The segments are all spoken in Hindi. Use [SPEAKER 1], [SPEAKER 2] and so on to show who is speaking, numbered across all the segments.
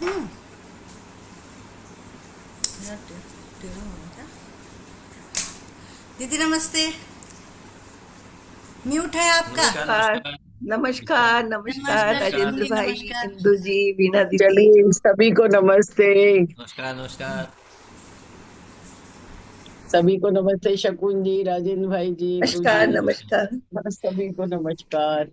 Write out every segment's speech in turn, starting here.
[SPEAKER 1] हम्म, यार टेढ़ा हो गया क्या? दीदी नमस्ते। म्यूट है आपका।
[SPEAKER 2] नमस्कार
[SPEAKER 3] नमस्कार।
[SPEAKER 2] नमस्कार।
[SPEAKER 3] नमस्कार नमस्कार
[SPEAKER 1] नमस्कार शकुन
[SPEAKER 3] राजेंद्र
[SPEAKER 1] जी,
[SPEAKER 3] भाई,
[SPEAKER 1] नमस्कार।
[SPEAKER 3] इंदु जी, वीणा दीदी।
[SPEAKER 4] चलिए सभी को नमस्ते।
[SPEAKER 2] नमस्कार नमस्कार।
[SPEAKER 4] सभी को नमस्ते, शकुन जी, राजेंद्र भाई जी, इंदु
[SPEAKER 3] नमस्कार
[SPEAKER 4] जी।
[SPEAKER 3] नमस्कार।
[SPEAKER 4] हाँ, सभी को नमस्कार।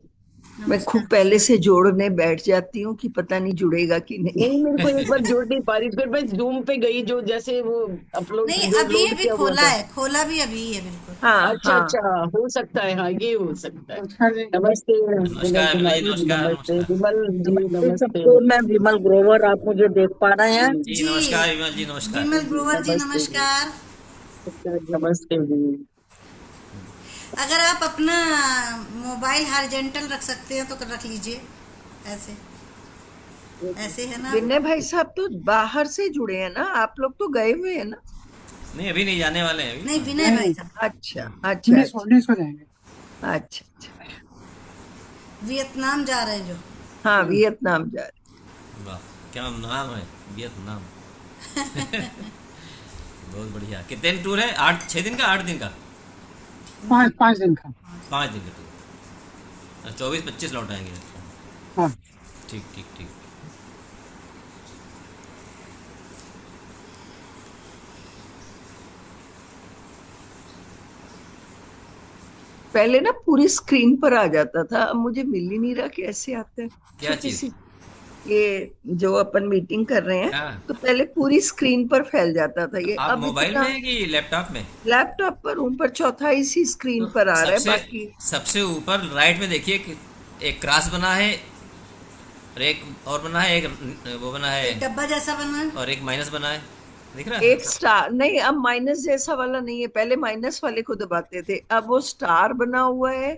[SPEAKER 3] मैं
[SPEAKER 1] नमस्कार।
[SPEAKER 3] खूब पहले से जोड़ने बैठ जाती हूँ कि पता नहीं जुड़ेगा कि नहीं।
[SPEAKER 4] नहीं, मेरे को एक बार जोड़ नहीं पा रही, फिर मैं जूम पे गई, जो जैसे वो अपलोड
[SPEAKER 1] नहीं,
[SPEAKER 4] जो
[SPEAKER 1] अभी
[SPEAKER 4] लोड
[SPEAKER 1] अभी
[SPEAKER 4] किया हुआ
[SPEAKER 1] खोला
[SPEAKER 4] था।
[SPEAKER 1] है, खोला भी अभी है बिल्कुल।
[SPEAKER 3] हाँ
[SPEAKER 4] अच्छा
[SPEAKER 3] हाँ।
[SPEAKER 4] अच्छा, हो सकता है, हाँ ये हो सकता है। नमस्ते विमल
[SPEAKER 2] नमस्कार विमला जी,
[SPEAKER 4] कुमारी जी,
[SPEAKER 2] नमस्कार
[SPEAKER 4] नमस्ते
[SPEAKER 2] नमस्कार।
[SPEAKER 4] विमल जी,
[SPEAKER 5] नमस्ते
[SPEAKER 4] नमस्ते
[SPEAKER 5] सबको। मैं विमल ग्रोवर, आप मुझे देख पा रहे हैं?
[SPEAKER 2] जी
[SPEAKER 1] जी,
[SPEAKER 2] नमस्कार विमल जी, नमस्कार।
[SPEAKER 1] विमल ग्रोवर जी
[SPEAKER 4] नमस्ते जी,
[SPEAKER 1] नमस्कार।
[SPEAKER 4] नमस्ते जी।
[SPEAKER 1] अगर आप अपना मोबाइल हॉरिजॉन्टल रख सकते हैं तो रख लीजिए। ऐसे ऐसे है ना
[SPEAKER 3] विनय
[SPEAKER 1] आपका?
[SPEAKER 3] भाई साहब तो बाहर से जुड़े हैं ना, आप लोग तो गए हुए हैं ना।
[SPEAKER 2] नहीं अभी नहीं, जाने वाले हैं अभी।
[SPEAKER 1] नहीं,
[SPEAKER 2] हाँ।
[SPEAKER 1] विनय भाई
[SPEAKER 5] नहीं,
[SPEAKER 1] साहब।
[SPEAKER 3] अच्छा अच्छा अच्छा
[SPEAKER 5] 19 हो जाएंगे।
[SPEAKER 3] अच्छा अच्छा।
[SPEAKER 1] वियतनाम जा रहे हैं जो।
[SPEAKER 3] हाँ, वियतनाम जा रहे।
[SPEAKER 2] वाह, क्या नाम है, वियतनाम। बहुत बढ़िया। कितने दिन टूर है? 6 दिन का, 8 दिन का?
[SPEAKER 5] 5 दिन का।
[SPEAKER 2] 5 दिन का टूर। 24-25 लौट आएंगे।
[SPEAKER 5] हाँ।
[SPEAKER 2] ठीक ठीक ठीक।
[SPEAKER 3] पहले ना पूरी स्क्रीन पर आ जाता था, अब मुझे मिल ही नहीं रहा कैसे आता है।
[SPEAKER 2] क्या
[SPEAKER 3] छोटी
[SPEAKER 2] चीज?
[SPEAKER 3] सी, ये जो अपन मीटिंग कर रहे हैं,
[SPEAKER 2] हाँ,
[SPEAKER 3] तो पहले पूरी स्क्रीन पर फैल जाता था ये,
[SPEAKER 2] आप
[SPEAKER 3] अब
[SPEAKER 2] मोबाइल में
[SPEAKER 3] इतना।
[SPEAKER 2] है कि लैपटॉप में?
[SPEAKER 3] लैपटॉप पर ऊपर चौथाई सी
[SPEAKER 2] तो
[SPEAKER 3] स्क्रीन पर आ रहा है,
[SPEAKER 2] सबसे
[SPEAKER 3] बाकी।
[SPEAKER 2] सबसे ऊपर राइट में देखिए कि एक क्रॉस बना है, और एक और बना है, एक वो बना है,
[SPEAKER 1] एक डब्बा जैसा बना है।
[SPEAKER 2] और एक माइनस बना है। दिख रहा है?
[SPEAKER 3] एक स्टार नहीं, अब माइनस जैसा वाला नहीं है, पहले माइनस वाले को दबाते थे, अब वो स्टार बना हुआ है।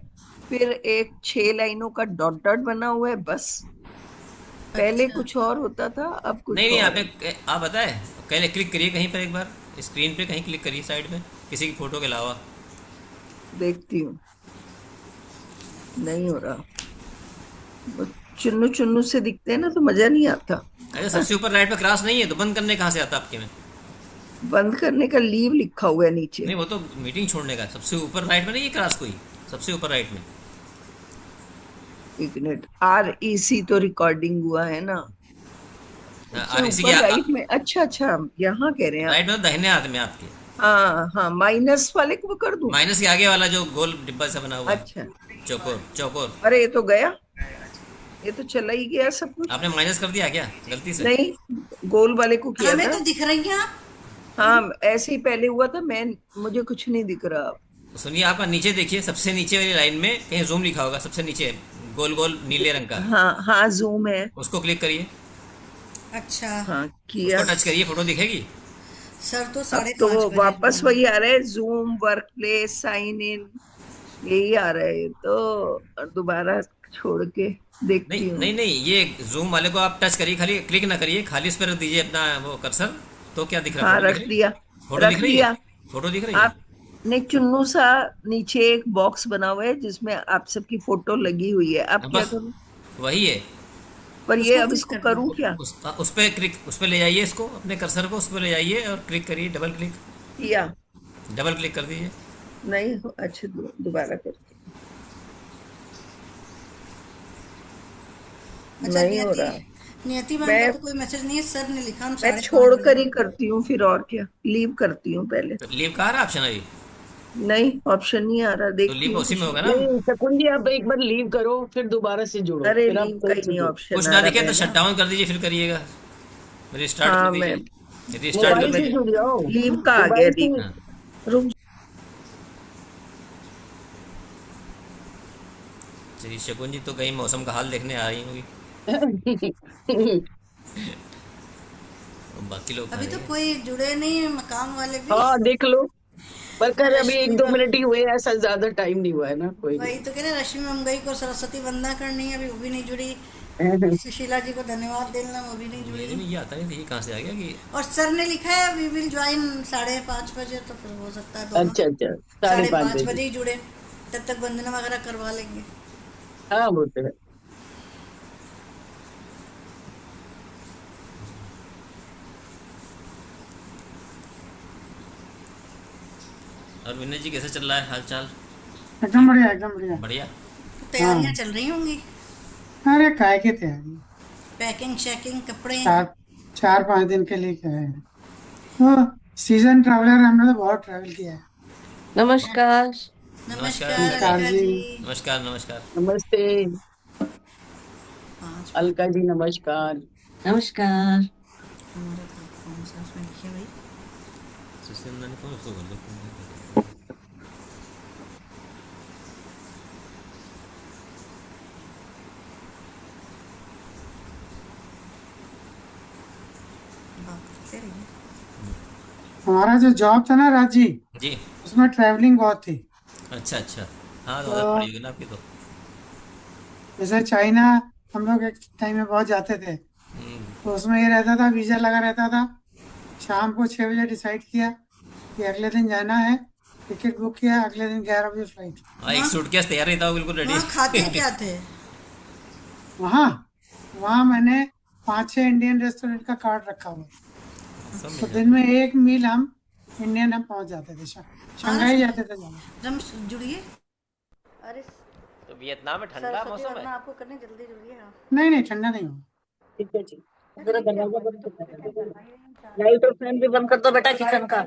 [SPEAKER 3] फिर एक 6 लाइनों का डॉट डॉट बना हुआ है, बस। पहले
[SPEAKER 1] अच्छा,
[SPEAKER 3] कुछ और होता था, अब
[SPEAKER 2] नहीं
[SPEAKER 3] कुछ
[SPEAKER 2] नहीं,
[SPEAKER 3] और है।
[SPEAKER 2] आप बताए, पहले क्लिक करिए कहीं पर, एक बार स्क्रीन पे कहीं क्लिक करिए साइड में, किसी की फोटो के अलावा।
[SPEAKER 3] देखती हूँ, नहीं हो रहा। वो चुन्नू चुन्नू से दिखते हैं ना, तो मजा नहीं आता।
[SPEAKER 2] अरे सबसे ऊपर राइट पे क्रॉस नहीं है तो बंद करने कहाँ से आता आपके में?
[SPEAKER 3] बंद करने का लीव लिखा हुआ है नीचे।
[SPEAKER 2] नहीं, वो तो मीटिंग छोड़ने का। सबसे ऊपर राइट में नहीं है क्रॉस कोई? सबसे ऊपर राइट में।
[SPEAKER 3] एक मिनट, REC तो रिकॉर्डिंग हुआ है ना। सबसे
[SPEAKER 2] और इसी के
[SPEAKER 3] ऊपर राइट में, अच्छा अच्छा, यहाँ कह रहे हैं आप।
[SPEAKER 2] राइट में तो दाहिने हाथ में आपके।
[SPEAKER 3] हाँ हाँ, माइनस वाले को कर दूं।
[SPEAKER 2] माइनस के आगे वाला जो गोल डिब्बा सा बना हुआ है,
[SPEAKER 3] अच्छा।
[SPEAKER 2] चौकोर चौकोर।
[SPEAKER 3] अरे ये तो गया, ये तो चला ही गया सब कुछ।
[SPEAKER 2] आपने माइनस कर दिया क्या गलती से?
[SPEAKER 3] नहीं, गोल वाले को किया
[SPEAKER 1] हमें
[SPEAKER 3] था।
[SPEAKER 1] तो दिख रही हैं आप।
[SPEAKER 3] हाँ, ऐसे ही पहले हुआ था, मैं मुझे कुछ नहीं दिख रहा अब।
[SPEAKER 2] सुनिए, आपका नीचे देखिए, सबसे नीचे वाली लाइन में कहीं जूम लिखा होगा, सबसे नीचे गोल गोल नीले रंग का।
[SPEAKER 3] हाँ हाँ, जूम है।
[SPEAKER 2] उसको क्लिक करिए,
[SPEAKER 1] अच्छा,
[SPEAKER 3] हाँ,
[SPEAKER 2] उसको
[SPEAKER 3] किया।
[SPEAKER 2] टच करिए, फोटो दिखेगी।
[SPEAKER 1] सर तो
[SPEAKER 3] अब
[SPEAKER 1] साढ़े
[SPEAKER 3] तो
[SPEAKER 1] पाँच
[SPEAKER 3] वो
[SPEAKER 1] बजे
[SPEAKER 3] वापस
[SPEAKER 1] मिलेंगे।
[SPEAKER 3] वही आ रहा है, Zoom workplace sign in, यही आ रहा है तो। और दोबारा छोड़ के
[SPEAKER 2] नहीं
[SPEAKER 3] देखती हूँ।
[SPEAKER 2] नहीं नहीं, ये जूम वाले को आप टच करिए, खाली क्लिक ना करिए, खाली उस पर रख दीजिए अपना वो कर्सर। तो क्या दिख रहा है?
[SPEAKER 3] हाँ,
[SPEAKER 2] फोटो दिख
[SPEAKER 3] रख
[SPEAKER 2] रही है?
[SPEAKER 3] दिया।
[SPEAKER 2] फोटो दिख
[SPEAKER 3] रख
[SPEAKER 2] रही है?
[SPEAKER 3] दिया।
[SPEAKER 2] फोटो दिख रही है?
[SPEAKER 3] आप ने चुन्नू सा, नीचे एक बॉक्स बना हुआ है जिसमें आप सबकी फोटो लगी हुई है, अब
[SPEAKER 2] हाँ,
[SPEAKER 3] क्या
[SPEAKER 2] बस
[SPEAKER 3] करूँ?
[SPEAKER 2] वही है।
[SPEAKER 3] पर ये
[SPEAKER 1] उसको
[SPEAKER 3] अब
[SPEAKER 1] क्लिक
[SPEAKER 3] इसको
[SPEAKER 1] कर दो।
[SPEAKER 3] करूँ क्या?
[SPEAKER 2] उस पर क्लिक, उस पर ले जाइए इसको, अपने कर्सर को उस पर ले जाइए और क्लिक करिए, डबल क्लिक।
[SPEAKER 3] किया।
[SPEAKER 2] डबल क्लिक कर दीजिए।
[SPEAKER 3] नहीं अच्छा, दोबारा करती हूँ।
[SPEAKER 1] अच्छा,
[SPEAKER 3] नहीं हो
[SPEAKER 1] नियति,
[SPEAKER 3] रहा।
[SPEAKER 1] नियति मैम का
[SPEAKER 3] मैं
[SPEAKER 1] तो कोई मैसेज नहीं है, सर ने लिखा हम
[SPEAKER 3] मैं
[SPEAKER 1] 5:30 बजे
[SPEAKER 3] छोड़कर ही
[SPEAKER 1] मिलेंगे।
[SPEAKER 3] करती हूँ, फिर और क्या, लीव करती हूँ पहले।
[SPEAKER 2] तो लीव का आ रहा ऑप्शन अभी?
[SPEAKER 3] नहीं, ऑप्शन नहीं आ रहा,
[SPEAKER 2] तो
[SPEAKER 3] देखती
[SPEAKER 2] लीव
[SPEAKER 3] हूँ
[SPEAKER 2] उसी में
[SPEAKER 3] कुछ।
[SPEAKER 2] होगा ना।
[SPEAKER 4] नहीं शकुन जी, आप एक बार लीव करो, फिर दोबारा से जुड़ो,
[SPEAKER 3] अरे
[SPEAKER 4] फिर आप
[SPEAKER 3] लीव का
[SPEAKER 4] फिर
[SPEAKER 3] ही
[SPEAKER 4] से
[SPEAKER 3] नहीं
[SPEAKER 4] जुड़ो।
[SPEAKER 3] ऑप्शन
[SPEAKER 2] कुछ
[SPEAKER 3] आ
[SPEAKER 2] ना
[SPEAKER 3] रहा,
[SPEAKER 2] दिखे तो
[SPEAKER 3] मैं
[SPEAKER 2] शट
[SPEAKER 3] ना।
[SPEAKER 2] डाउन कर दीजिए, फिर करिएगा। रिस्टार्ट कर
[SPEAKER 3] हाँ, मैं
[SPEAKER 2] दीजिए, रिस्टार्ट कर
[SPEAKER 4] मोबाइल
[SPEAKER 3] मैं
[SPEAKER 4] से
[SPEAKER 2] दीजिए।
[SPEAKER 4] जुड़ जाओ।
[SPEAKER 3] लीव का आ गया,
[SPEAKER 4] मोबाइल से।
[SPEAKER 3] लीव।
[SPEAKER 2] हाँ।
[SPEAKER 3] रुक।
[SPEAKER 2] चलिए, शकुन जी तो कहीं मौसम का हाल देखने आ रही होगी। और बाकी लोग कहाँ
[SPEAKER 1] अभी
[SPEAKER 2] रह
[SPEAKER 1] तो
[SPEAKER 2] गए?
[SPEAKER 1] कोई जुड़े नहीं है, मकान वाले भी।
[SPEAKER 4] हाँ देख लो, पर कर अभी
[SPEAKER 1] रश्मि
[SPEAKER 4] 1-2
[SPEAKER 1] को,
[SPEAKER 4] मिनट ही हुए, ऐसा ज्यादा टाइम नहीं हुआ है ना, कोई
[SPEAKER 1] वही तो कह रहे, रश्मि मंगई को सरस्वती वंदना करनी है, अभी वो भी नहीं जुड़ी।
[SPEAKER 4] नहीं।
[SPEAKER 1] सुशीला जी को धन्यवाद देना, वो भी नहीं
[SPEAKER 2] मेरे
[SPEAKER 1] जुड़ी।
[SPEAKER 2] में ये आता नहीं था, ये कहाँ से आ गया कि
[SPEAKER 1] और सर ने लिखा है वी विल ज्वाइन 5:30 बजे, तो फिर हो सकता है दोनों
[SPEAKER 4] अच्छा अच्छा, साढ़े
[SPEAKER 1] साढ़े
[SPEAKER 4] पाँच
[SPEAKER 1] पाँच
[SPEAKER 4] बजे
[SPEAKER 1] बजे ही जुड़े। तब तक वंदना वगैरह करवा लेंगे।
[SPEAKER 4] हाँ वो तो है।
[SPEAKER 2] और विनय जी कैसे चल रहा है हाल चाल?
[SPEAKER 5] एकदम बढ़िया एकदम बढ़िया।
[SPEAKER 2] बढ़िया।
[SPEAKER 1] तैयारियां चल रही होंगी,
[SPEAKER 5] अरे काय की तैयारी,
[SPEAKER 1] पैकिंग शैकिंग कपड़े।
[SPEAKER 5] 4-5 दिन के लिए क्या है। तो सीजन ट्रैवलर, हमने तो बहुत ट्रैवल किया है।
[SPEAKER 6] नमस्कार।
[SPEAKER 2] नमस्कार
[SPEAKER 1] नमस्कार
[SPEAKER 2] विनय
[SPEAKER 5] नमस्कार
[SPEAKER 1] अलका
[SPEAKER 5] जी।
[SPEAKER 1] जी।
[SPEAKER 2] नमस्कार नमस्कार।
[SPEAKER 4] नमस्ते
[SPEAKER 1] पाँच
[SPEAKER 4] अलका जी, नमस्कार।
[SPEAKER 6] नमस्कार।
[SPEAKER 1] हमारा तो कौन सा उसमें लिखे भाई?
[SPEAKER 2] सुशील ने कौन उसको बोल दिया?
[SPEAKER 1] बात करते रहिए।
[SPEAKER 5] हमारा जो जॉब था ना राज जी,
[SPEAKER 2] जी।
[SPEAKER 5] उसमें ट्रैवलिंग बहुत थी।
[SPEAKER 2] अच्छा अच्छा। हाँ तो
[SPEAKER 5] तो
[SPEAKER 2] आदत पड़ी होगी ना आपकी तो।
[SPEAKER 5] जैसे चाइना हम लोग एक टाइम में बहुत जाते थे,
[SPEAKER 2] हम्म,
[SPEAKER 5] तो उसमें ये रहता था, वीजा लगा रहता था। शाम को 6 बजे डिसाइड किया कि अगले दिन जाना है, टिकट बुक किया, अगले दिन 11 बजे फ्लाइट।
[SPEAKER 2] हाँ एक
[SPEAKER 1] वहाँ
[SPEAKER 2] सूटकेस तैयार रहता हो बिल्कुल रेडी।
[SPEAKER 1] वहाँ खाते क्या थे?
[SPEAKER 5] वहाँ वहाँ मैंने 5-6 इंडियन रेस्टोरेंट का कार्ड रखा हुआ,
[SPEAKER 2] सब
[SPEAKER 5] तो
[SPEAKER 2] मिल
[SPEAKER 5] दिन
[SPEAKER 2] जाता।
[SPEAKER 5] में एक मील हम इंडियन हम पहुंच जाते थे।
[SPEAKER 1] हाँ
[SPEAKER 5] शंघाई जाते थे जाना।
[SPEAKER 1] रमेश जुड़िए। अरे
[SPEAKER 2] तो वियतनाम में ठंडा
[SPEAKER 1] सरस्वती
[SPEAKER 2] मौसम
[SPEAKER 1] वरना
[SPEAKER 2] है?
[SPEAKER 1] आपको करने जल्दी जल्दी है। हाँ।
[SPEAKER 5] नहीं नहीं, ठंडा नहीं हुआ। ठीक है जी, जरा दरवाजा बंद कर दो, लाइट और फैन भी बंद कर दो बेटा किचन का।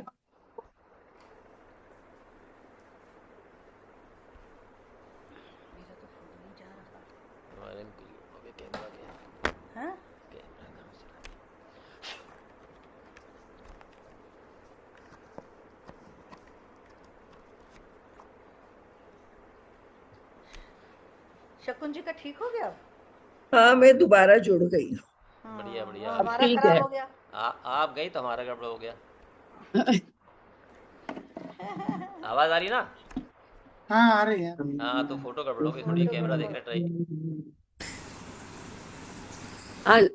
[SPEAKER 2] हमारे हो गया कैमरा के।
[SPEAKER 1] हाँ?
[SPEAKER 2] कैमरा कहाँ से लगा?
[SPEAKER 1] शकुन जी का ठीक हो गया?
[SPEAKER 3] हाँ, मैं दोबारा जुड़ गई हूँ।
[SPEAKER 1] हाँ,
[SPEAKER 2] बढ़िया बढ़िया।
[SPEAKER 1] वो
[SPEAKER 2] अब
[SPEAKER 1] हमारा
[SPEAKER 4] ठीक
[SPEAKER 1] खराब
[SPEAKER 4] है।
[SPEAKER 1] हो गया।
[SPEAKER 2] आप गई तो हमारा गड़बड़ हो गया। आवाज आ रही ना?
[SPEAKER 5] हाँ आ रही है।
[SPEAKER 2] हाँ तो फोटो गड़बड़ हो गई थोड़ी, कैमरा देख रहे ट्राई।
[SPEAKER 6] आज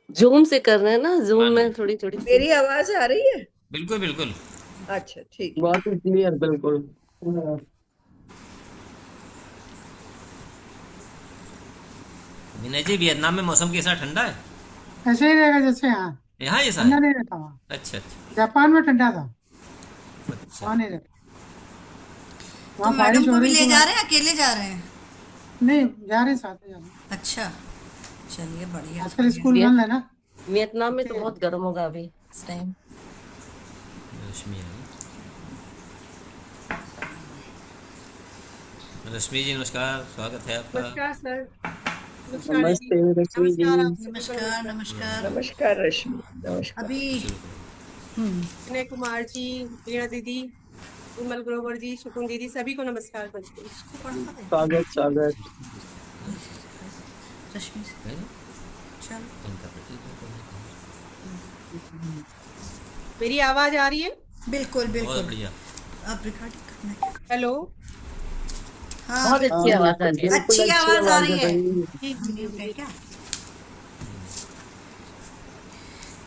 [SPEAKER 6] जूम से कर रहे हैं ना, जूम
[SPEAKER 2] मान ली।
[SPEAKER 6] में थोड़ी थोड़ी सी।
[SPEAKER 3] मेरी आवाज आ रही है?
[SPEAKER 2] बिल्कुल बिल्कुल।
[SPEAKER 3] अच्छा, ठीक।
[SPEAKER 4] बहुत ही क्लियर, बिल्कुल।
[SPEAKER 2] विनय जी वियतनाम में मौसम कैसा, ठंडा है?
[SPEAKER 5] ऐसे ही रहेगा जैसे यहाँ।
[SPEAKER 2] यहाँ ऐसा
[SPEAKER 5] ठंडा
[SPEAKER 2] है?
[SPEAKER 5] नहीं रहता वहाँ।
[SPEAKER 2] अच्छा अच्छा
[SPEAKER 5] जापान में ठंडा था,
[SPEAKER 2] अच्छा।
[SPEAKER 5] वहाँ नहीं रहता।
[SPEAKER 1] तो
[SPEAKER 5] वहाँ
[SPEAKER 1] मैडम
[SPEAKER 5] बारिश हो
[SPEAKER 1] को भी
[SPEAKER 5] रही
[SPEAKER 1] ले
[SPEAKER 5] थी
[SPEAKER 1] जा
[SPEAKER 5] वहाँ।
[SPEAKER 1] रहे हैं, अकेले जा रहे हैं?
[SPEAKER 5] नहीं, जा रहे हैं, साथ में जा रहे हैं।
[SPEAKER 1] अच्छा, चलिए बढ़िया
[SPEAKER 5] आजकल
[SPEAKER 1] बढ़िया।
[SPEAKER 5] स्कूल बंद है ना।
[SPEAKER 6] वियतनाम में तो
[SPEAKER 5] छुट्टी है।
[SPEAKER 6] बहुत गर्म होगा अभी इस टाइम।
[SPEAKER 2] रश्मि है। रश्मि जी नमस्कार, स्वागत है आपका।
[SPEAKER 7] नमस्कार सर। नमस्कार दीदी।
[SPEAKER 4] नमस्ते रश्मि जी।
[SPEAKER 7] नमस्कार आप सभी को।
[SPEAKER 1] नमस्कार
[SPEAKER 7] नमस्कार।
[SPEAKER 1] नमस्कार।
[SPEAKER 3] नमस्कार रश्मि, नमस्कार।
[SPEAKER 1] अभी
[SPEAKER 2] शुरू करो।
[SPEAKER 7] विनय कुमार जी, वीणा दीदी, विमल ग्रोवर जी, शुकुन दीदी, सभी को नमस्कार करती हूँ।
[SPEAKER 1] इसको पढ़ा दे
[SPEAKER 4] स्वागत स्वागत।
[SPEAKER 1] रश्मि से।
[SPEAKER 2] है ना?
[SPEAKER 1] चलो
[SPEAKER 2] इनका प्रतीक है,
[SPEAKER 7] मेरी आवाज आ रही है?
[SPEAKER 1] बिल्कुल
[SPEAKER 2] बहुत
[SPEAKER 1] बिल्कुल।
[SPEAKER 2] बढ़िया।
[SPEAKER 1] आप रिकॉर्डिंग करना है।
[SPEAKER 7] हेलो।
[SPEAKER 1] हाँ
[SPEAKER 6] बहुत अच्छी आवाज आ रही है।
[SPEAKER 4] बिल्कुल
[SPEAKER 1] अच्छी आवाज आ रही है।
[SPEAKER 4] रही है।
[SPEAKER 1] ठीक म्यूट है क्या?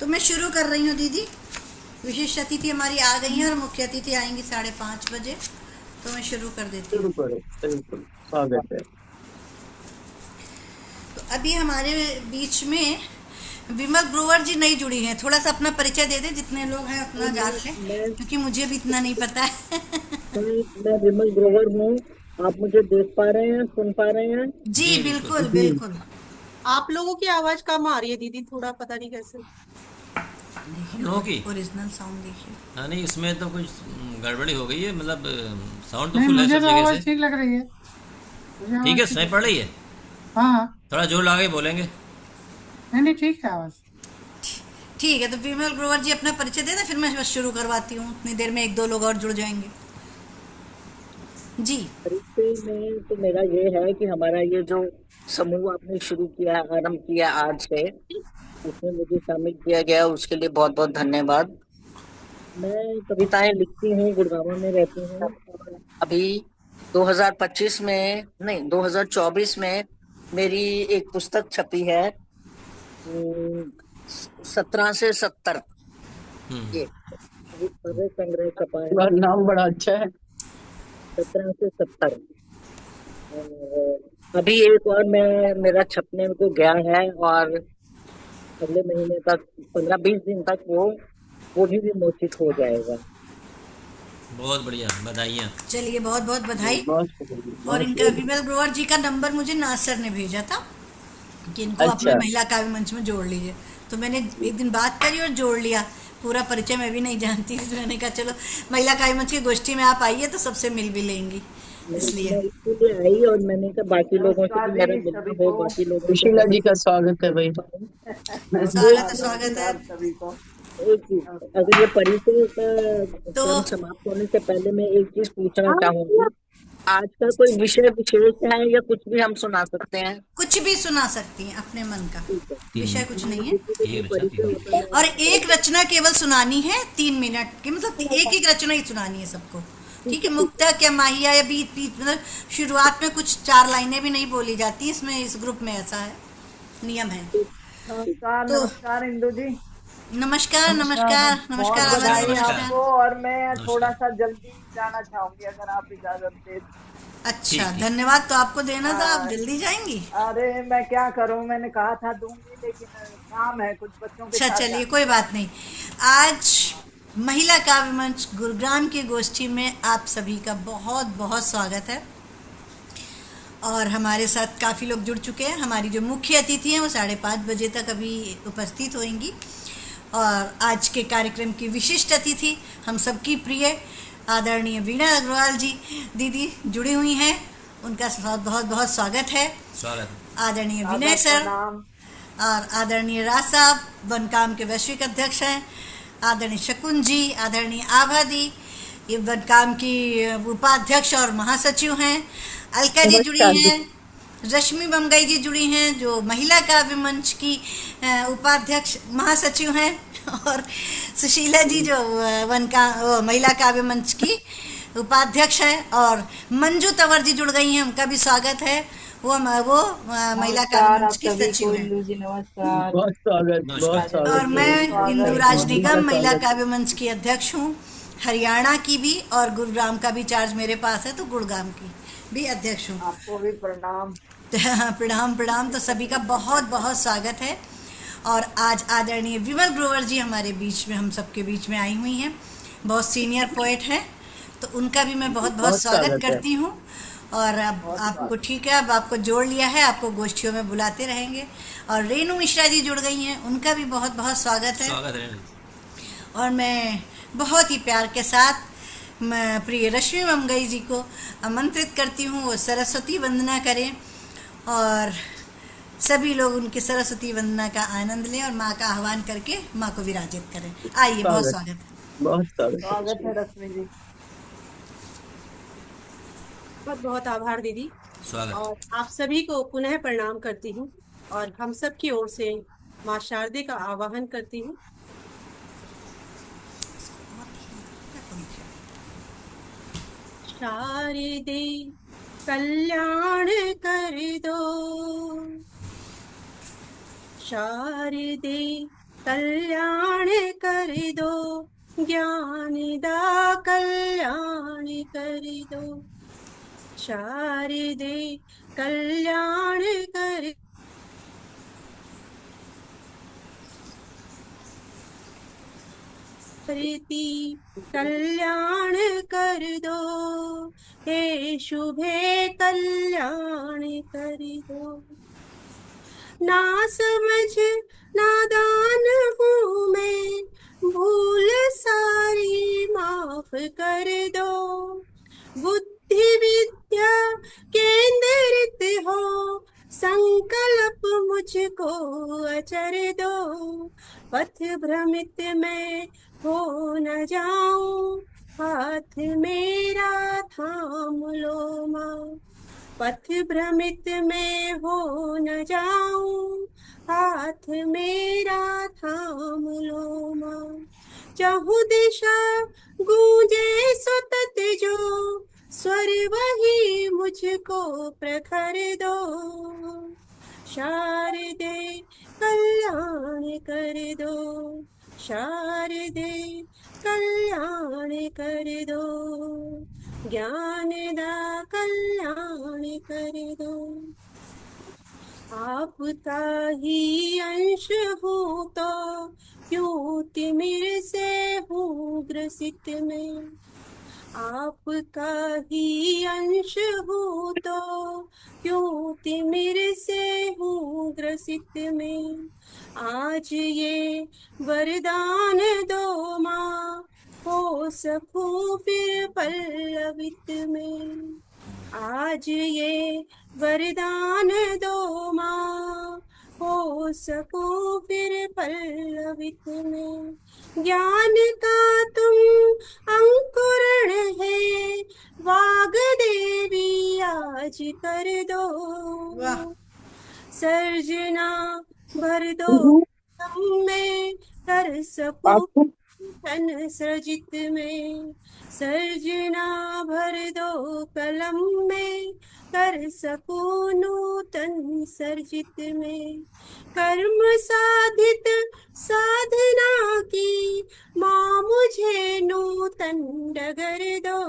[SPEAKER 1] तो मैं शुरू कर रही हूँ दीदी। विशेष अतिथि हमारी आ गई हैं और मुख्य अतिथि आएंगी 5:30 बजे, तो मैं शुरू कर देती
[SPEAKER 4] शुरू
[SPEAKER 1] हूँ।
[SPEAKER 4] करो, बिल्कुल स्वागत है।
[SPEAKER 1] तो अभी हमारे बीच में विमल ग्रोवर जी नहीं जुड़ी हैं। थोड़ा सा अपना परिचय दे दें, जितने लोग हैं उतना जान लें, क्योंकि मुझे भी इतना नहीं पता है।
[SPEAKER 5] मैं विमल ग्रोवर हूँ। आप मुझे देख पा रहे हैं, सुन पा रहे हैं?
[SPEAKER 1] जी
[SPEAKER 2] जी,
[SPEAKER 1] बिल्कुल
[SPEAKER 4] जी।
[SPEAKER 1] बिल्कुल।
[SPEAKER 7] आप लोगों की आवाज कम आ रही है दीदी, थोड़ा पता नहीं कैसे।
[SPEAKER 2] हम लोगों की।
[SPEAKER 1] ओरिजिनल साउंड देखिए।
[SPEAKER 2] हाँ नहीं, इसमें तो कुछ गड़बड़ी हो गई है, मतलब साउंड तो
[SPEAKER 5] नहीं,
[SPEAKER 2] फुल है
[SPEAKER 5] मुझे
[SPEAKER 2] सब
[SPEAKER 5] तो
[SPEAKER 2] जगह
[SPEAKER 5] आवाज
[SPEAKER 2] से।
[SPEAKER 5] ठीक लग रही है। मुझे
[SPEAKER 2] ठीक
[SPEAKER 5] आवाज
[SPEAKER 2] है, सुनाई पड़ रही है?
[SPEAKER 5] हाँ हाँ।
[SPEAKER 2] थोड़ा जोर लगा के बोलेंगे।
[SPEAKER 5] नहीं नहीं, ठीक है आवाज।
[SPEAKER 1] ठीक है, तो विमल ग्रोवर जी अपना परिचय दे दें, फिर मैं बस शुरू करवाती हूँ। उतनी देर में 1-2 लोग और जुड़ जाएंगे। जी
[SPEAKER 5] परिचय में तो मेरा ये है कि हमारा ये जो समूह आपने शुरू किया, आरंभ किया आज से, उसमें मुझे शामिल किया गया, उसके लिए बहुत बहुत धन्यवाद। मैं कविताएं लिखती हूँ, गुड़गांव में रहती हूँ। अभी 2025 में नहीं, 2024 में मेरी एक पुस्तक छपी है, 17 से 70।
[SPEAKER 2] हम्म।
[SPEAKER 5] ये अभी पहले संग्रह छपा है,
[SPEAKER 4] तुम्हारा नाम बड़ा अच्छा है।
[SPEAKER 5] 17 से 70। अभी एक और मैं मेरा छपने को गया है, और अगले महीने तक 15-20 दिन तक वो भी विमोचित हो जाएगा।
[SPEAKER 2] बहुत बढ़िया, बधाइयाँ।
[SPEAKER 1] चलिए, बहुत बहुत बधाई।
[SPEAKER 4] बहुत शुक्रिया,
[SPEAKER 1] और
[SPEAKER 4] बहुत
[SPEAKER 1] इनका
[SPEAKER 4] शुक्रिया।
[SPEAKER 1] विमल ग्रोवर जी का नंबर मुझे नासर ने भेजा था कि इनको अपने
[SPEAKER 4] अच्छा।
[SPEAKER 1] महिला काव्य मंच में जोड़ लीजिए। तो मैंने एक दिन बात करी और जोड़ लिया। पूरा परिचय मैं भी नहीं जानती थी, तो मैंने कहा चलो महिला काव्य मंच की गोष्ठी में आप आइए तो सबसे मिल भी लेंगी, इसलिए।
[SPEAKER 5] मैं इसीलिए आई और मैंने कहा बाकी लोगों से भी मेरा मिलना हो, बाकी लोगों से
[SPEAKER 4] सुशीला जी
[SPEAKER 5] मैं
[SPEAKER 4] का स्वागत है भाई।
[SPEAKER 1] स्वागत
[SPEAKER 5] एक
[SPEAKER 1] है, स्वागत है।
[SPEAKER 5] एक चीज, अगर ये परिचय का
[SPEAKER 1] तो
[SPEAKER 5] क्रम समाप्त होने से पहले मैं एक चीज पूछना चाहूंगी। आज का कोई विषय विशेष है या कुछ भी हम सुना सकते हैं?
[SPEAKER 1] कुछ भी सुना सकती हैं अपने मन का,
[SPEAKER 5] ठीक है।
[SPEAKER 1] विषय कुछ नहीं है।
[SPEAKER 5] किसी को
[SPEAKER 2] ये
[SPEAKER 5] जो
[SPEAKER 2] बचा
[SPEAKER 5] परिचय होता है
[SPEAKER 1] और
[SPEAKER 5] मैं
[SPEAKER 1] एक रचना केवल सुनानी है 3 मिनट की, मतलब एक एक रचना ही सुनानी है सबको। ठीक है, मुक्ता क्या माहिया या बीत बीत, मतलब शुरुआत में कुछ 4 लाइनें भी नहीं बोली जाती इसमें, इस ग्रुप में ऐसा है, नियम है।
[SPEAKER 8] नमस्कार
[SPEAKER 1] तो
[SPEAKER 8] नमस्कार इंदु जी।
[SPEAKER 1] नमस्कार नमस्कार नमस्कार,
[SPEAKER 8] बहुत
[SPEAKER 1] आवाज
[SPEAKER 8] बधाई
[SPEAKER 2] नमस्कार।
[SPEAKER 8] आपको।
[SPEAKER 1] नमस्कार।
[SPEAKER 8] और मैं थोड़ा
[SPEAKER 2] नमस्कार।
[SPEAKER 8] सा जल्दी जाना चाहूंगी अगर आप इजाजत दे।
[SPEAKER 1] अच्छा,
[SPEAKER 2] ठीक।
[SPEAKER 1] धन्यवाद। तो आपको देना था, आप
[SPEAKER 8] हाँ,
[SPEAKER 1] जल्दी जाएंगी।
[SPEAKER 8] अरे मैं क्या करूं, मैंने कहा था दूंगी लेकिन काम है, कुछ बच्चों के
[SPEAKER 1] अच्छा,
[SPEAKER 8] साथ
[SPEAKER 1] चलिए,
[SPEAKER 8] जाना
[SPEAKER 1] कोई
[SPEAKER 8] है।
[SPEAKER 1] बात नहीं। आज महिला काव्य मंच गुरुग्राम की गोष्ठी में आप सभी का बहुत बहुत स्वागत है। और हमारे साथ काफ़ी लोग जुड़ चुके हैं। हमारी जो मुख्य अतिथि हैं वो 5:30 बजे तक अभी उपस्थित होंगी। और आज के कार्यक्रम की विशिष्ट अतिथि हम सबकी प्रिय आदरणीय वीणा अग्रवाल जी दीदी जुड़ी हुई हैं, उनका बहुत बहुत स्वागत है।
[SPEAKER 2] स्वागत।
[SPEAKER 1] आदरणीय
[SPEAKER 8] आदर
[SPEAKER 1] विनय सर
[SPEAKER 8] प्रणाम।
[SPEAKER 1] और आदरणीय राज साहब वनकाम के वैश्विक अध्यक्ष हैं, आदरणीय शकुन जी, आदरणीय आभा दी, ये वनकाम की उपाध्यक्ष और महासचिव हैं, अलका जी जुड़ी
[SPEAKER 3] नमस्कार जी।
[SPEAKER 1] हैं, रश्मि बमगई जी जुड़ी हैं जो महिला काव्य मंच की उपाध्यक्ष महासचिव हैं, और सुशीला जी जो महिला काव्य मंच की उपाध्यक्ष है, और मंजू तंवर जी जुड़ गई हैं, उनका भी स्वागत है। वो महिला काव्य
[SPEAKER 8] नमस्कार
[SPEAKER 1] मंच
[SPEAKER 8] आप
[SPEAKER 1] की
[SPEAKER 8] सभी
[SPEAKER 1] सचिव
[SPEAKER 8] को,
[SPEAKER 1] हैं।
[SPEAKER 8] इंदु जी नमस्कार।
[SPEAKER 4] बहुत स्वागत,
[SPEAKER 2] नमस्कार।
[SPEAKER 4] बहुत स्वागत
[SPEAKER 1] और मैं
[SPEAKER 8] स्वागत,
[SPEAKER 1] इंदुराज
[SPEAKER 4] बहुत
[SPEAKER 1] निगम महिला
[SPEAKER 4] स्वागत।
[SPEAKER 1] काव्य मंच की अध्यक्ष हूँ, हरियाणा की भी, और गुरुग्राम का भी चार्ज मेरे पास है, तो गुरुग्राम की भी अध्यक्ष हूँ।
[SPEAKER 8] आपको भी प्रणाम।
[SPEAKER 1] प्रणाम प्रणाम। तो सभी का बहुत बहुत स्वागत है। और आज आदरणीय विमल ग्रोवर जी हमारे बीच में, हम सबके बीच में आई हुई हैं, बहुत सीनियर पोएट हैं, तो उनका भी मैं बहुत बहुत
[SPEAKER 4] बहुत
[SPEAKER 1] स्वागत
[SPEAKER 4] स्वागत है।
[SPEAKER 1] करती हूँ। और अब
[SPEAKER 8] बहुत
[SPEAKER 1] आपको
[SPEAKER 8] स्वागत।
[SPEAKER 1] ठीक है, अब आपको जोड़ लिया है, आपको गोष्ठियों में बुलाते रहेंगे। और रेणु मिश्रा जी जुड़ गई हैं, उनका भी बहुत बहुत स्वागत है।
[SPEAKER 2] स्वागत है।
[SPEAKER 1] और मैं बहुत ही प्यार के साथ मैं प्रिय रश्मि बमगई जी को आमंत्रित करती हूँ, वो सरस्वती वंदना करें और सभी लोग उनकी सरस्वती वंदना का आनंद लें और माँ का आह्वान करके माँ को विराजित करें। आइए, बहुत
[SPEAKER 4] स्वागत,
[SPEAKER 1] स्वागत है।
[SPEAKER 4] बहुत स्वागत है।
[SPEAKER 8] स्वागत है रश्मि जी।
[SPEAKER 7] बहुत बहुत आभार दीदी।
[SPEAKER 2] स्वागत।
[SPEAKER 7] और आप सभी को पुनः प्रणाम करती हूँ और हम सब की ओर से माँ शारदे का आवाहन करती हूँ। शारदे कल्याण कर दो, शारदे कल्याण कर दो, ज्ञान दा कल्याण कर दो, शारदे कल्याण कर प्रीति कल्याण कर दो, हे शुभे कल्याण कर दो। ना समझ नादान हूँ मैं, भूल सारी माफ कर दो, बुद्धि विद्या केंद्रित हो, संकल्प मुझको अचर दो, पथ भ्रमित मैं हो न जाऊं, हाथ मेरा थाम लो माँ, पथ भ्रमित में हो न जाऊं, हाथ मेरा थाम लो माँ, चाहूं दिशा गूंजे सतत जो, स्वर वही मुझको प्रखर दो, शारदे कल्याण कर दो, शारदे कल्याण कर दो, ज्ञान दा कल्याण कर दो। आपका ही अंश हूँ तो क्यों तिमिर से हूँ ग्रसित में, आपका ही अंश हूँ तो क्यों तिमिर से हूँ ग्रसित में। आज ये वरदान दो माँ, हो सकूं फिर पल्लवित में। आज ये वरदान दो माँ, हो सकूं फिर पल्लवित में। ज्ञान का तुम अंकुरण है, वाग देवी आज कर दो।
[SPEAKER 1] वाह।
[SPEAKER 7] सर्जना भर दो हम में, कर सकूं तन सृजित में। सर्जना भर दो कलम में, कर सकूं नूतन सर्जित में। कर्म साधित साधना की माँ, मुझे नूतन डगर दो।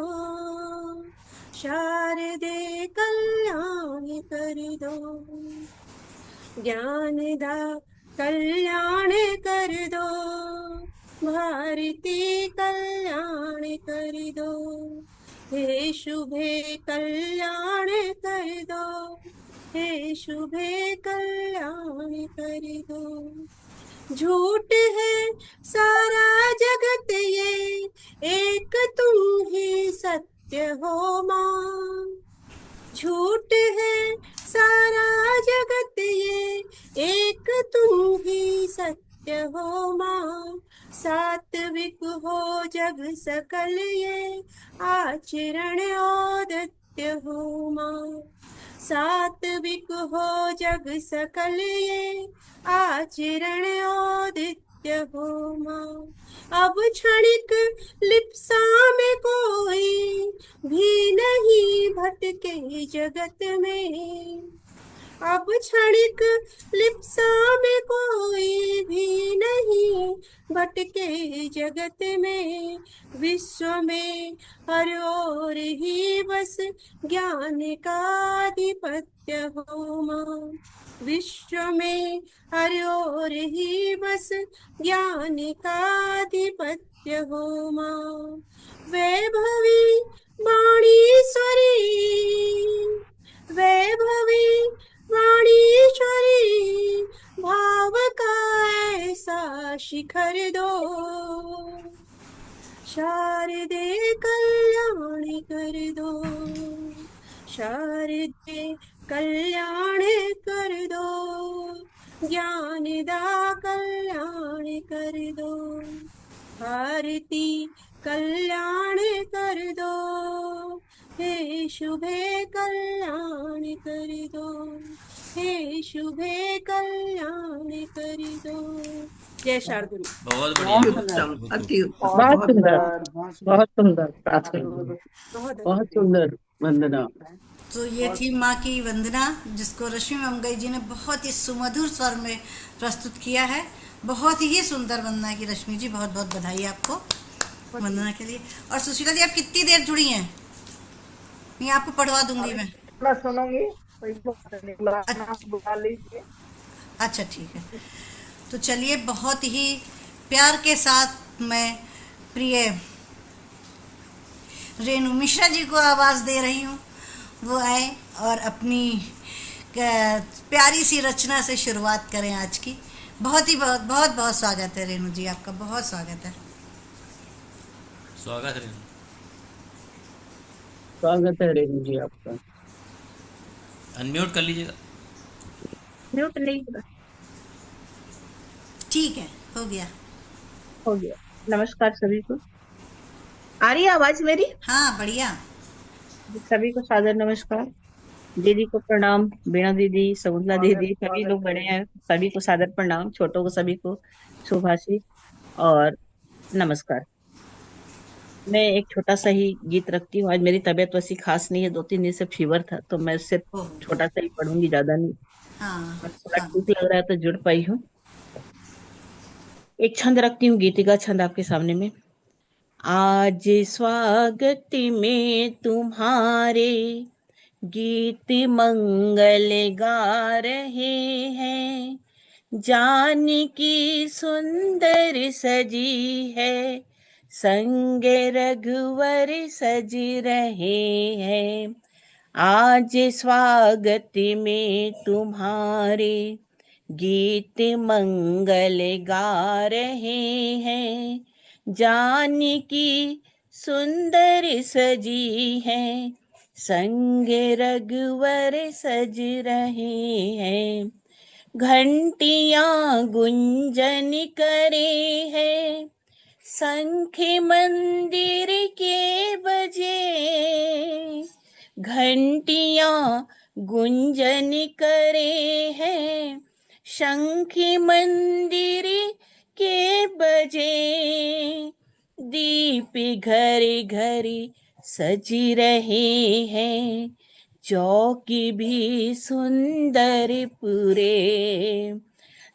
[SPEAKER 7] शारदे कल्याण कर दो, ज्ञानदा कल्याण कर दो। भारती कल्याण कर दो, हे शुभे कल्याण कर दो। हे शुभे कल्याण कर दो। झूठ है सारा जगत ये, एक तुम ही सत्य हो माँ। झूठ है सारा जगत ये, एक तुम ही सत्य हो माँ। सात्विक हो जग सकल ये, आचरण औदत्य हो माँ। सात्विक हो जग सकल ये, आचरण औदित्य हो माँ। अब क्षणिक लिप्सा में कोई भी नहीं भटके जगत में। अब क्षणिक लिप्सा में कोई भी नहीं भटके जगत में। विश्व में हर ओर ही बस ज्ञान का आधिपत्य हो माँ। विश्व में हर ओर ही बस ज्ञान का आधिपत्य हो माँ। वैभवी वाणीश्वरी, वैभवी वाणीश्वरी, भाव का ऐसा शिखर दो। शारदे कल्याण कर दो, शारदे कल्याण कर दो। ज्ञानदा कल्याण कर दो, भारती कल्याण कर दो। हे शुभे कल्याण कर दो, हे शुभे कल्याण कर दो। जय शारदा।
[SPEAKER 2] बहुत बढ़िया,
[SPEAKER 3] बहुत
[SPEAKER 2] बहुत
[SPEAKER 3] उत्तम,
[SPEAKER 2] खूब।
[SPEAKER 3] अति उत्तम,
[SPEAKER 4] बहुत
[SPEAKER 3] बहुत
[SPEAKER 4] सुंदर,
[SPEAKER 3] उत्तम।
[SPEAKER 4] बहुत सुंदर प्रार्थना,
[SPEAKER 7] बहुत
[SPEAKER 4] बहुत सुंदर वंदना।
[SPEAKER 1] तो ये थी माँ की वंदना, जिसको रश्मि मंगई जी ने बहुत ही सुमधुर स्वर में प्रस्तुत किया है। बहुत ही सुंदर वंदना की रश्मि जी, बहुत बहुत बधाई आपको वंदना के लिए। और सुशीला जी, आप कितनी देर जुड़ी हैं? मैं आपको पढ़वा दूंगी मैं।
[SPEAKER 8] थोड़ा सुनूंगी, कोई बात नहीं, बुलाना बुला लीजिए।
[SPEAKER 1] अच्छा ठीक है। तो चलिए, बहुत ही प्यार के साथ मैं प्रिय रेणु मिश्रा जी को आवाज़ दे रही हूँ, वो आए और अपनी प्यारी सी रचना से शुरुआत करें आज की। बहुत ही बहुत बहुत बहुत स्वागत है रेणु जी, आपका बहुत स्वागत है।
[SPEAKER 2] स्वागत है।
[SPEAKER 4] स्वागत है रेणु जी आपका।
[SPEAKER 2] अनम्यूट कर लीजिएगा।
[SPEAKER 9] म्यूट नहीं
[SPEAKER 1] ठीक है, हो गया।
[SPEAKER 9] हो गया। नमस्कार सभी को, आ रही है आवाज मेरी?
[SPEAKER 1] हाँ, बढ़िया।
[SPEAKER 9] सभी को सादर नमस्कार। दीदी को प्रणाम, बीणा दीदी, शकुंतला दीदी, सभी लोग बड़े हैं, सभी को सादर प्रणाम, छोटों को सभी को शुभाशीष और नमस्कार। मैं एक छोटा सा ही गीत रखती हूँ। आज मेरी तबीयत वैसी खास नहीं है, 2-3 दिन से फीवर था, तो मैं उससे
[SPEAKER 1] ओह,
[SPEAKER 9] छोटा सा ही पढ़ूंगी, ज्यादा नहीं।
[SPEAKER 1] हाँ
[SPEAKER 9] और थोड़ा
[SPEAKER 1] हाँ।
[SPEAKER 9] ठीक लग रहा है तो जुड़ पाई हूँ। एक छंद रखती हूँ, गीतिका छंद आपके सामने में। आज स्वागत में तुम्हारे गीत मंगल गा रहे हैं। जानकी सुंदर सजी है, संग रघुवर सज रहे हैं। आज स्वागत में तुम्हारे गीत मंगल गा रहे हैं। जानकी सुंदर सजी है, संग रघुवर सज रहे हैं। घंटियां गुंजन करे हैं, शंख मंदिर के बजे। घंटियां गुंजन करे हैं, शंख मंदिर के बजे। दीप घर घर सज रहे हैं, चौक भी सुंदर पूरे।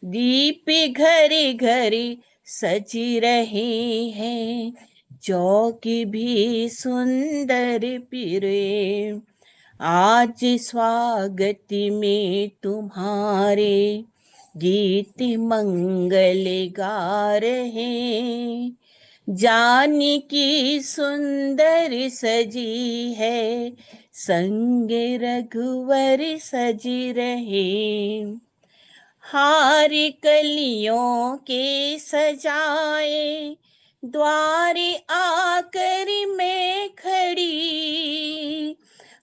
[SPEAKER 9] दीप घर घर सज रहे हैं, चौक भी सुंदर पिरे। आज स्वागत में तुम्हारे गीत मंगल गा रहे। जानकी सुंदर सजी है, संग रघुवर सज रहे। हार कलियों के सजाए, द्वारे आकर मैं खड़ी।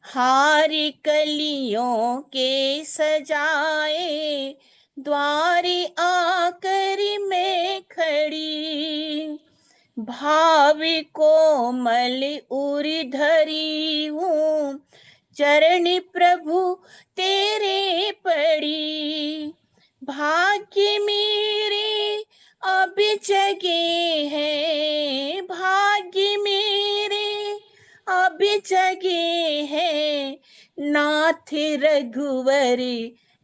[SPEAKER 9] हार कलियों के सजाए, द्वारे आकर मैं खड़ी। भाव कोमल उर्धरी हूँ, चरण प्रभु तेरे पड़ी। भाग्य मेरे अब जगे हैं, भाग्य मेरे अब जगे हैं। नाथ रघुवर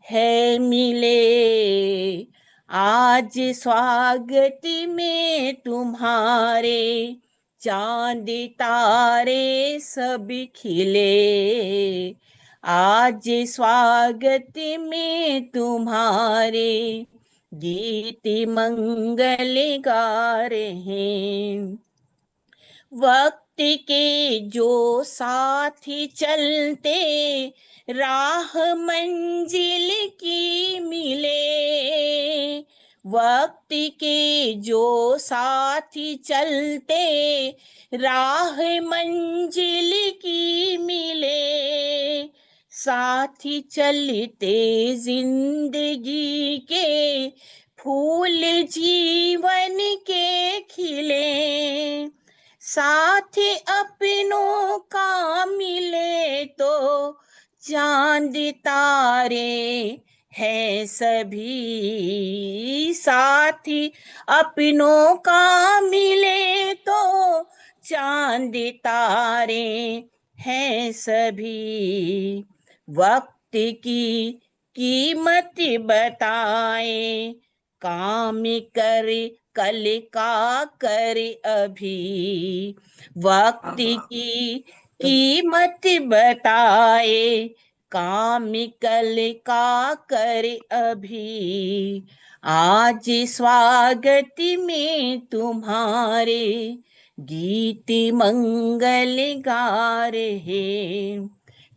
[SPEAKER 9] है मिले, आज स्वागत में तुम्हारे चांद तारे सब खिले। आज स्वागत में तुम्हारे गीत मंगल गा रहे। वक्त के जो साथी चलते, राह मंजिल की मिले। वक्त के जो साथी चलते, राह मंजिल की मिले। साथी चलते जिंदगी के, फूल जीवन के खिले। साथ अपनों का मिले तो चांद तारे हैं सभी। साथी अपनों का मिले तो चांद तारे हैं सभी। वक्त की कीमत बताए, काम कर कल का कर अभी। वक्त की कीमत बताए, काम कल का कर अभी। आज स्वागत में तुम्हारे गीत मंगल गा रहे।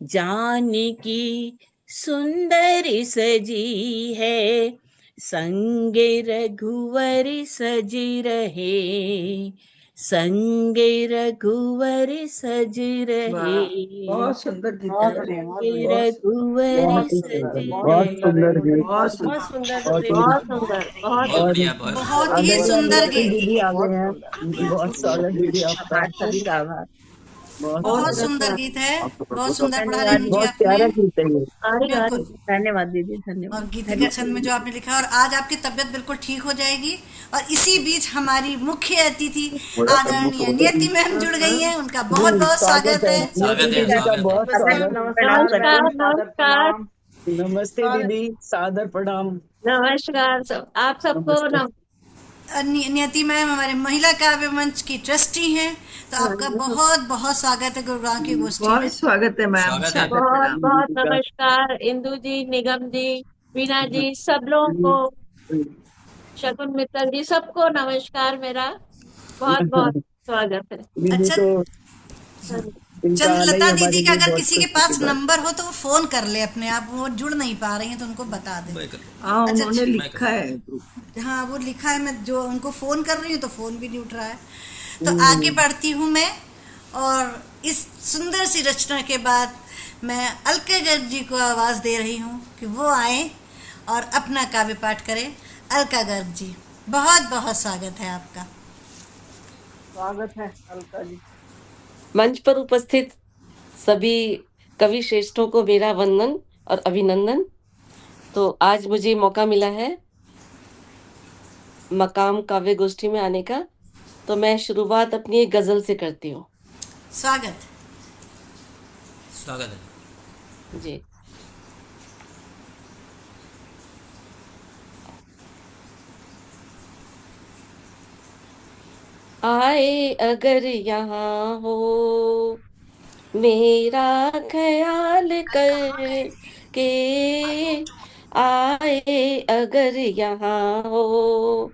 [SPEAKER 9] जानकी सुंदर सजी है, संग रघुवर सज रहे। संग रघुवर सज रहे।
[SPEAKER 3] बहुत सुंदर गीत है।
[SPEAKER 9] संग रघुवर सज
[SPEAKER 8] बहुत सुंदर
[SPEAKER 9] रहे।
[SPEAKER 8] गीत।
[SPEAKER 7] बहुत सुंदर
[SPEAKER 4] बहुत
[SPEAKER 7] बहुत
[SPEAKER 2] बहुत बढ़िया, बहुत
[SPEAKER 1] बहुत ही सुंदर गीत।
[SPEAKER 4] दीदी आ गए हैं, बहुत स्वागत दीदी आपका।
[SPEAKER 9] सभी का आभार।
[SPEAKER 1] बहुत सुंदर गीत है, बहुत सुंदर पढ़ा रही मुझे
[SPEAKER 4] बहुत प्यारा
[SPEAKER 1] आपने।
[SPEAKER 4] गीत है ये।
[SPEAKER 1] बिल्कुल।
[SPEAKER 9] धन्यवाद दीदी, धन्यवाद।
[SPEAKER 1] और गीत के छंद में जो आपने लिखा, और आज आपकी तबीयत बिल्कुल ठीक हो जाएगी। और इसी बीच हमारी मुख्य अतिथि आदरणीय नियति मैम जुड़ गई हैं, उनका बहुत बहुत स्वागत है।
[SPEAKER 2] स्वागत है,
[SPEAKER 4] दीदी का
[SPEAKER 2] स्वागत है।
[SPEAKER 4] बहुत स्वागत।
[SPEAKER 9] नमस्कार,
[SPEAKER 7] नमस्कार
[SPEAKER 4] नमस्ते दीदी, सादर प्रणाम।
[SPEAKER 7] नमस्कार सब आप सबको
[SPEAKER 1] नियति मैम हमारे महिला काव्य मंच की ट्रस्टी हैं, तो आपका बहुत बहुत स्वागत है गुरुग्राम की गोष्ठी में।
[SPEAKER 3] बहुत स्वागत है मैम।
[SPEAKER 2] स्वागत है।
[SPEAKER 7] बहुत बहुत नमस्कार इंदु जी, निगम जी, वीणा जी, सब लोगों को, शकुन मित्तल जी, सबको नमस्कार मेरा बहुत बहुत।
[SPEAKER 6] स्वागत है।
[SPEAKER 4] दीदी
[SPEAKER 1] अच्छा,
[SPEAKER 4] तो इनका आना ही
[SPEAKER 1] चंद्रलता
[SPEAKER 4] हमारे
[SPEAKER 1] दीदी का
[SPEAKER 4] लिए
[SPEAKER 1] अगर
[SPEAKER 4] बहुत
[SPEAKER 1] किसी के
[SPEAKER 4] खुशी की
[SPEAKER 1] पास
[SPEAKER 4] बात।
[SPEAKER 1] नंबर हो तो वो फोन कर ले अपने आप, वो जुड़ नहीं पा रही हैं तो उनको बता दे।
[SPEAKER 2] मैं कर लूँ।
[SPEAKER 3] हाँ,
[SPEAKER 1] अच्छा
[SPEAKER 3] उन्होंने
[SPEAKER 1] अच्छा।
[SPEAKER 3] लिखा है ग्रुप में।
[SPEAKER 1] हाँ वो लिखा है, मैं जो उनको फ़ोन कर रही हूँ तो फ़ोन भी नहीं उठ रहा है। तो आगे
[SPEAKER 4] हम्म,
[SPEAKER 1] बढ़ती हूँ मैं, और इस सुंदर सी रचना के बाद मैं अलका गर्ग जी को आवाज़ दे रही हूँ कि वो आए और अपना काव्य पाठ करें। अलका गर्ग जी, बहुत बहुत स्वागत है आपका।
[SPEAKER 8] स्वागत है अलका जी।
[SPEAKER 6] मंच पर उपस्थित सभी कवि श्रेष्ठों को मेरा वंदन और अभिनंदन। तो आज मुझे मौका मिला है मकाम काव्य गोष्ठी में आने का, तो मैं शुरुआत अपनी एक गजल से करती हूँ।
[SPEAKER 1] स्वागत।
[SPEAKER 2] स्वागत है।
[SPEAKER 6] जी। आए अगर यहाँ हो, मेरा ख्याल कर के आए अगर यहाँ हो,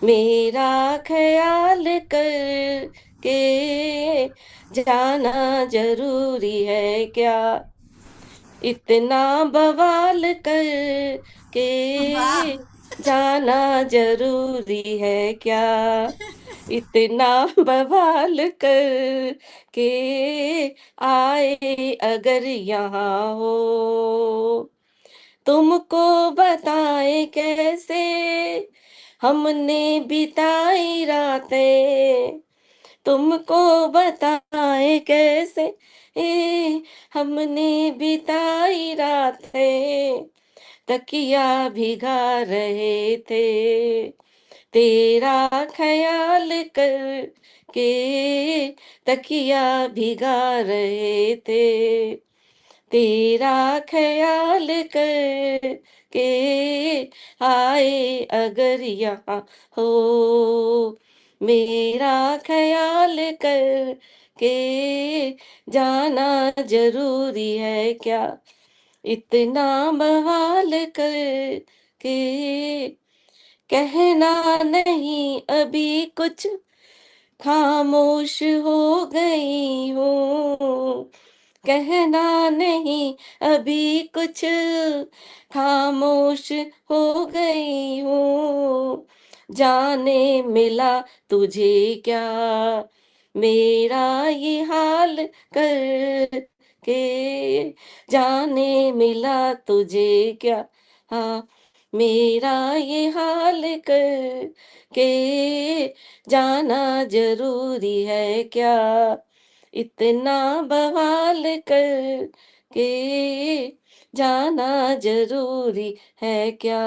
[SPEAKER 6] मेरा ख्याल कर के जाना जरूरी है क्या, इतना बवाल कर
[SPEAKER 1] वाह।
[SPEAKER 6] के जाना जरूरी है क्या, इतना बवाल कर के आए अगर यहाँ हो। तुमको बताए कैसे हमने बिताई रातें, तुमको बताए कैसे हमने बिताई रातें, तकिया भिगा रहे थे तेरा ख्याल कर के, तकिया भिगा रहे थे तेरा ख्याल कर के आए अगर यहाँ हो, मेरा ख्याल कर के जाना जरूरी है क्या, इतना बवाल कर के कहना नहीं अभी कुछ, खामोश हो गई हूँ, कहना नहीं अभी कुछ, खामोश हो गई हूँ, जाने मिला तुझे क्या, मेरा ये हाल कर के जाने मिला तुझे क्या, हाँ मेरा ये हाल कर के जाना जरूरी है क्या, इतना बवाल कर के जाना जरूरी है क्या,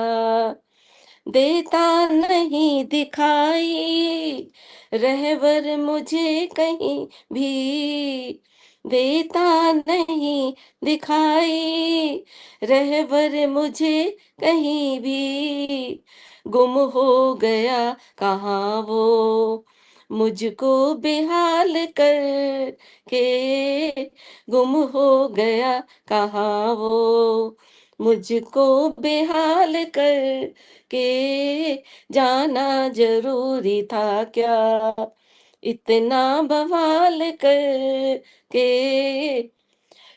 [SPEAKER 6] देता नहीं दिखाई रहबर मुझे कहीं भी, देता नहीं दिखाई रहबर मुझे कहीं भी, गुम हो गया कहाँ वो, मुझको बेहाल कर के गुम हो गया कहाँ वो, मुझको बेहाल कर के जाना जरूरी था क्या, इतना बवाल कर के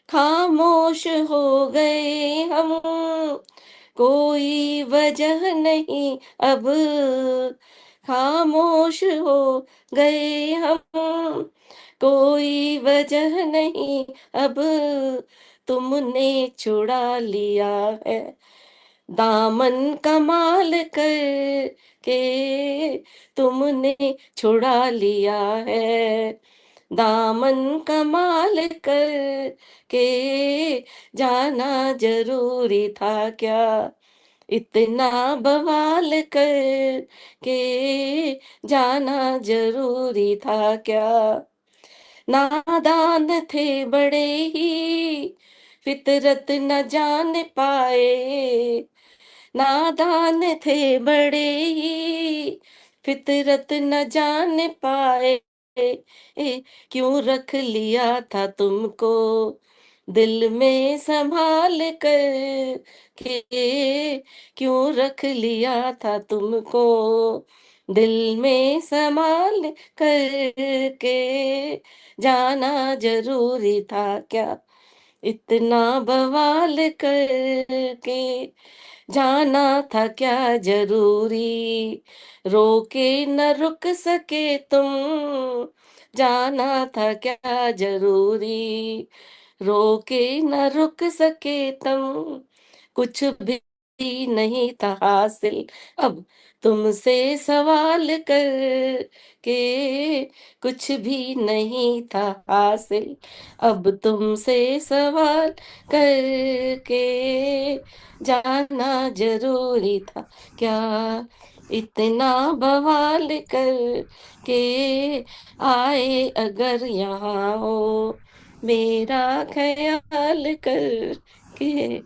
[SPEAKER 6] खामोश हो गए हम, कोई वजह नहीं अब, खामोश हो गए हम, कोई वजह नहीं अब, तुमने छुड़ा लिया है दामन कमाल कर के, तुमने छुड़ा लिया है दामन कमाल कर के जाना जरूरी था क्या, इतना बवाल कर के जाना जरूरी था क्या, नादान थे बड़े ही फितरत न जान पाए, नादान थे बड़े ही फितरत न जान पाए, क्यों रख लिया था तुमको दिल में संभाल कर के, क्यों रख लिया था तुमको दिल में संभाल करके जाना जरूरी था क्या, इतना बवाल करके जाना था क्या जरूरी, रोके न रुक सके तुम, जाना था क्या जरूरी, रोके न रुक सके तुम, कुछ भी नहीं था हासिल, अब तुमसे सवाल कर के कुछ भी नहीं था हासिल, अब तुमसे सवाल करके जाना जरूरी था क्या, इतना बवाल कर के आए अगर यहाँ हो, मेरा ख्याल कर के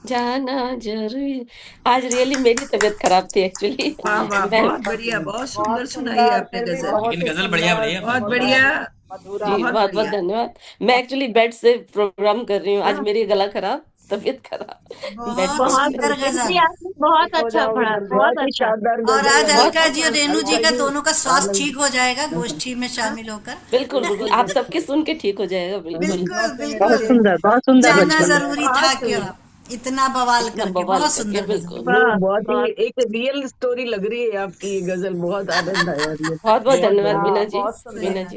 [SPEAKER 6] जाना जरूरी। आज रियली मेरी तबीयत खराब थी एक्चुअली।
[SPEAKER 3] वाह वाह,
[SPEAKER 6] मैं
[SPEAKER 3] बहुत बढ़िया, बहुत
[SPEAKER 8] बहुत
[SPEAKER 3] सुंदर सुनाई है
[SPEAKER 8] सुंदर,
[SPEAKER 3] आपने
[SPEAKER 8] फिर भी
[SPEAKER 3] गजल।
[SPEAKER 8] बहुत
[SPEAKER 2] लेकिन
[SPEAKER 8] ही
[SPEAKER 2] गजल बढ़िया
[SPEAKER 8] सुंदर,
[SPEAKER 2] बढ़िया
[SPEAKER 3] बहुत
[SPEAKER 2] बहुत
[SPEAKER 8] मधुरा,
[SPEAKER 3] बढ़िया,
[SPEAKER 8] मधुरा।
[SPEAKER 6] जी
[SPEAKER 3] बहुत
[SPEAKER 6] बहुत बहुत
[SPEAKER 3] बढ़िया।
[SPEAKER 6] धन्यवाद। मैं एक्चुअली बेड से प्रोग्राम कर रही हूँ, आज
[SPEAKER 8] हाँ,
[SPEAKER 6] मेरी गला खराब, तबीयत खराब, बेड पे
[SPEAKER 1] बहुत
[SPEAKER 6] हूँ।
[SPEAKER 4] बहुत
[SPEAKER 1] सुंदर
[SPEAKER 4] फिर भी
[SPEAKER 1] गजल।
[SPEAKER 4] आपने बहुत
[SPEAKER 8] ठीक हो
[SPEAKER 4] अच्छा
[SPEAKER 8] जाओगे
[SPEAKER 4] पढ़ा,
[SPEAKER 8] जल्दी।
[SPEAKER 4] बहुत बहुत ही अच्छा। शानदार
[SPEAKER 1] और
[SPEAKER 4] गजल
[SPEAKER 1] आज
[SPEAKER 4] है
[SPEAKER 6] बहुत
[SPEAKER 1] अलका
[SPEAKER 4] आपका।
[SPEAKER 1] जी और रेणु जी का
[SPEAKER 4] अलका जी,
[SPEAKER 1] दोनों का स्वास्थ्य
[SPEAKER 4] आनंद।
[SPEAKER 1] ठीक हो जाएगा गोष्ठी में शामिल होकर।
[SPEAKER 6] बिल्कुल बिल्कुल, आप
[SPEAKER 8] बिल्कुल
[SPEAKER 6] सबके
[SPEAKER 8] बिल्कुल,
[SPEAKER 6] सुन के ठीक हो जाएगा बिल्कुल।
[SPEAKER 1] बिल्कुल
[SPEAKER 9] बहुत
[SPEAKER 1] बिल्कुल।
[SPEAKER 9] सुंदर, बहुत सुंदर
[SPEAKER 1] जाना
[SPEAKER 9] गजल है।
[SPEAKER 1] जरूरी था
[SPEAKER 3] बहुत
[SPEAKER 1] क्या,
[SPEAKER 3] सुंदर।
[SPEAKER 1] इतना बवाल
[SPEAKER 6] इतना
[SPEAKER 1] करके।
[SPEAKER 6] बवाल
[SPEAKER 1] बहुत
[SPEAKER 6] करके
[SPEAKER 1] सुंदर गजल।
[SPEAKER 6] बिल्कुल।
[SPEAKER 4] नहीं,
[SPEAKER 9] वाह,
[SPEAKER 4] बहुत ही
[SPEAKER 9] बहुत
[SPEAKER 4] एक रियल स्टोरी लग रही है आपकी ये गजल, बहुत आनंद आया मुझे।
[SPEAKER 6] बहुत बहुत
[SPEAKER 4] बहुत
[SPEAKER 6] धन्यवाद
[SPEAKER 4] बढ़िया।
[SPEAKER 6] बीना
[SPEAKER 8] हाँ
[SPEAKER 6] जी।
[SPEAKER 8] बहुत
[SPEAKER 1] सही
[SPEAKER 8] सुंदर।
[SPEAKER 6] बीना
[SPEAKER 1] बात।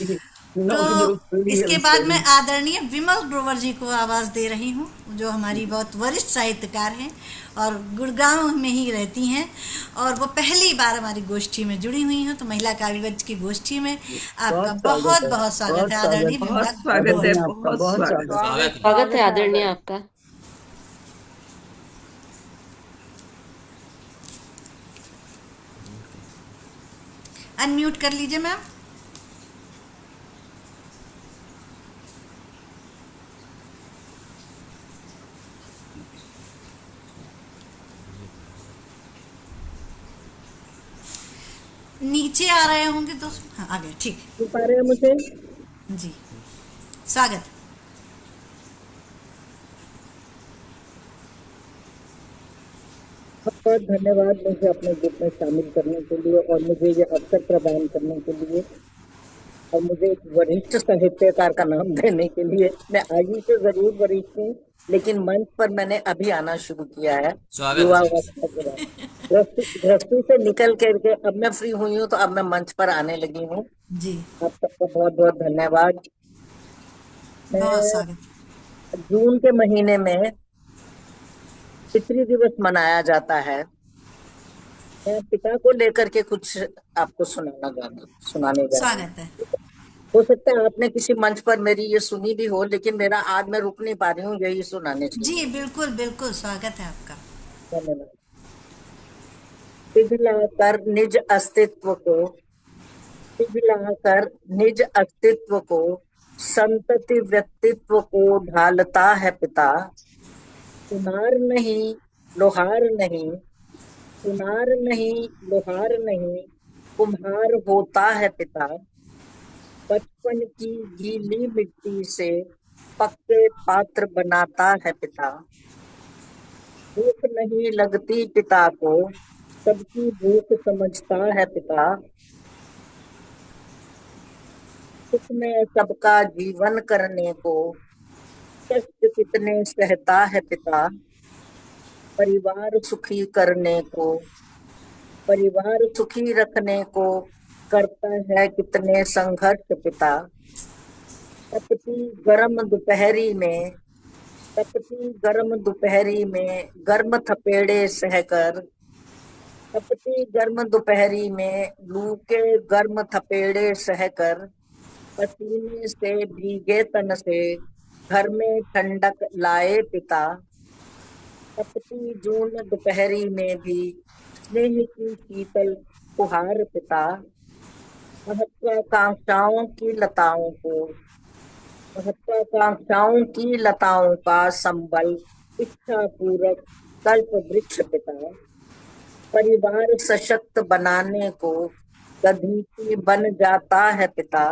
[SPEAKER 6] जी।
[SPEAKER 1] तो
[SPEAKER 4] नो रियल
[SPEAKER 1] इसके बाद मैं
[SPEAKER 4] स्टोरी।
[SPEAKER 1] आदरणीय विमल ग्रोवर जी को आवाज़ दे रही हूँ, जो हमारी बहुत वरिष्ठ साहित्यकार हैं और गुड़गांव में ही रहती हैं, और वो पहली बार हमारी गोष्ठी में जुड़ी हुई हैं। तो महिला काव्यवंश की गोष्ठी में आपका
[SPEAKER 4] बहुत स्वागत
[SPEAKER 1] बहुत
[SPEAKER 4] है,
[SPEAKER 1] बहुत स्वागत
[SPEAKER 4] बहुत
[SPEAKER 1] है, आदरणीय
[SPEAKER 4] स्वागत है।
[SPEAKER 3] बहुत
[SPEAKER 1] विमला
[SPEAKER 3] स्वागत है,
[SPEAKER 1] ग्रोवर
[SPEAKER 4] आदरणीय
[SPEAKER 1] जी।
[SPEAKER 4] आपका,
[SPEAKER 3] बहुत
[SPEAKER 4] बहुत
[SPEAKER 3] स्वागत है।
[SPEAKER 4] स्वागत है।
[SPEAKER 8] स्वागत
[SPEAKER 6] स्वागत है
[SPEAKER 8] स्वागत है
[SPEAKER 6] आदरणीय
[SPEAKER 8] आदरणीय।
[SPEAKER 6] आपका।
[SPEAKER 1] अनम्यूट कर लीजिए मैम। नीचे आ रहे होंगे तो हाँ आ गए, ठीक
[SPEAKER 4] सुन पा रहे हैं मुझे?
[SPEAKER 1] है जी। स्वागत।
[SPEAKER 5] बहुत बहुत धन्यवाद मुझे अपने ग्रुप में शामिल करने के लिए और मुझे ये अवसर प्रदान करने के लिए और मुझे एक वरिष्ठ साहित्यकार का नाम देने के लिए। मैं आयु से जरूर वरिष्ठ हूँ, लेकिन मंच पर मैंने अभी आना शुरू किया है
[SPEAKER 2] स्वागत
[SPEAKER 5] युवा
[SPEAKER 2] है।
[SPEAKER 5] अवस्था के बाद। गृहस्थी से निकल करके अब मैं फ्री हुई हूँ, तो अब मैं मंच पर आने लगी हूँ।
[SPEAKER 1] जी
[SPEAKER 5] आप सबका बहुत बहुत धन्यवाद।
[SPEAKER 1] बहुत
[SPEAKER 5] मैं
[SPEAKER 1] स्वागत।
[SPEAKER 5] जून के महीने में पितृ दिवस मनाया जाता है। मैं पिता को लेकर के कुछ आपको सुनाने जा रही हूँ।
[SPEAKER 1] स्वागत है।
[SPEAKER 5] हो सकता है आपने किसी मंच पर मेरी ये सुनी भी हो, लेकिन मेरा आज मैं रुक नहीं पा रही हूँ यही सुनाने के
[SPEAKER 1] जी
[SPEAKER 5] लिए।
[SPEAKER 1] बिल्कुल बिल्कुल, स्वागत है आपका।
[SPEAKER 5] धन्यवाद। पिघलाकर निज अस्तित्व को, पिघलाकर निज अस्तित्व को, संतति व्यक्तित्व को ढालता है पिता। सुनार नहीं, लोहार नहीं, सुनार नहीं, लोहार नहीं, कुम्हार होता है पिता। बचपन की गीली मिट्टी से पक्के पात्र बनाता है पिता। भूख नहीं लगती पिता को, सबकी भूख समझता है पिता। सुख में सबका जीवन करने को, कष्ट कितने सहता है पिता। परिवार सुखी करने को, परिवार सुखी रखने को करता है कितने संघर्ष पिता। तपती गर्म दोपहरी में, तपती गर्म दोपहरी में गर्म थपेड़े सहकर, तपती गर्म दोपहरी में लू के गर्म थपेड़े सहकर, पसीने से भीगे तन से घर में ठंडक लाए पिता। तपती जून दोपहरी में भी स्नेह की शीतल फुहार पिता। महत्वाकांक्षाओं की लताओं को, महत्वाकांक्षाओं की लताओं का संबल इच्छा पूरक कल्प वृक्ष पिता। परिवार सशक्त बनाने को दधीचि बन जाता है पिता।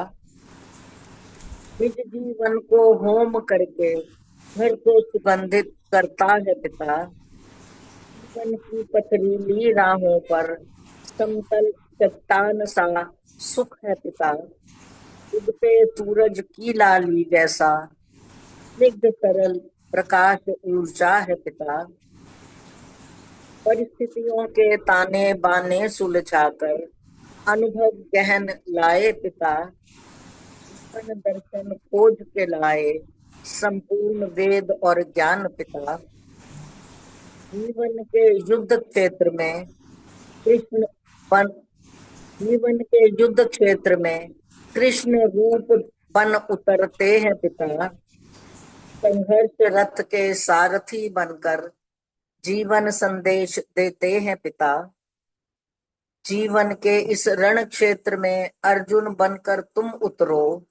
[SPEAKER 5] निज जीवन को होम करके घर को सुगंधित करता है पिता। जीवन की पथरीली राहों पर समतल चट्टान सा सुख है पिता, उद पे सूरज की लाली जैसा, स्निग्ध सरल प्रकाश ऊर्जा है पिता। परिस्थितियों के ताने बाने सुलझाकर अनुभव गहन लाए पिता, जीवन दर्शन खोज के लाए संपूर्ण वेद और ज्ञान पिता। जीवन के युद्ध क्षेत्र में कृष्ण बन जीवन के युद्ध क्षेत्र में कृष्ण रूप बन उतरते हैं पिता, संघर्ष रथ के सारथी बनकर जीवन संदेश देते हैं पिता। जीवन के इस रण क्षेत्र में अर्जुन बनकर तुम उतरो,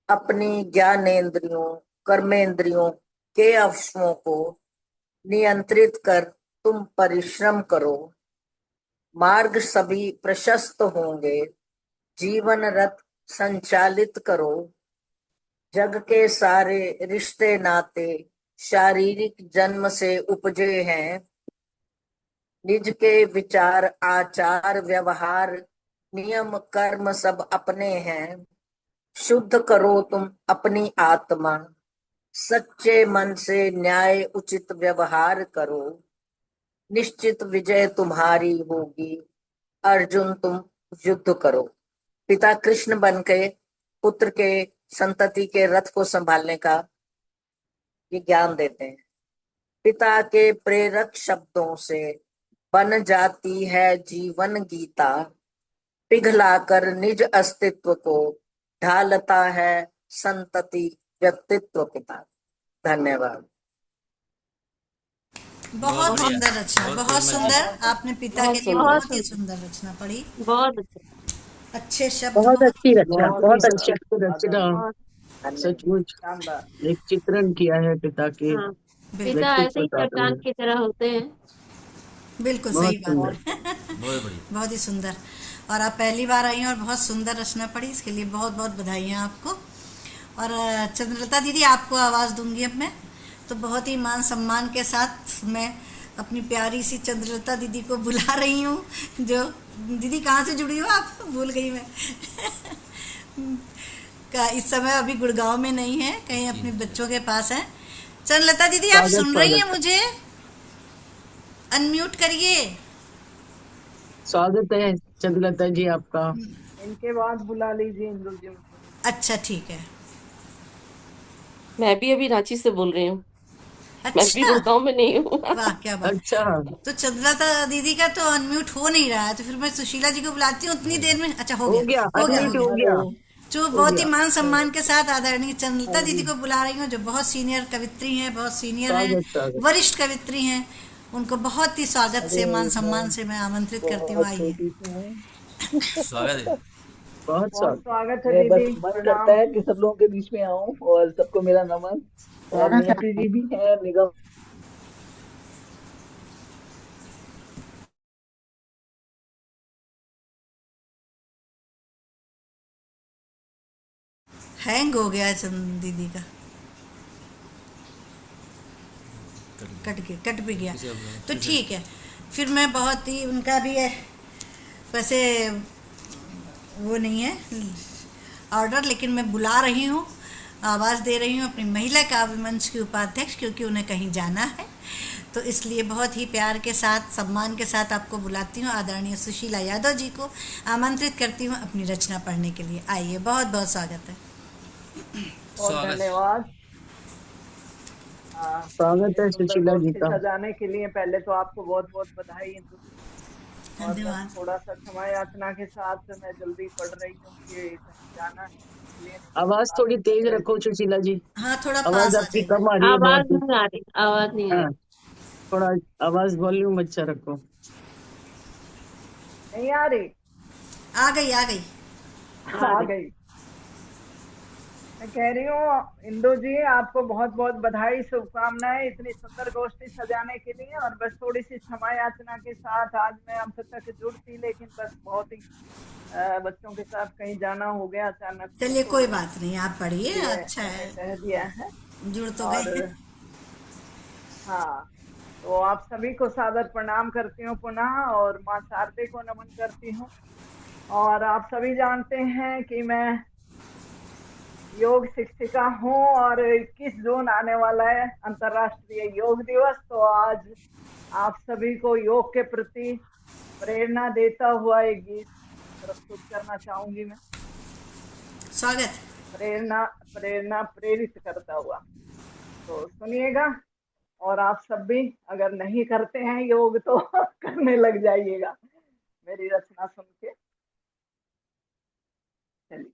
[SPEAKER 5] अपनी ज्ञानेंद्रियों कर्मेंद्रियों के अश्वों को नियंत्रित कर तुम परिश्रम करो। मार्ग सभी प्रशस्त होंगे, जीवन रथ संचालित करो। जग के सारे रिश्ते नाते शारीरिक जन्म से उपजे हैं, निज के विचार आचार व्यवहार नियम कर्म सब अपने हैं। शुद्ध करो तुम अपनी आत्मा, सच्चे मन से न्याय उचित व्यवहार करो। निश्चित विजय तुम्हारी होगी, अर्जुन तुम युद्ध करो। पिता कृष्ण बन के पुत्र के संतति के रथ को संभालने का ये ज्ञान देते हैं। पिता के प्रेरक शब्दों से बन जाती है जीवन गीता, पिघलाकर निज अस्तित्व को ढालता है संतति व्यक्तित्व पिता। धन्यवाद।
[SPEAKER 1] बहुत
[SPEAKER 2] बढ़िया,
[SPEAKER 1] सुंदर रचना, बहुत
[SPEAKER 2] बहुत
[SPEAKER 1] सुंदर। आपने पिता
[SPEAKER 6] बहुत
[SPEAKER 1] के लिए
[SPEAKER 6] सुंदर।
[SPEAKER 1] बहुत ही सुंदर रचना पढ़ी।
[SPEAKER 6] बहुत अच्छा।
[SPEAKER 1] अच्छे शब्द,
[SPEAKER 5] बहुत अच्छी रचना,
[SPEAKER 8] बहुत
[SPEAKER 5] बहुत
[SPEAKER 8] ही
[SPEAKER 5] अच्छी
[SPEAKER 4] रचना
[SPEAKER 6] बहुत
[SPEAKER 4] सचमुच
[SPEAKER 8] शानदार।
[SPEAKER 4] एक चित्रण किया है पिता के
[SPEAKER 6] हाँ,
[SPEAKER 1] बिल्कुल
[SPEAKER 6] पिता ऐसे ही
[SPEAKER 4] व्यक्तित्व का।
[SPEAKER 6] चट्टान की तरह होते हैं।
[SPEAKER 1] बिल्कुल
[SPEAKER 4] बहुत
[SPEAKER 1] सही बात
[SPEAKER 4] सुंदर।
[SPEAKER 1] है।
[SPEAKER 2] बहुत बढ़िया।
[SPEAKER 1] बहुत ही सुंदर। और आप पहली बार आई हैं और बहुत सुंदर रचना पढ़ी, इसके लिए बहुत बहुत बधाइयाँ आपको। और चंद्रलता दीदी, आपको आवाज़ दूंगी अब मैं, तो बहुत ही मान सम्मान के साथ मैं अपनी प्यारी सी चंद्रलता दीदी को बुला रही हूँ। जो दीदी कहाँ से जुड़ी हो आप, भूल गई मैं। का इस समय अभी गुड़गांव में नहीं है, कहीं अपने बच्चों के पास है। चंद्रलता दीदी, आप
[SPEAKER 4] स्वागत,
[SPEAKER 1] सुन रही हैं
[SPEAKER 4] स्वागत।
[SPEAKER 1] मुझे? अनम्यूट करिए।
[SPEAKER 4] स्वागत है चंद्रलता जी आपका।
[SPEAKER 8] इनके बाद बुला लीजिए इंदु जी को।
[SPEAKER 1] अच्छा ठीक है।
[SPEAKER 6] मैं भी अभी रांची से बोल रही हूँ, मैं भी
[SPEAKER 1] अच्छा,
[SPEAKER 6] गुड़गांव में नहीं हूँ।
[SPEAKER 1] वाह क्या बात।
[SPEAKER 4] अच्छा,
[SPEAKER 1] तो चंद्रलता दीदी का तो अनम्यूट हो नहीं रहा है, तो फिर मैं सुशीला जी को बुलाती हूँ उतनी देर में। अच्छा हो
[SPEAKER 4] हो
[SPEAKER 1] गया,
[SPEAKER 4] गया, अनम्यूट हो गया।
[SPEAKER 1] जो बहुत ही मान सम्मान के साथ आदरणीय चंद्रलता दीदी को बुला रही हूँ, जो बहुत सीनियर कवित्री हैं, बहुत सीनियर हैं,
[SPEAKER 4] स्वागत, स्वागत।
[SPEAKER 1] वरिष्ठ कवित्री हैं। उनको बहुत ही स्वागत से, मान सम्मान से मैं आमंत्रित करती हूँ। आइए।
[SPEAKER 2] स्वागत है।
[SPEAKER 4] बहुत
[SPEAKER 8] बहुत
[SPEAKER 4] स्वागत।
[SPEAKER 8] स्वागत है
[SPEAKER 10] मैं बस
[SPEAKER 8] दीदी,
[SPEAKER 10] मन
[SPEAKER 8] प्रणाम।
[SPEAKER 10] करता है कि सब लोगों के बीच में आऊं और सबको मेरा नमन। और नियति जी भी है, निगम
[SPEAKER 1] हैंग हो गया है चंद दीदी का, कट भी गया। तो ठीक है, फिर मैं बहुत ही, उनका भी है वैसे वो नहीं है ऑर्डर, लेकिन मैं बुला रही हूँ, आवाज़ दे रही हूँ अपनी महिला काव्य मंच की उपाध्यक्ष, क्योंकि उन्हें कहीं जाना है, तो इसलिए बहुत ही प्यार के साथ सम्मान के साथ आपको बुलाती हूँ। आदरणीय सुशीला यादव जी को आमंत्रित करती हूँ अपनी रचना पढ़ने के लिए। आइए, बहुत बहुत स्वागत है।
[SPEAKER 8] और
[SPEAKER 2] स्वागत।
[SPEAKER 8] धन्यवाद।
[SPEAKER 4] स्वागत है
[SPEAKER 8] सुंदर
[SPEAKER 4] सुशीला जी
[SPEAKER 8] गोष्ठी
[SPEAKER 4] का।
[SPEAKER 8] सजाने के लिए पहले तो आपको बहुत बहुत बधाई इंदु जी। और बस
[SPEAKER 1] धन्यवाद।
[SPEAKER 8] थोड़ा सा क्षमा याचना के साथ मैं जल्दी पढ़ रही हूँ कि कहीं जाना है, इसलिए
[SPEAKER 4] आवाज थोड़ी तेज रखो सुशीला जी,
[SPEAKER 1] हाँ, थोड़ा
[SPEAKER 4] आवाज
[SPEAKER 1] पास आ
[SPEAKER 4] आपकी
[SPEAKER 1] जाइए।
[SPEAKER 4] कम आ रही है
[SPEAKER 6] आवाज
[SPEAKER 4] बहुत ही।
[SPEAKER 6] नहीं आ रही, आवाज नहीं आ
[SPEAKER 4] हाँ,
[SPEAKER 6] रही।
[SPEAKER 4] थोड़ा आवाज वॉल्यूम अच्छा रखो।
[SPEAKER 8] नहीं आ रही?
[SPEAKER 1] आ गई आ गई।
[SPEAKER 8] आ गई। मैं कह रही हूँ इंदु जी, आपको बहुत बहुत बधाई, शुभकामनाएं इतनी सुंदर गोष्ठी सजाने के लिए। और बस थोड़ी सी क्षमा याचना के साथ आज मैं आप तक जुड़ती, लेकिन बस बहुत ही बच्चों के साथ कहीं जाना हो गया अचानक।
[SPEAKER 1] चलिए
[SPEAKER 8] तो
[SPEAKER 1] कोई बात नहीं, आप पढ़िए,
[SPEAKER 8] इसलिए
[SPEAKER 1] अच्छा
[SPEAKER 8] मैंने
[SPEAKER 1] है,
[SPEAKER 8] कह दिया है।
[SPEAKER 1] जुड़ तो
[SPEAKER 8] और
[SPEAKER 1] गए।
[SPEAKER 8] हाँ, तो आप सभी को सादर प्रणाम करती हूँ पुनः, और माँ शारदे को नमन करती हूँ। और आप सभी जानते हैं कि मैं योग शिक्षिका हूँ, और 21 जून आने वाला है अंतर्राष्ट्रीय योग दिवस। तो आज आप सभी को योग के प्रति प्रेरणा देता हुआ एक गीत प्रस्तुत करना चाहूंगी मैं।
[SPEAKER 1] स्वागत।
[SPEAKER 8] प्रेरणा प्रेरणा प्रेरित करता हुआ, तो सुनिएगा। और आप सब भी अगर नहीं करते हैं योग तो करने लग जाइएगा मेरी रचना सुन के। चलिए।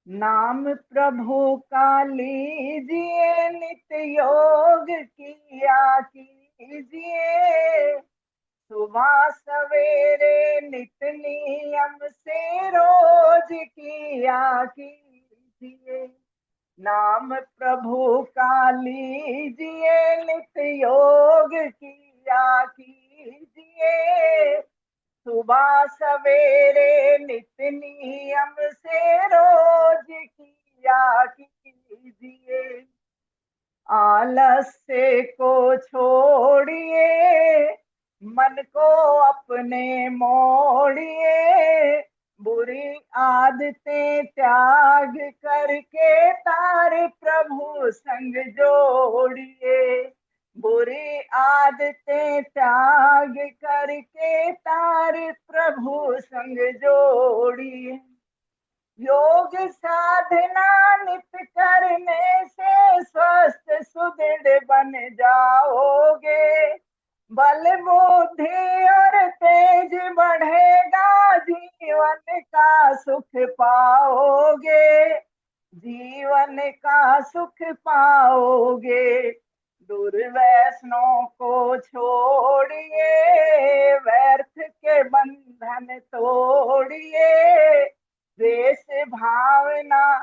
[SPEAKER 8] नाम प्रभु का लीजिए, नित्य योग किया कीजिए, सुबह सवेरे नित्य नियम से रोज किया कीजिए। नाम प्रभु का लीजिए, नित्य योग किया कीजिए, सुबह सवेरे नित्य नियम से रोज किया कीजिए। आलस्य को छोड़िए, मन को अपने मोड़िए, बुरी आदतें त्याग करके तारे प्रभु संग जोड़िए। बुरी आदतें त्याग करके तारे प्रभु संग जोड़िए। योग साधना नित्य करने से स्वस्थ सुदृढ़ बन जाओगे, बल बुद्धि और तेज बढ़ेगा, जीवन का सुख पाओगे, जीवन का सुख पाओगे। दुर्व्यसनों को छोड़िए, व्यर्थ के बंधन तोड़िए, द्वेष भावना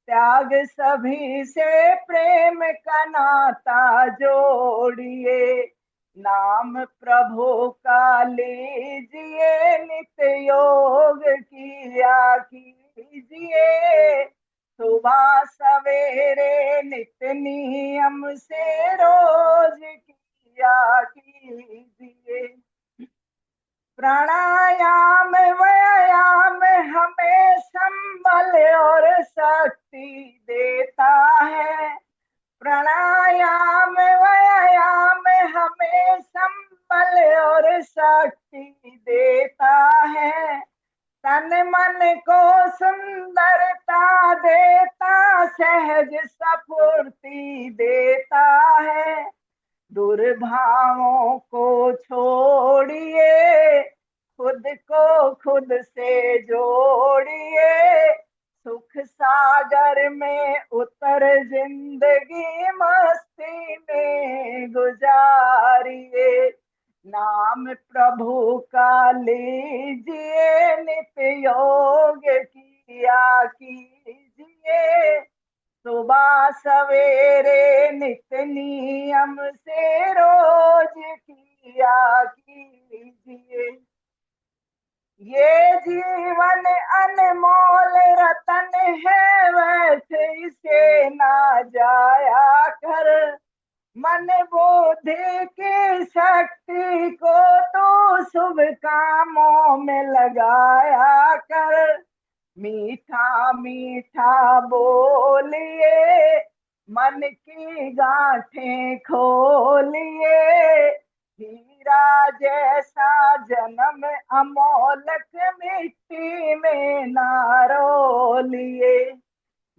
[SPEAKER 8] त्याग सभी से प्रेम का नाता जोड़िए। नाम प्रभु का लीजिए, नित्य योग किया कीजिए, सुबह सवेरे नित्य नियम से रोज किया कीजिए। प्राणायाम व्यायाम हमें संबल और शक्ति देता है। प्राणायाम व्यायाम हमें संबल और शक्ति देता है। तन मन को सुंदरता देता, सहज स्फूर्ति देता है। दुर्भावों को छोड़िए, खुद को खुद से जोड़िए, सुख सागर में उतर जिंदगी मस्ती में गुजारिए। नाम प्रभु का लीजिए, नित्य योग किया कीजिए, सुबह सवेरे नित्य नियम से रोज किया कीजिए। ये जीवन अनमोल रतन है, वैसे इसे ना जाया कर। मन बुद्धि की शक्ति को तो शुभ कामों में लगाया कर। मीठा मीठा बोलिए, मन की गांठें खोलिए, हीरा जैसा जन्म अमोलक मिट्टी में ना रोलिए।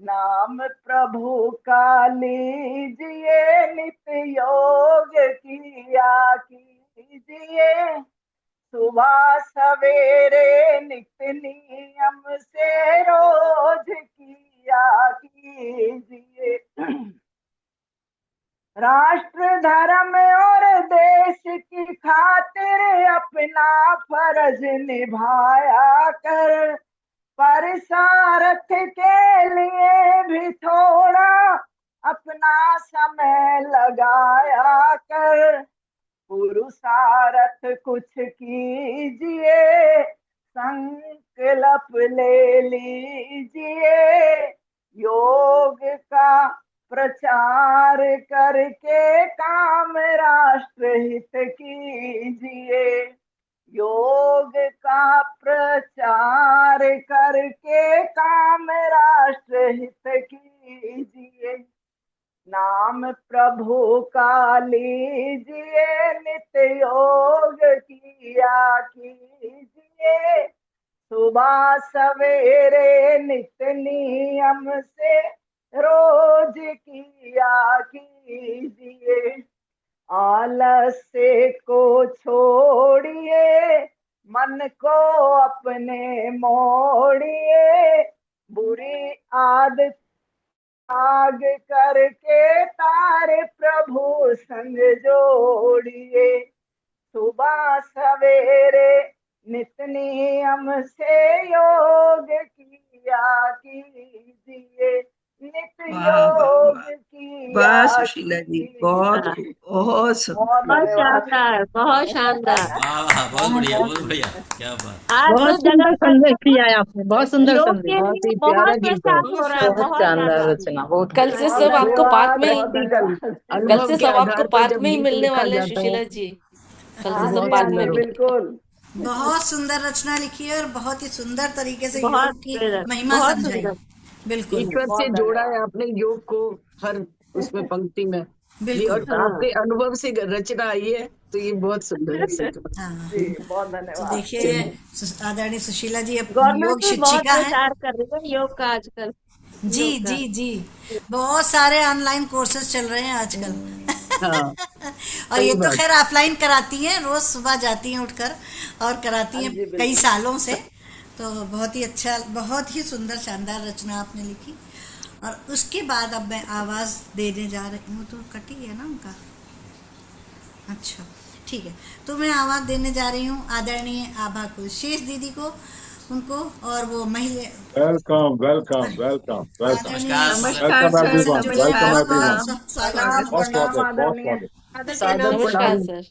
[SPEAKER 8] नाम प्रभु का लीजिए, नित्य योग किया कीजिए, सुबह सवेरे नित्य नियम से रोज किया कीजिए। राष्ट्र धर्म और देश की खातिर अपना फर्ज निभाया कर। पर सारथ के लिए भी थोड़ा अपना समय लगाया कर। पुरुषार्थ कुछ कीजिए, संकल्प ले लीजिए, योग का प्रचार करके काम राष्ट्र हित कीजिए। योग का प्रचार करके काम राष्ट्र हित कीजिए। नाम प्रभु का लीजिए, नित्य योग किया कीजिए। सुबह सवेरे नित्य नियम से रोज किया कीजिए। आलस्य को छोड़िए, मन को अपने मोड़िए। बुरी आदत त्याग करके तारे प्रभु संग जोड़िए। सुबह सवेरे नित्य नियम से योग किया कीजिए। नित्य
[SPEAKER 3] वाह वाह
[SPEAKER 8] योग
[SPEAKER 3] वाह
[SPEAKER 8] किया
[SPEAKER 3] वाह सुशीला जी, बहुत
[SPEAKER 8] कीजिए।
[SPEAKER 3] खूब, बहुत सुंदर।
[SPEAKER 8] बहुत
[SPEAKER 6] बहुत
[SPEAKER 8] धन्यवाद।
[SPEAKER 6] शानदार, बहुत शानदार।
[SPEAKER 2] वाह, बहुत बढ़िया, बहुत बढ़िया। क्या बात।
[SPEAKER 6] आज तो
[SPEAKER 9] बहुत
[SPEAKER 6] जगह
[SPEAKER 9] सुंदर संदेश दिया है आपने, बहुत सुंदर
[SPEAKER 6] योग
[SPEAKER 9] संदेश।
[SPEAKER 6] के
[SPEAKER 4] बहुत
[SPEAKER 6] लिए
[SPEAKER 4] ही प्यारा
[SPEAKER 6] बहुत
[SPEAKER 4] गीत है,
[SPEAKER 6] प्रचार हो रहा है,
[SPEAKER 7] बहुत
[SPEAKER 6] बहुत
[SPEAKER 7] शानदार
[SPEAKER 6] शानदार।
[SPEAKER 5] रचना, बहुत
[SPEAKER 6] कल से
[SPEAKER 8] बहुत
[SPEAKER 6] सब आपको पार्क
[SPEAKER 8] धन्यवाद,
[SPEAKER 6] में ही
[SPEAKER 8] बहुत धन्यवाद।
[SPEAKER 6] कल
[SPEAKER 4] अनुभव
[SPEAKER 6] से
[SPEAKER 4] के
[SPEAKER 6] सब आपको
[SPEAKER 4] आधार पर
[SPEAKER 6] पार्क
[SPEAKER 4] जब
[SPEAKER 6] में ही
[SPEAKER 4] गीत
[SPEAKER 6] मिलने
[SPEAKER 4] लिखा
[SPEAKER 6] वाले हैं
[SPEAKER 4] जाता
[SPEAKER 6] सुशीला
[SPEAKER 4] है
[SPEAKER 6] जी। कल
[SPEAKER 8] हाँ
[SPEAKER 6] से
[SPEAKER 8] जी,
[SPEAKER 6] सब
[SPEAKER 8] हाँ
[SPEAKER 6] पार्क
[SPEAKER 8] जी,
[SPEAKER 6] में मिले।
[SPEAKER 8] बिल्कुल।
[SPEAKER 1] बहुत सुंदर रचना लिखी है और बहुत ही सुंदर तरीके से
[SPEAKER 6] बहुत
[SPEAKER 1] योग की
[SPEAKER 6] प्रेरक,
[SPEAKER 1] महिमा
[SPEAKER 6] बहुत
[SPEAKER 1] समझाई।
[SPEAKER 6] सुंदर।
[SPEAKER 1] बिल्कुल
[SPEAKER 4] ईश्वर से
[SPEAKER 8] बहुत
[SPEAKER 4] जोड़ा है
[SPEAKER 8] धन्यवाद।
[SPEAKER 4] आपने योग को हर उसमें पंक्ति में। ये और
[SPEAKER 1] बिल्कुल।
[SPEAKER 6] हाँ
[SPEAKER 4] आपके अनुभव से रचना आई है, तो ये बहुत सुंदर है सच में।
[SPEAKER 1] हाँ,
[SPEAKER 8] जी, बहुत
[SPEAKER 1] तो
[SPEAKER 8] धन्यवाद।
[SPEAKER 1] देखिए आदरणीय सुशीला जी अब
[SPEAKER 6] गवर्नमेंट
[SPEAKER 1] योग
[SPEAKER 6] भी बहुत
[SPEAKER 1] शिक्षिका हैं।
[SPEAKER 6] प्रचार कर रही है योग का आजकल।
[SPEAKER 1] जी
[SPEAKER 6] योग का
[SPEAKER 1] जी जी, बहुत सारे ऑनलाइन कोर्सेज चल रहे हैं आजकल।
[SPEAKER 4] हाँ,
[SPEAKER 1] और
[SPEAKER 4] सही
[SPEAKER 1] ये तो
[SPEAKER 4] बात।
[SPEAKER 1] खैर ऑफलाइन कराती हैं, रोज सुबह जाती हैं उठकर और कराती
[SPEAKER 8] हाँ
[SPEAKER 1] हैं
[SPEAKER 8] जी,
[SPEAKER 1] कई
[SPEAKER 8] बिल्कुल।
[SPEAKER 1] सालों से। तो बहुत ही अच्छा, बहुत ही सुंदर शानदार रचना आपने लिखी। और उसके बाद अब मैं आवाज़ देने जा रही हूँ, तो कटी है ना उनका। अच्छा ठीक है, तो मैं आवाज़ देने जा रही हूँ आदरणीय आभा को, शेष दीदी को, उनको, और वो महिला
[SPEAKER 11] Welcome, welcome, welcome, welcome.
[SPEAKER 1] आदरणीय
[SPEAKER 2] नमस्कार,
[SPEAKER 3] नमस्कार
[SPEAKER 11] Welcome
[SPEAKER 3] सर,
[SPEAKER 11] everyone.
[SPEAKER 1] जो है
[SPEAKER 3] नमस्कार
[SPEAKER 11] Welcome
[SPEAKER 1] बहुत
[SPEAKER 11] everyone.
[SPEAKER 3] प्रणाम।
[SPEAKER 1] बहुत स्वागत
[SPEAKER 8] प्रणाम,
[SPEAKER 1] है।
[SPEAKER 11] बहुत
[SPEAKER 8] प्रणाम
[SPEAKER 11] स्वागत, बहुत
[SPEAKER 8] आदरणीय।
[SPEAKER 11] स्वागत,
[SPEAKER 4] सादर
[SPEAKER 6] नमस्कार
[SPEAKER 4] प्रणाम।
[SPEAKER 6] सर।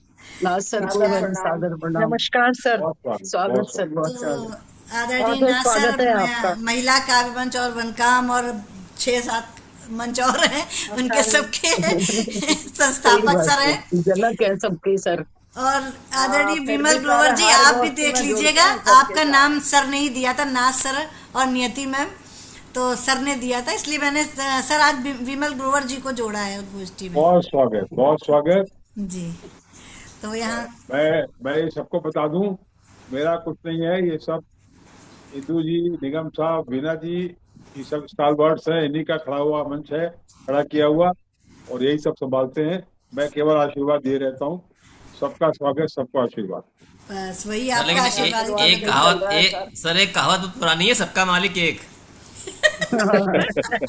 [SPEAKER 4] नाथ सर को
[SPEAKER 8] सादर
[SPEAKER 4] है
[SPEAKER 8] प्रणाम।
[SPEAKER 4] सादर प्रणाम।
[SPEAKER 9] नमस्कार सर,
[SPEAKER 11] बहुत स्वागत,
[SPEAKER 4] स्वागत
[SPEAKER 11] बहुत
[SPEAKER 4] सर,
[SPEAKER 11] स्वागत।
[SPEAKER 4] बहुत
[SPEAKER 1] तो
[SPEAKER 4] स्वागत।
[SPEAKER 1] आदरणीय
[SPEAKER 9] बहुत बहुत
[SPEAKER 1] नाथ सर,
[SPEAKER 9] स्वागत है आपका।
[SPEAKER 1] महिला काव्य मंच और वनकाम और 6-7 मंच और हैं, उनके सबके
[SPEAKER 4] सही
[SPEAKER 1] संस्थापक
[SPEAKER 4] बात
[SPEAKER 1] सर
[SPEAKER 4] है,
[SPEAKER 1] हैं।
[SPEAKER 4] जनक है सबके सर।
[SPEAKER 1] और आदरणीय
[SPEAKER 8] फिर
[SPEAKER 1] विमल
[SPEAKER 8] भी
[SPEAKER 1] ग्रोवर
[SPEAKER 8] सर
[SPEAKER 1] जी,
[SPEAKER 8] हर
[SPEAKER 1] आप भी
[SPEAKER 8] गोष्ठी
[SPEAKER 1] देख
[SPEAKER 8] में जुड़ते
[SPEAKER 1] लीजिएगा,
[SPEAKER 8] हैं सबके
[SPEAKER 1] आपका
[SPEAKER 8] साथ।
[SPEAKER 1] नाम सर नहीं दिया था, नाथ सर और नियति मैम, तो सर ने दिया था, इसलिए मैंने सर आज विमल ग्रोवर जी को जोड़ा है उस गोष्ठी में।
[SPEAKER 11] बहुत स्वागत, बहुत स्वागत।
[SPEAKER 1] जी, तो यहाँ
[SPEAKER 11] मैं ये सबको बता दूं, मेरा कुछ नहीं है, ये सब इंदू जी, निगम साहब, वीना जी, ये सब स्टालवर्ड्स हैं, इन्हीं का खड़ा हुआ मंच है, खड़ा किया हुआ, और यही सब संभालते हैं। मैं केवल आशीर्वाद दिए रहता हूँ। सबका स्वागत, सबको आशीर्वाद।
[SPEAKER 1] बस वही
[SPEAKER 2] सर
[SPEAKER 1] आपका
[SPEAKER 2] लेकिन
[SPEAKER 1] आशीर्वाद
[SPEAKER 2] एक
[SPEAKER 1] की
[SPEAKER 2] एक
[SPEAKER 1] वजह
[SPEAKER 2] कहावत,
[SPEAKER 8] चल रहा है
[SPEAKER 2] एक सर एक कहावत बहुत पुरानी है, सबका मालिक एक।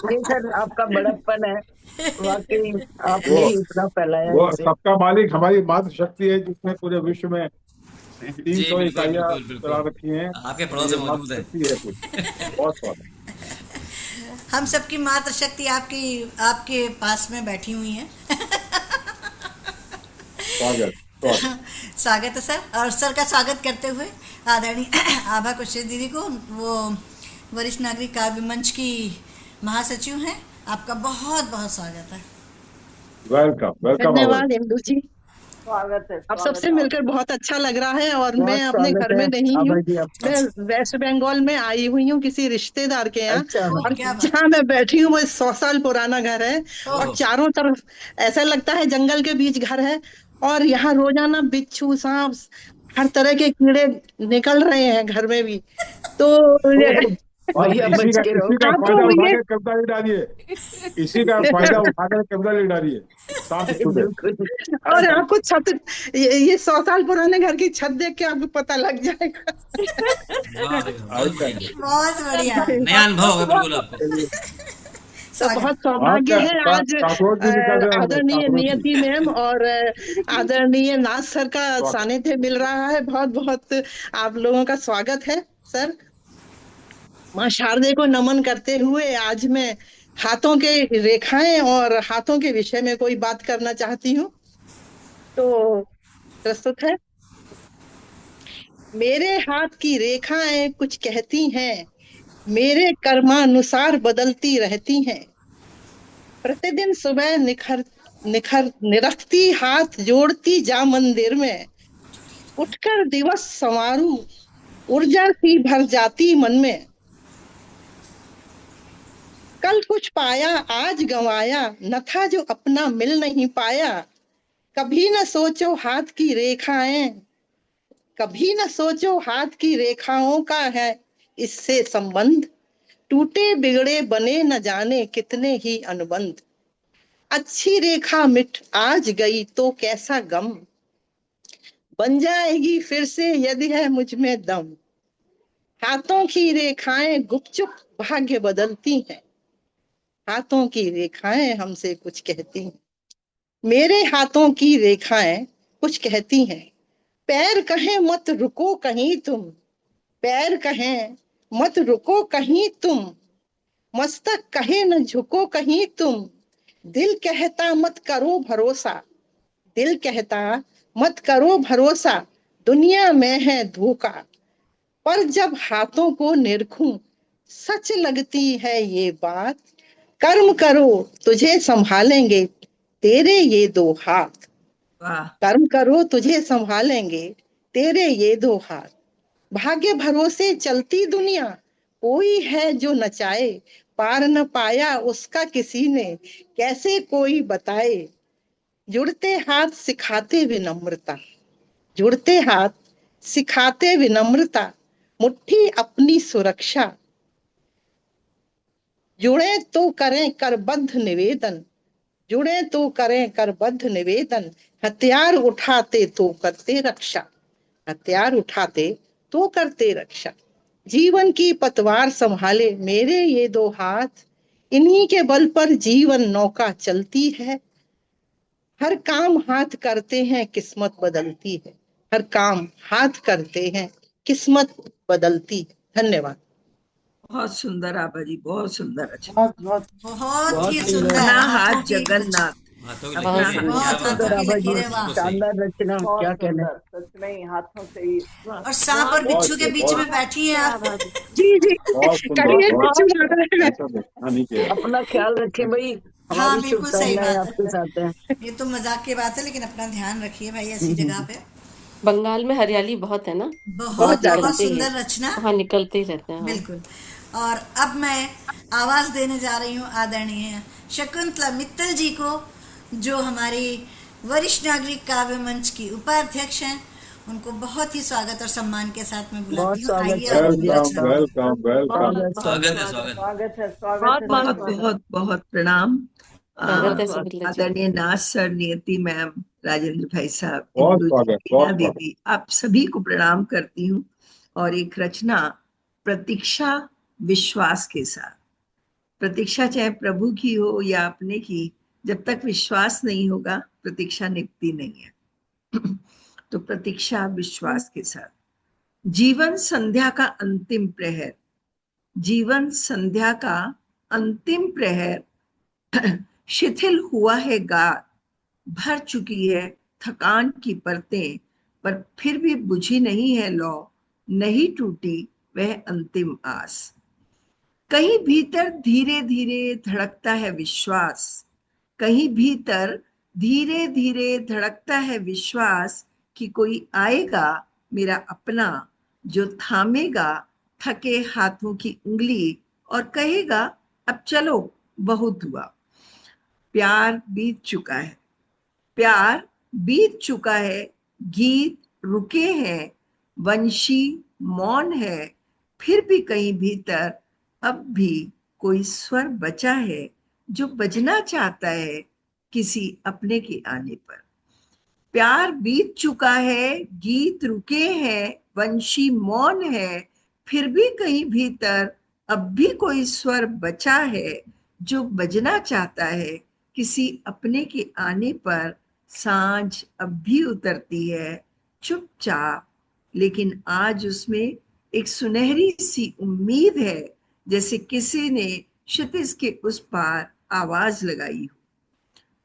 [SPEAKER 4] ये सर आपका बड़प्पन है, वाकई आपने
[SPEAKER 11] वो
[SPEAKER 4] ही इतना फैलाया
[SPEAKER 11] वो
[SPEAKER 4] इसे।
[SPEAKER 11] सबका मालिक हमारी मातृ शक्ति है, जिसने पूरे विश्व में
[SPEAKER 2] जी
[SPEAKER 11] 300
[SPEAKER 2] बिल्कुल
[SPEAKER 11] इकाइयां
[SPEAKER 2] बिल्कुल
[SPEAKER 11] चला
[SPEAKER 2] बिल्कुल,
[SPEAKER 11] रखी हैं।
[SPEAKER 2] आपके
[SPEAKER 11] तो
[SPEAKER 2] पड़ोस
[SPEAKER 11] ये
[SPEAKER 2] में मौजूद
[SPEAKER 11] मातृ
[SPEAKER 2] है।
[SPEAKER 11] शक्ति है कुछ। बहुत स्वागत।
[SPEAKER 1] हम सबकी मातृशक्ति आपकी आपके पास में बैठी हुई है।
[SPEAKER 11] स्वागत, स्वागत।
[SPEAKER 1] स्वागत है सर, और सर का स्वागत करते हुए आदरणीय आभा कुशेश दीदी को, वो वरिष्ठ नागरिक काव्य मंच की महासचिव हैं, आपका बहुत बहुत स्वागत है।
[SPEAKER 11] Welcome, welcome.
[SPEAKER 9] धन्यवाद इंदु जी।
[SPEAKER 8] स्वागत है,
[SPEAKER 9] आप
[SPEAKER 8] स्वागत
[SPEAKER 9] सबसे
[SPEAKER 8] है
[SPEAKER 9] मिलकर बहुत अच्छा लग रहा है। और
[SPEAKER 4] बहुत
[SPEAKER 9] मैं अपने
[SPEAKER 4] स्वागत
[SPEAKER 9] घर
[SPEAKER 4] है
[SPEAKER 9] में नहीं
[SPEAKER 4] आभा
[SPEAKER 9] हूँ,
[SPEAKER 4] जी आपका।
[SPEAKER 9] मैं वेस्ट बंगाल में आई हुई हूँ किसी रिश्तेदार के यहाँ।
[SPEAKER 4] अच्छा,
[SPEAKER 1] ओह
[SPEAKER 9] और
[SPEAKER 1] क्या बात।
[SPEAKER 9] जहाँ मैं बैठी हूँ वो 100 साल पुराना घर है, और
[SPEAKER 1] ओह
[SPEAKER 9] चारों तरफ ऐसा लगता है जंगल के बीच घर है। और यहाँ रोजाना बिच्छू, सांप, हर तरह के कीड़े निकल रहे हैं घर में भी। तो
[SPEAKER 11] और
[SPEAKER 4] भैया
[SPEAKER 11] इसी
[SPEAKER 4] बच
[SPEAKER 11] का
[SPEAKER 4] के रहो।
[SPEAKER 11] इसी का
[SPEAKER 9] आपको
[SPEAKER 11] फायदा उठा
[SPEAKER 9] ये
[SPEAKER 11] के कब्जा ले डालिए। इसी का फायदा उठाकर कब्जा ले डालिए, सांप छूटे।
[SPEAKER 4] बिल्कुल।
[SPEAKER 9] और आपको छत, ये 100 साल पुराने घर की छत देख के आपको पता लग जाएगा।
[SPEAKER 2] वाह रे वाह, बहुत
[SPEAKER 11] अच्छा,
[SPEAKER 2] बढ़िया,
[SPEAKER 1] बहुत बढ़िया,
[SPEAKER 2] नया अनुभव होगा बिल्कुल आपको।
[SPEAKER 11] चलिए।
[SPEAKER 9] तो
[SPEAKER 1] स्वागत।
[SPEAKER 9] बहुत सौभाग्य है आज
[SPEAKER 11] काकरोच भी निकल रहे होंगे,
[SPEAKER 9] आदरणीय
[SPEAKER 11] काकरोच भी।
[SPEAKER 9] नियति मैम और आदरणीय नाथ सर का
[SPEAKER 11] स्वागत।
[SPEAKER 9] सानिध्य मिल रहा है। बहुत बहुत आप लोगों का स्वागत है सर। माँ शारदे को नमन करते हुए आज मैं हाथों के रेखाएं और हाथों के विषय में कोई बात करना चाहती हूँ। तो प्रस्तुत है। मेरे हाथ की रेखाएं कुछ कहती हैं, मेरे कर्मानुसार बदलती रहती हैं।
[SPEAKER 12] प्रतिदिन सुबह निखर निखर निरखती हाथ जोड़ती जा मंदिर में, उठकर दिवस संवारू ऊर्जा सी भर जाती मन में। कल कुछ पाया आज गंवाया, न था जो अपना मिल नहीं पाया। कभी न सोचो हाथ की रेखाएं, कभी न सोचो हाथ की रेखाओं का है इससे संबंध। टूटे बिगड़े बने न जाने कितने ही अनुबंध। अच्छी रेखा मिट आज गई तो कैसा गम, बन जाएगी फिर से यदि है मुझ में दम। हाथों की रेखाएं गुपचुप भाग्य बदलती हैं, हाथों की रेखाएं हमसे कुछ कहती हैं। मेरे हाथों की रेखाएं कुछ कहती हैं। पैर कहें मत रुको कहीं तुम, पैर कहें मत रुको कहीं तुम, मस्तक कहे न झुको कहीं तुम। दिल कहता मत करो भरोसा, दिल कहता मत करो भरोसा, दुनिया में है धोखा। पर जब हाथों को निरखूं सच लगती है ये बात। कर्म करो तुझे संभालेंगे तेरे ये दो हाथ, कर्म करो तुझे संभालेंगे तेरे ये दो हाथ। भाग्य भरोसे चलती दुनिया, कोई है जो नचाए। पार न पाया उसका किसी ने, कैसे कोई बताए। जुड़ते हाथ सिखाते विनम्रता, जुड़ते हाथ सिखाते विनम्रता। मुट्ठी अपनी सुरक्षा, जुड़े तो करें करबद्ध निवेदन, जुड़े तो करें करबद्ध निवेदन। हथियार उठाते तो करते रक्षा, हथियार उठाते तो करते रक्षा। जीवन की पतवार संभाले मेरे ये दो हाथ, इन्हीं के बल पर जीवन नौका चलती है। हर काम हाथ करते हैं किस्मत बदलती है, हर काम हाथ करते हैं किस्मत बदलती है। धन्यवाद।
[SPEAKER 3] बहुत सुंदर आबा जी, बहुत सुंदर। अच्छा,
[SPEAKER 1] बहुत ही
[SPEAKER 3] अपना
[SPEAKER 1] सुंदर।
[SPEAKER 3] हाथ जगन्नाथ,
[SPEAKER 2] हाथों की
[SPEAKER 1] बहुत
[SPEAKER 2] लकीरें
[SPEAKER 1] बहुत हाथों की लकीरें, वाह।
[SPEAKER 4] शानदार रचना, क्या
[SPEAKER 8] बहुत
[SPEAKER 4] कहना।
[SPEAKER 8] सुंदर, सच में ही हाथों से ही।
[SPEAKER 1] और सांप और बिच्छू के बीच में बैठी हैं आप।
[SPEAKER 12] जी जी,
[SPEAKER 11] बहुत सुंदर,
[SPEAKER 12] करिए
[SPEAKER 11] बहुत
[SPEAKER 12] बिच्छू महाराज।
[SPEAKER 11] ऐसा देखा नहीं किया।
[SPEAKER 4] अपना ख्याल रखें भाई,
[SPEAKER 1] हाँ
[SPEAKER 4] हमारी
[SPEAKER 1] बिल्कुल सही
[SPEAKER 4] शुभकामनाएं
[SPEAKER 1] बात
[SPEAKER 4] आपके साथ हैं।
[SPEAKER 1] है, ये तो मजाक की बात है, लेकिन अपना ध्यान रखिए भाई ऐसी जगह पे।
[SPEAKER 6] बंगाल में हरियाली बहुत है ना,
[SPEAKER 1] बहुत
[SPEAKER 6] वहाँ
[SPEAKER 1] बहुत
[SPEAKER 6] निकलते ही
[SPEAKER 1] सुंदर रचना,
[SPEAKER 6] वहाँ निकलते ही रहते हैं। हाँ।
[SPEAKER 1] बिल्कुल। और अब मैं आवाज देने जा रही हूँ आदरणीय शकुंतला मित्तल जी को, जो हमारी वरिष्ठ नागरिक काव्य मंच की उपाध्यक्ष हैं। उनको बहुत ही स्वागत और सम्मान के साथ में बुलाती हूँ। आइए आप अपनी
[SPEAKER 11] वेलकम
[SPEAKER 1] रचना
[SPEAKER 11] वेलकम वेलकम।
[SPEAKER 2] स्वागत है, स्वागत है।
[SPEAKER 8] स्वागत है, स्वागत
[SPEAKER 3] बहुत
[SPEAKER 8] है।
[SPEAKER 3] बहुत बहुत बहुत प्रणाम।
[SPEAKER 6] स्वागत है सुमित्रा जी।
[SPEAKER 3] आदरणीय नाज सर, नियति मैम, राजेंद्र भाई साहब,
[SPEAKER 11] बहुत
[SPEAKER 3] इंदु जी,
[SPEAKER 11] स्वागत,
[SPEAKER 3] मीना
[SPEAKER 11] बहुत स्वागत।
[SPEAKER 3] दीदी, आप सभी को प्रणाम करती हूँ। और एक रचना प्रतीक्षा विश्वास के साथ। प्रतीक्षा चाहे प्रभु की हो या अपने की, जब तक विश्वास नहीं होगा प्रतीक्षा निभती नहीं है। तो प्रतीक्षा विश्वास के साथ। जीवन संध्या का अंतिम प्रहर, जीवन संध्या का अंतिम प्रहर। शिथिल हुआ है गार, भर चुकी है थकान की परतें, पर फिर भी बुझी नहीं है लौ, नहीं टूटी वह अंतिम आस। कहीं भीतर धीरे धीरे धड़कता है विश्वास, कहीं भीतर धीरे धीरे धड़कता है विश्वास कि कोई आएगा मेरा अपना, जो थामेगा थके हाथों की उंगली और कहेगा अब चलो बहुत हुआ। प्यार बीत चुका है, प्यार बीत चुका है, गीत रुके हैं, वंशी मौन है, फिर भी कहीं भीतर अब भी कोई स्वर बचा है, जो बजना चाहता है किसी अपने के आने पर। प्यार बीत चुका है, गीत रुके हैं, वंशी मौन है, फिर भी कहीं भीतर अब भी कोई स्वर बचा है, जो बजना चाहता है किसी अपने के आने पर। सांझ अब भी उतरती है चुपचाप, लेकिन आज उसमें एक सुनहरी सी उम्मीद है, जैसे किसी ने क्षितिज के उस पार आवाज लगाई हो।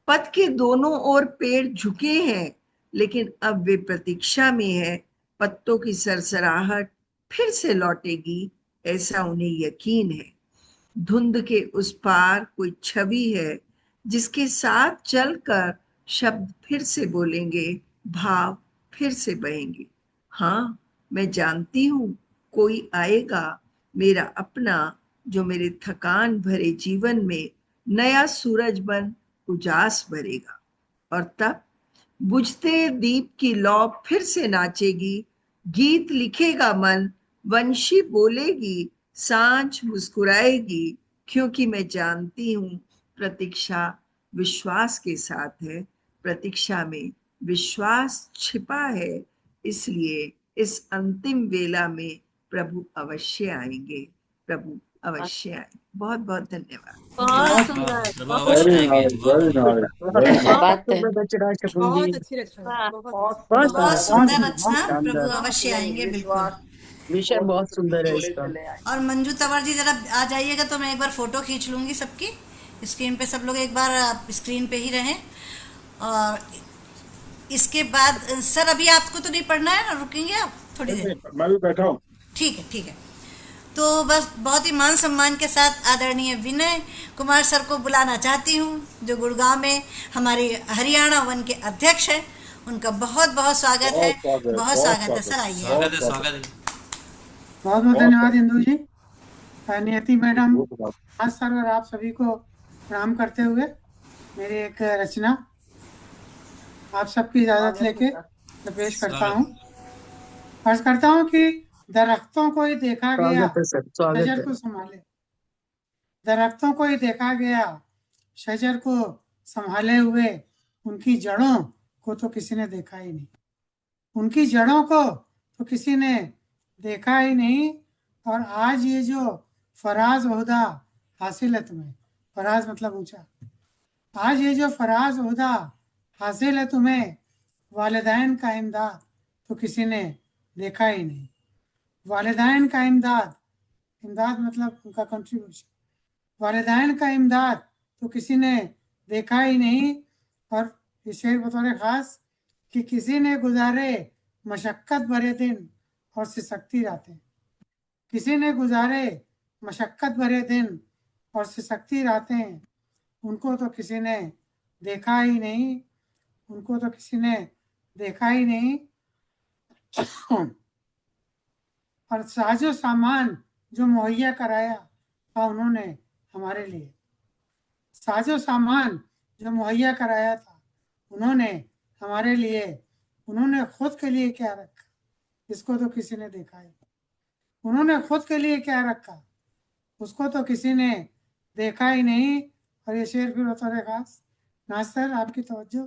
[SPEAKER 3] पथ के दोनों ओर पेड़ झुके हैं, लेकिन अब वे प्रतीक्षा में है। पत्तों की सरसराहट फिर से लौटेगी, ऐसा उन्हें यकीन है। धुंध के उस पार कोई छवि है, जिसके साथ चलकर शब्द फिर से बोलेंगे, भाव फिर से बहेंगे। हाँ, मैं जानती हूँ कोई आएगा मेरा अपना, जो मेरे थकान भरे जीवन में नया सूरज बन उजास भरेगा। और तब बुझते दीप की लौ फिर से नाचेगी, गीत लिखेगा मन, वंशी बोलेगी, सांझ मुस्कुराएगी, क्योंकि मैं जानती हूँ प्रतीक्षा विश्वास के साथ है, प्रतीक्षा में विश्वास छिपा है। इसलिए इस अंतिम वेला में प्रभु अवश्य आएंगे, प्रभु अवश्य आएंगे। बहुत बहुत धन्यवाद।
[SPEAKER 1] बहुत सुंदर,
[SPEAKER 2] प्रभु
[SPEAKER 1] बहुत
[SPEAKER 2] अवश्य
[SPEAKER 11] वेरी
[SPEAKER 2] आएंगे।
[SPEAKER 11] नाइस, वेरी नाइस, वेरी
[SPEAKER 6] क्या
[SPEAKER 11] नाइस।
[SPEAKER 6] बात है।
[SPEAKER 4] सुंदर रचना शकुन
[SPEAKER 7] बहुत
[SPEAKER 4] जी।
[SPEAKER 7] अच्छी रचना, बहुत
[SPEAKER 8] बहुत
[SPEAKER 7] अच्छी।
[SPEAKER 8] सुंदर,
[SPEAKER 1] बहुत सुंदर रचना, प्रभु
[SPEAKER 4] शानदार।
[SPEAKER 1] अवश्य आएंगे, बिल्कुल।
[SPEAKER 8] विश्वास
[SPEAKER 4] विषय
[SPEAKER 8] को
[SPEAKER 4] बहुत सुंदर है
[SPEAKER 8] जोड़े
[SPEAKER 4] इसका।
[SPEAKER 8] चले आए।
[SPEAKER 1] और मंजू तंवर जी जरा आ जाइएगा तो मैं एक बार फोटो खींच लूंगी सबकी स्क्रीन पे। सब लोग एक बार आप स्क्रीन पे ही रहें। और इसके बाद सर अभी आपको तो नहीं पढ़ना है ना, रुकेंगे आप थोड़ी
[SPEAKER 11] नहीं,
[SPEAKER 1] देर?
[SPEAKER 11] नहीं, मैं भी बैठा हूँ।
[SPEAKER 1] ठीक है, ठीक है। तो बस बहुत ही मान सम्मान के साथ आदरणीय विनय कुमार सर को बुलाना चाहती हूँ, जो गुड़गांव में हमारे हरियाणा वन के अध्यक्ष हैं। उनका बहुत बहुत स्वागत है, बहुत स्वागत है सर। आइए।
[SPEAKER 2] स्वागत है, स्वागत है।
[SPEAKER 13] बहुत बहुत धन्यवाद इंदु जी, नियति मैडम, आज सर और आप सभी को प्रणाम करते हुए मेरी एक रचना आप सबकी इजाजत लेके मैं पेश करता हूँ। अर्ज करता हूँ कि दरख्तों को ही देखा गया
[SPEAKER 4] स्वागत है सर, स्वागत
[SPEAKER 13] शजर
[SPEAKER 4] है।
[SPEAKER 13] को संभाले, दरख्तों को ही देखा गया शजर को संभाले हुए, उनकी जड़ों को तो किसी ने देखा ही नहीं, उनकी जड़ों को तो किसी ने देखा ही नहीं। और आज ये जो फराज ओहदा हासिल है तुम्हें, फराज मतलब ऊंचा, आज ये जो फराज ओहदा हासिल है तुम्हें, वालिदैन का इमदाद तो किसी ने देखा ही नहीं। वालिदैन का इमदाद, इमदाद मतलब उनका कंट्रीब्यूशन, वालिदैन का इमदाद तो किसी ने देखा ही नहीं। और ये शेर बतौर खास कि किसी ने गुजारे मशक्क़त भरे दिन और सिसकती रातें, किसी ने गुजारे मशक्क़त भरे दिन और सिसकती रातें, उनको तो किसी ने देखा ही नहीं, उनको तो किसी ने देखा ही नहीं। और साजो सामान जो मुहैया कराया था उन्होंने हमारे लिए, साजो सामान जो मुहैया कराया था उन्होंने हमारे लिए, उन्होंने खुद के लिए क्या रखा, इसको तो किसी ने देखा ही, उन्होंने खुद के लिए क्या रखा, उसको तो किसी ने देखा ही नहीं। और ये शेर भी बतौर खास नासर आपकी तवज्जो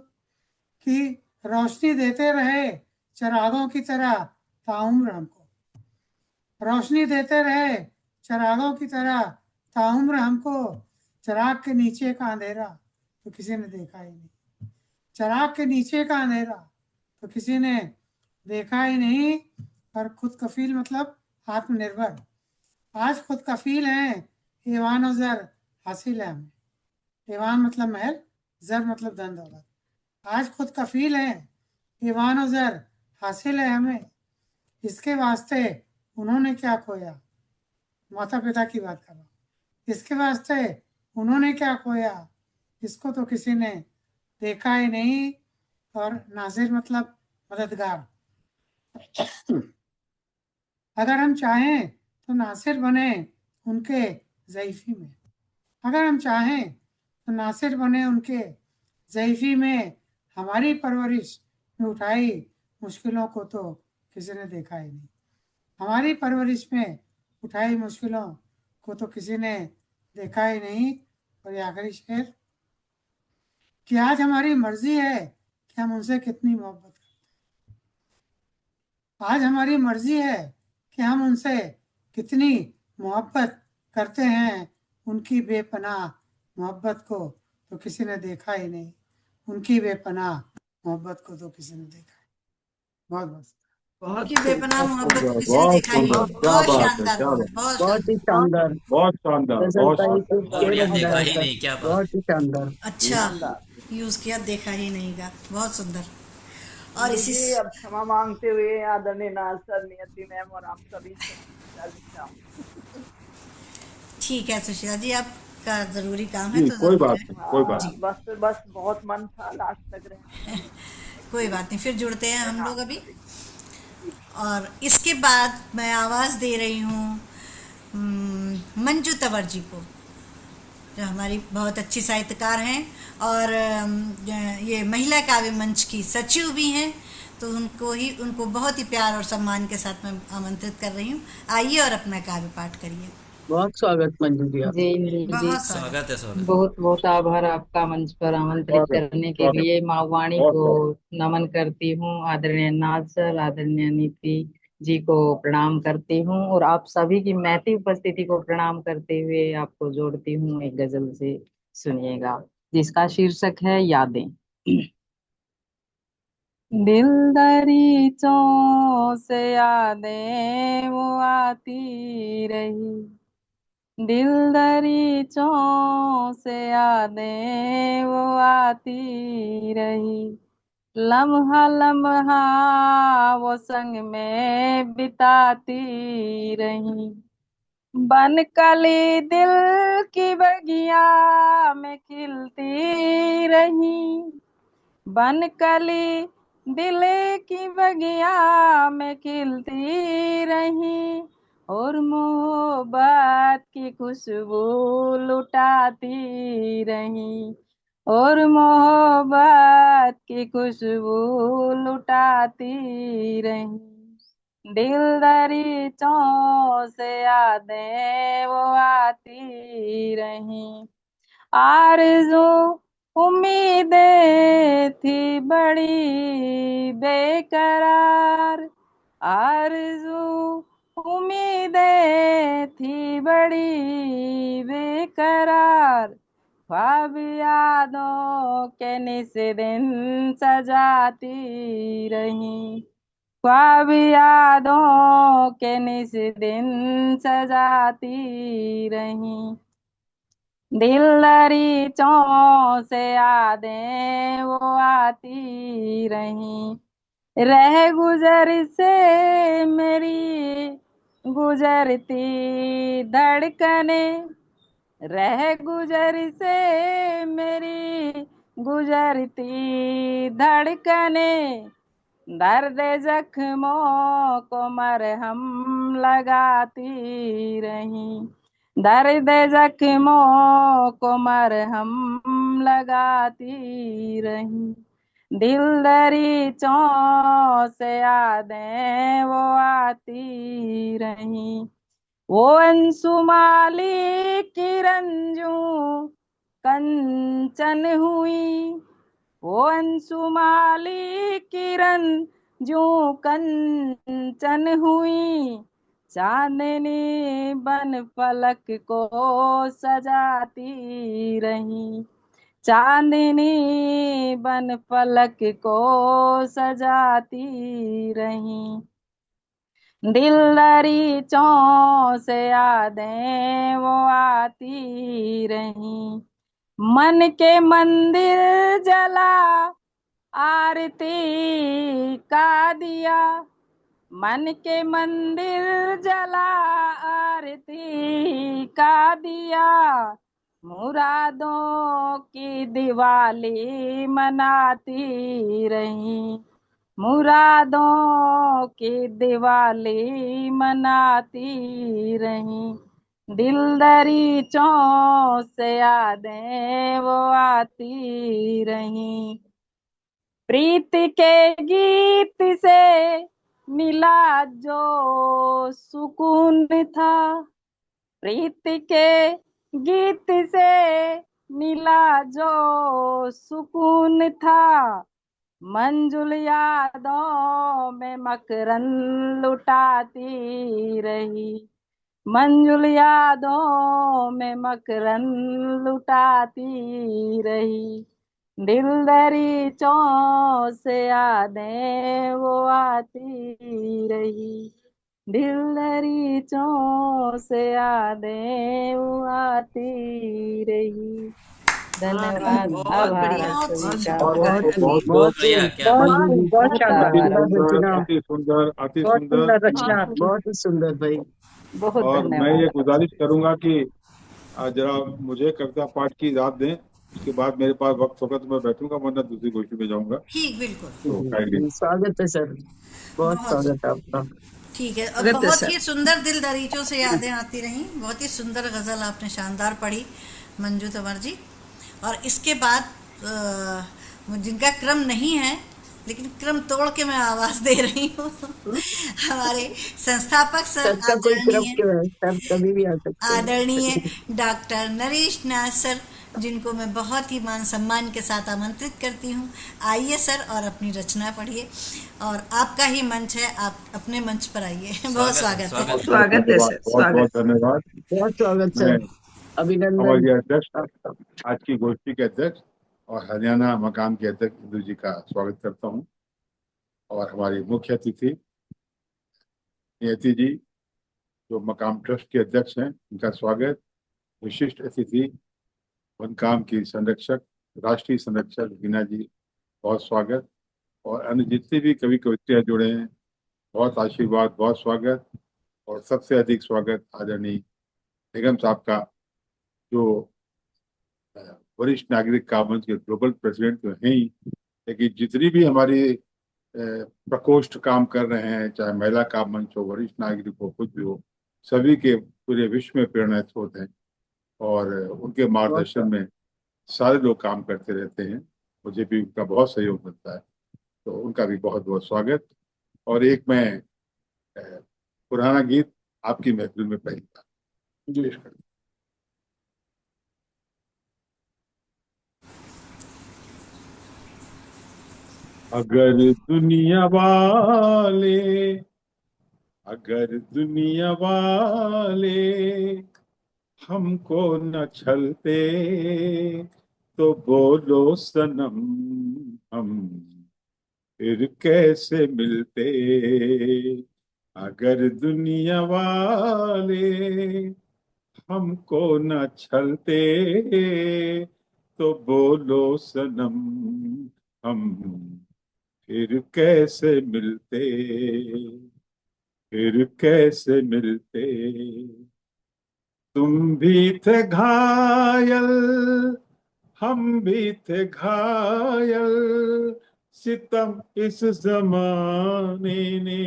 [SPEAKER 13] कि रोशनी देते रहे चिरागों की तरह ताउम्र हमको, रोशनी देते रहे चिरागों की तरह ताउम्र हमको, चिराग के नीचे का अंधेरा तो किसी ने देखा ही नहीं, चिराग के नीचे का अंधेरा तो किसी ने देखा ही नहीं। और खुद कफील मतलब आत्मनिर्भर, आज खुद कफील हैं, ईवान और ज़र हासिल है हमें, ईवान मतलब महल, ज़र मतलब धन दौलत, आज खुद कफील हैं, ईवान और ज़र हासिल है हमें, इसके वास्ते उन्होंने क्या खोया, माता पिता की बात कर रहा हूँ, इसके वास्ते उन्होंने क्या खोया, इसको तो किसी ने देखा ही नहीं। और नाजिर मतलब मददगार, अगर हम चाहें तो नासिर बने उनके ज़ईफ़ी में, अगर हम चाहें तो नासिर बने उनके ज़ईफ़ी में, हमारी परवरिश में उठाई मुश्किलों को तो किसी ने देखा ही नहीं, हमारी परवरिश में उठाई मुश्किलों को तो किसी ने देखा ही नहीं। और ये आखिरी शेर कि आज हमारी मर्जी है कि हम उनसे कितनी मोहब्बत करते हैं, आज हमारी मर्जी है कि हम उनसे कितनी मोहब्बत करते हैं, उनकी बेपनाह मोहब्बत को तो किसी ने देखा ही नहीं, उनकी बेपनाह मोहब्बत को तो किसी ने देखा ही। बहुत बहुत
[SPEAKER 1] उनकी बेपनाह मोहब्बत को किसी ने देखा ही नहीं। बहुत शानदार,
[SPEAKER 4] बहुत ही शानदार,
[SPEAKER 11] बहुत शानदार, बहुत शानदार।
[SPEAKER 2] बढ़िया, देखा ही नहीं, क्या बात।
[SPEAKER 4] बहुत ही शानदार।
[SPEAKER 1] अच्छा यूज किया, देखा ही नहीं का, बहुत सुंदर। और इसी
[SPEAKER 8] जी अब क्षमा मांगते हुए आदरणीय नासर, नियति मैम और आप सभी से
[SPEAKER 1] ठीक है सुशीला जी, आप का जरूरी काम है
[SPEAKER 11] जी
[SPEAKER 1] तो
[SPEAKER 11] कोई
[SPEAKER 1] जरूर
[SPEAKER 11] बात
[SPEAKER 1] है।
[SPEAKER 11] नहीं, कोई बात
[SPEAKER 1] जी
[SPEAKER 11] नहीं।
[SPEAKER 8] बस बहुत मन था लास्ट तक रहने का।
[SPEAKER 1] कोई बात नहीं, फिर जुड़ते हैं हम
[SPEAKER 8] हाँ,
[SPEAKER 1] लोग अभी।
[SPEAKER 8] ठीक।
[SPEAKER 1] और इसके बाद मैं आवाज़ दे रही हूँ मंजू तंवर जी को, जो हमारी बहुत अच्छी साहित्यकार हैं और ये महिला काव्य मंच की सचिव भी हैं। तो उनको बहुत ही प्यार और सम्मान के साथ मैं आमंत्रित कर रही हूँ। आइए और अपना काव्य पाठ करिए।
[SPEAKER 4] बहुत स्वागत मंजू जी
[SPEAKER 14] जी इंद्र जी,
[SPEAKER 1] बहुत स्वागत।
[SPEAKER 2] स्वागत है, स्वागत।
[SPEAKER 14] बहुत बहुत आभार आपका मंच पर आमंत्रित
[SPEAKER 11] स्वागत
[SPEAKER 14] करने के
[SPEAKER 11] स्वागत
[SPEAKER 14] लिए। माँ वाणी
[SPEAKER 11] बहुत
[SPEAKER 14] को
[SPEAKER 11] स्वागत।
[SPEAKER 14] नमन करती हूँ, आदरणीय नाथ सर, आदरणीय नीति जी को प्रणाम करती हूँ और आप सभी की महती उपस्थिति को प्रणाम करते हुए आपको जोड़ती हूँ एक गजल से। सुनिएगा, जिसका शीर्षक है यादें। दिल दरीचों से यादें वो आती रही, दिल दरीचों से यादें वो आती रही, लम्हा लम्हा वो संग में बिताती रही। बन कली दिल की बगिया में खिलती रही, बन कली दिल की बगिया में खिलती रही, और मोहब्बत की खुशबू लुटाती रही, और मोहब्बत की खुशबू लुटाती रही। दिल दरीचों से यादें वो आती रही, आरज़ू उम्मीदें थी बड़ी बेकरार, आरज़ू उम्मीदें थी बड़ी बेकरार, ख्वाब यादों के निस दिन सजाती रही, ख्वाब यादों के निस दिन सजाती रही। दिल दरीचों से यादें वो आती रही, रह गुजर से मेरी गुजरती धड़कने, रह गुजर से मेरी गुजरती धड़कने, दर्द जख्मों को मरहम लगाती रही, दर्द जख्मों को मरहम लगाती रही। दिल दरीचों से यादें वो आती रही, वो अंशुमाली की रंजू कंचन हुई, वो अंशुमाली किरण जो कंचन हुई, चांदनी बन फलक को सजाती रही, चांदनी बन फलक को सजाती रही। दिल दरीचों से यादें वो आती रही, मन के मंदिर जला आरती का दिया, मन के मंदिर जला आरती का दिया, मुरादों की दिवाली मनाती रही, मुरादों की दिवाली मनाती रही। दिल दरीचों से यादें वो आती रही, प्रीत के गीत से मिला जो सुकून था, प्रीत के गीत से मिला जो सुकून था, मंजुल यादों में मकरन लुटाती रही, मंजुल यादों में मकरन लुटाती रही। दिल दरीचों से यादें वो आती रही, दिल दरीचों से यादें वो आती रही। धन्यवाद,
[SPEAKER 1] बहुत
[SPEAKER 14] आभार
[SPEAKER 1] बढ़िया,
[SPEAKER 14] आप
[SPEAKER 1] बहुत
[SPEAKER 14] सभी का।
[SPEAKER 11] बहुत बहुत
[SPEAKER 2] बहुत बढ़िया, क्या बात है।
[SPEAKER 4] बहुत
[SPEAKER 14] बहुत
[SPEAKER 4] शानदार,
[SPEAKER 14] आभार।
[SPEAKER 11] अति
[SPEAKER 4] सुंदर
[SPEAKER 11] सुंदर,
[SPEAKER 4] रचना,
[SPEAKER 11] अति सुंदर, अति
[SPEAKER 4] बहुत
[SPEAKER 11] सुंदर।
[SPEAKER 4] सुंदर रचना आपकी, बहुत ही सुंदर भाई।
[SPEAKER 14] बहुत
[SPEAKER 11] और मैं
[SPEAKER 14] धन्यवाद
[SPEAKER 11] ये
[SPEAKER 14] आप
[SPEAKER 11] गुजारिश
[SPEAKER 14] सभी।
[SPEAKER 11] करूंगा कि आज जरा मुझे कविता पाठ की इजाजत दें, उसके बाद मेरे पास वक्त होगा तो मैं बैठूंगा, वरना दूसरी गोष्ठी में जाऊंगा।
[SPEAKER 1] ठीक, बिल्कुल।
[SPEAKER 11] तो काइंडली
[SPEAKER 4] स्वागत है सर, बहुत
[SPEAKER 1] बहुत
[SPEAKER 4] स्वागत है आपका।
[SPEAKER 1] ठीक है। और
[SPEAKER 3] स्वागत है
[SPEAKER 1] बहुत
[SPEAKER 3] सर।
[SPEAKER 1] ही सुंदर दिल दरीचों से यादें आती रहीं, बहुत ही सुंदर गज़ल आपने शानदार पढ़ी मंजू तंवर जी। और इसके बाद जिनका क्रम नहीं है लेकिन क्रम तोड़ के मैं आवाज़ दे रही हूँ हमारे संस्थापक सर,
[SPEAKER 4] सर का कोई क्रम
[SPEAKER 1] आदरणीय
[SPEAKER 4] क्यों है, सर कभी भी आ सकते हैं।
[SPEAKER 1] आदरणीय डॉक्टर नरेश नाथ सर, जिनको मैं बहुत ही मान सम्मान के साथ आमंत्रित करती हूँ। आइए सर और अपनी रचना पढ़िए, और आपका ही मंच है, आप अपने मंच पर आइए। बहुत स्वागत है।
[SPEAKER 3] स्वागत है सर,
[SPEAKER 11] बहुत
[SPEAKER 3] स्वागत।
[SPEAKER 11] बहुत धन्यवाद।
[SPEAKER 4] बहुत स्वागत
[SPEAKER 11] मैं
[SPEAKER 4] सर, अभिनंदन।
[SPEAKER 11] हमारे अध्यक्ष, आज की गोष्ठी के अध्यक्ष और हरियाणा मकाम के अध्यक्ष इंदु जी का स्वागत करता हूँ, और हमारी मुख्य अतिथि नियति जी जो मकाम ट्रस्ट के अध्यक्ष हैं, उनका स्वागत। विशिष्ट अतिथि वनकाम की संरक्षक, राष्ट्रीय संरक्षक वीना जी, बहुत स्वागत। और अन्य जितने भी कवि कवित्रियाँ जुड़े हैं, बहुत आशीर्वाद, बहुत स्वागत। और सबसे अधिक स्वागत आदरणीय निगम साहब का, जो वरिष्ठ नागरिक का मंच के ग्लोबल प्रेसिडेंट तो हैं ही, लेकिन जितनी भी हमारी प्रकोष्ठ काम कर रहे हैं, चाहे महिला का मंच हो, वरिष्ठ नागरिक हो, कुछ भी हो, सभी के पूरे विश्व में प्रेरणा स्रोत हैं, और उनके मार्गदर्शन में सारे लोग काम करते रहते हैं। मुझे भी उनका बहुत सहयोग मिलता है, तो उनका भी बहुत बहुत स्वागत। और एक मैं पुराना गीत आपकी महफिल में पहली बार पेश कर, अगर दुनिया वाले हमको न छलते, तो बोलो सनम हम फिर कैसे मिलते। अगर दुनिया वाले हमको न छलते, तो बोलो सनम हम फिर कैसे मिलते, फिर कैसे मिलते। तुम भी थे घायल, हम भी थे घायल, सितम इस जमाने ने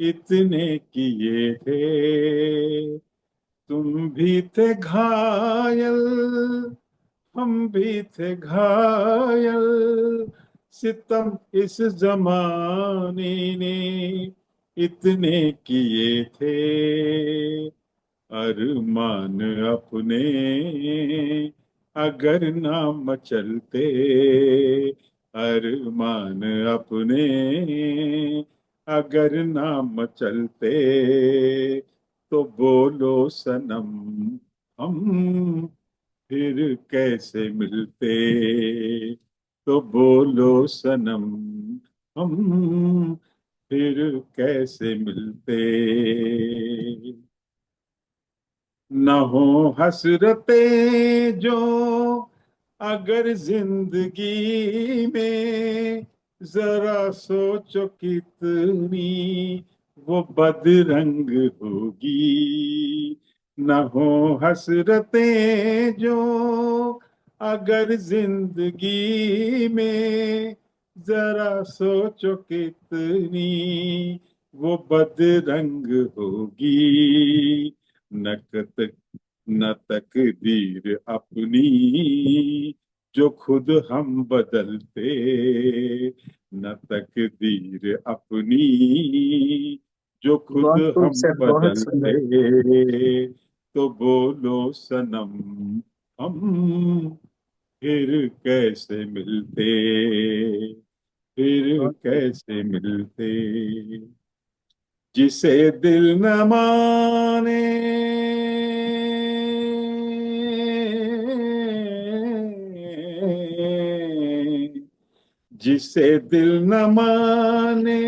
[SPEAKER 11] इतने किए थे। तुम भी थे घायल, हम भी थे घायल, सितम इस जमाने ने इतने किए थे। अरमान अपने अगर ना मचलते, अरमान अपने अगर ना मचलते, तो बोलो सनम हम फिर कैसे मिलते, तो बोलो सनम हम फिर कैसे मिलते। न हो हसरतें जो अगर जिंदगी में, जरा सोचो कितनी वो बदरंग होगी। न हो हसरतें जो अगर जिंदगी में, जरा सोचो कितनी वो बदरंग होगी। न तकदीर अपनी जो खुद हम बदलते, न तकदीर अपनी जो खुद
[SPEAKER 4] बहुत खूब
[SPEAKER 11] हम
[SPEAKER 4] सर, बहुत सुंदर।
[SPEAKER 11] बदलते, तो बोलो सनम हम फिर कैसे मिलते, फिर कैसे मिलते। जिसे दिल न माने, जिसे दिल न माने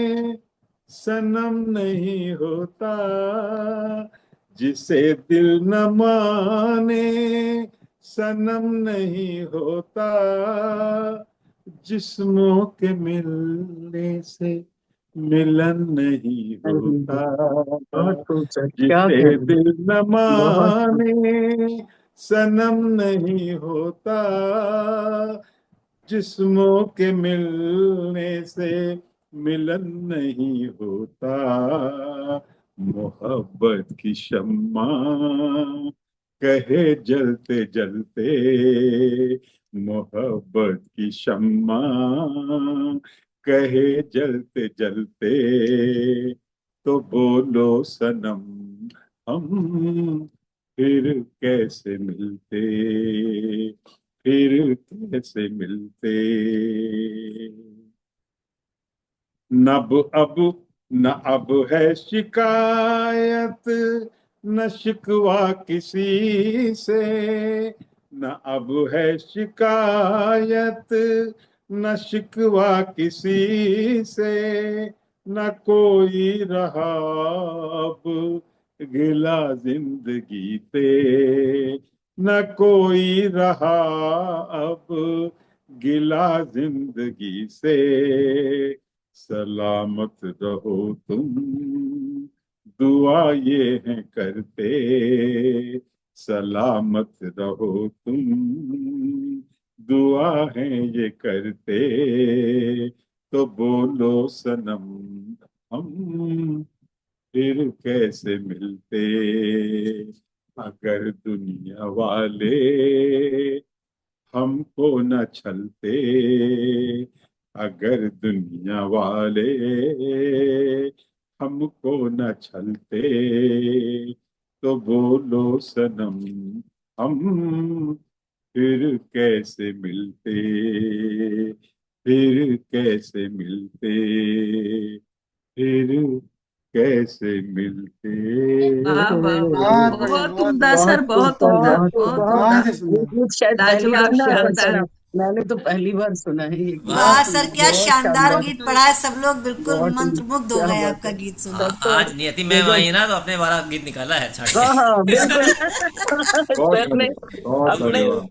[SPEAKER 11] सनम नहीं होता, जिसे दिल न माने सनम नहीं होता। जिस्मों के मिलने से मिलन नहीं होता।
[SPEAKER 4] बहुत खूब सर, क्या
[SPEAKER 11] जिसे
[SPEAKER 4] कहना,
[SPEAKER 11] दिल न
[SPEAKER 4] बहुत खूब।
[SPEAKER 11] माने सनम नहीं होता, जिस्मों के मिलने से मिलन नहीं होता, मोहब्बत की शम्मा कहे जलते जलते, मोहब्बत की शम्मा कहे जलते जलते, तो बोलो सनम हम फिर कैसे मिलते, फिर कैसे मिलते। न अब है शिकायत, न शिकवा किसी से, न अब है शिकायत, न शिकवा किसी से, न कोई रहा अब गिला जिंदगी पे, न कोई रहा अब गिला जिंदगी से, सलामत रहो तुम दुआ ये है करते, सलामत रहो तुम दुआ है ये करते, तो बोलो सनम हम फिर कैसे मिलते, अगर दुनिया वाले हमको न छलते, अगर दुनिया वाले हमको न छलते, तो बोलो सनम हम फिर कैसे मिलते, फिर कैसे मिलते, फिर कैसे मिलते।
[SPEAKER 3] वाह वाह
[SPEAKER 13] बहुत
[SPEAKER 3] वाह,
[SPEAKER 13] बढ़िया,
[SPEAKER 3] बहुत
[SPEAKER 13] बहुत
[SPEAKER 3] उम्दा
[SPEAKER 13] बढ़िया,
[SPEAKER 3] सर, बहुत उम्दा,
[SPEAKER 4] बहुत
[SPEAKER 3] बहुत
[SPEAKER 4] बहुत
[SPEAKER 3] उम्दा,
[SPEAKER 13] बहुत ही सुंदर।
[SPEAKER 4] ये गीत शायद पहली बार
[SPEAKER 3] लाजवाब,
[SPEAKER 4] सुना
[SPEAKER 3] शानदार।
[SPEAKER 4] सर, मैंने तो पहली बार सुना है ये गीत।
[SPEAKER 1] वाह
[SPEAKER 3] वाह
[SPEAKER 1] सर, क्या
[SPEAKER 4] बहुत
[SPEAKER 1] शानदार
[SPEAKER 4] शानदार,
[SPEAKER 1] गीत पढ़ा है, सब लोग बिल्कुल
[SPEAKER 4] बहुत ही
[SPEAKER 1] मंत्रमुग्ध हो
[SPEAKER 4] क्या
[SPEAKER 1] गए
[SPEAKER 4] बात
[SPEAKER 1] आपका
[SPEAKER 4] है।
[SPEAKER 1] गीत सुन।
[SPEAKER 4] तब तो
[SPEAKER 2] आज नियति
[SPEAKER 4] ये
[SPEAKER 2] मैम
[SPEAKER 4] जो
[SPEAKER 2] आई ना तो अपने वाला गीत निकाला है छाट
[SPEAKER 4] हाँ हाँ
[SPEAKER 2] के।
[SPEAKER 4] बिल्कुल
[SPEAKER 11] बहुत
[SPEAKER 4] सर ने
[SPEAKER 11] धन्यवाद, बहुत
[SPEAKER 4] अपने
[SPEAKER 11] धन्यवाद।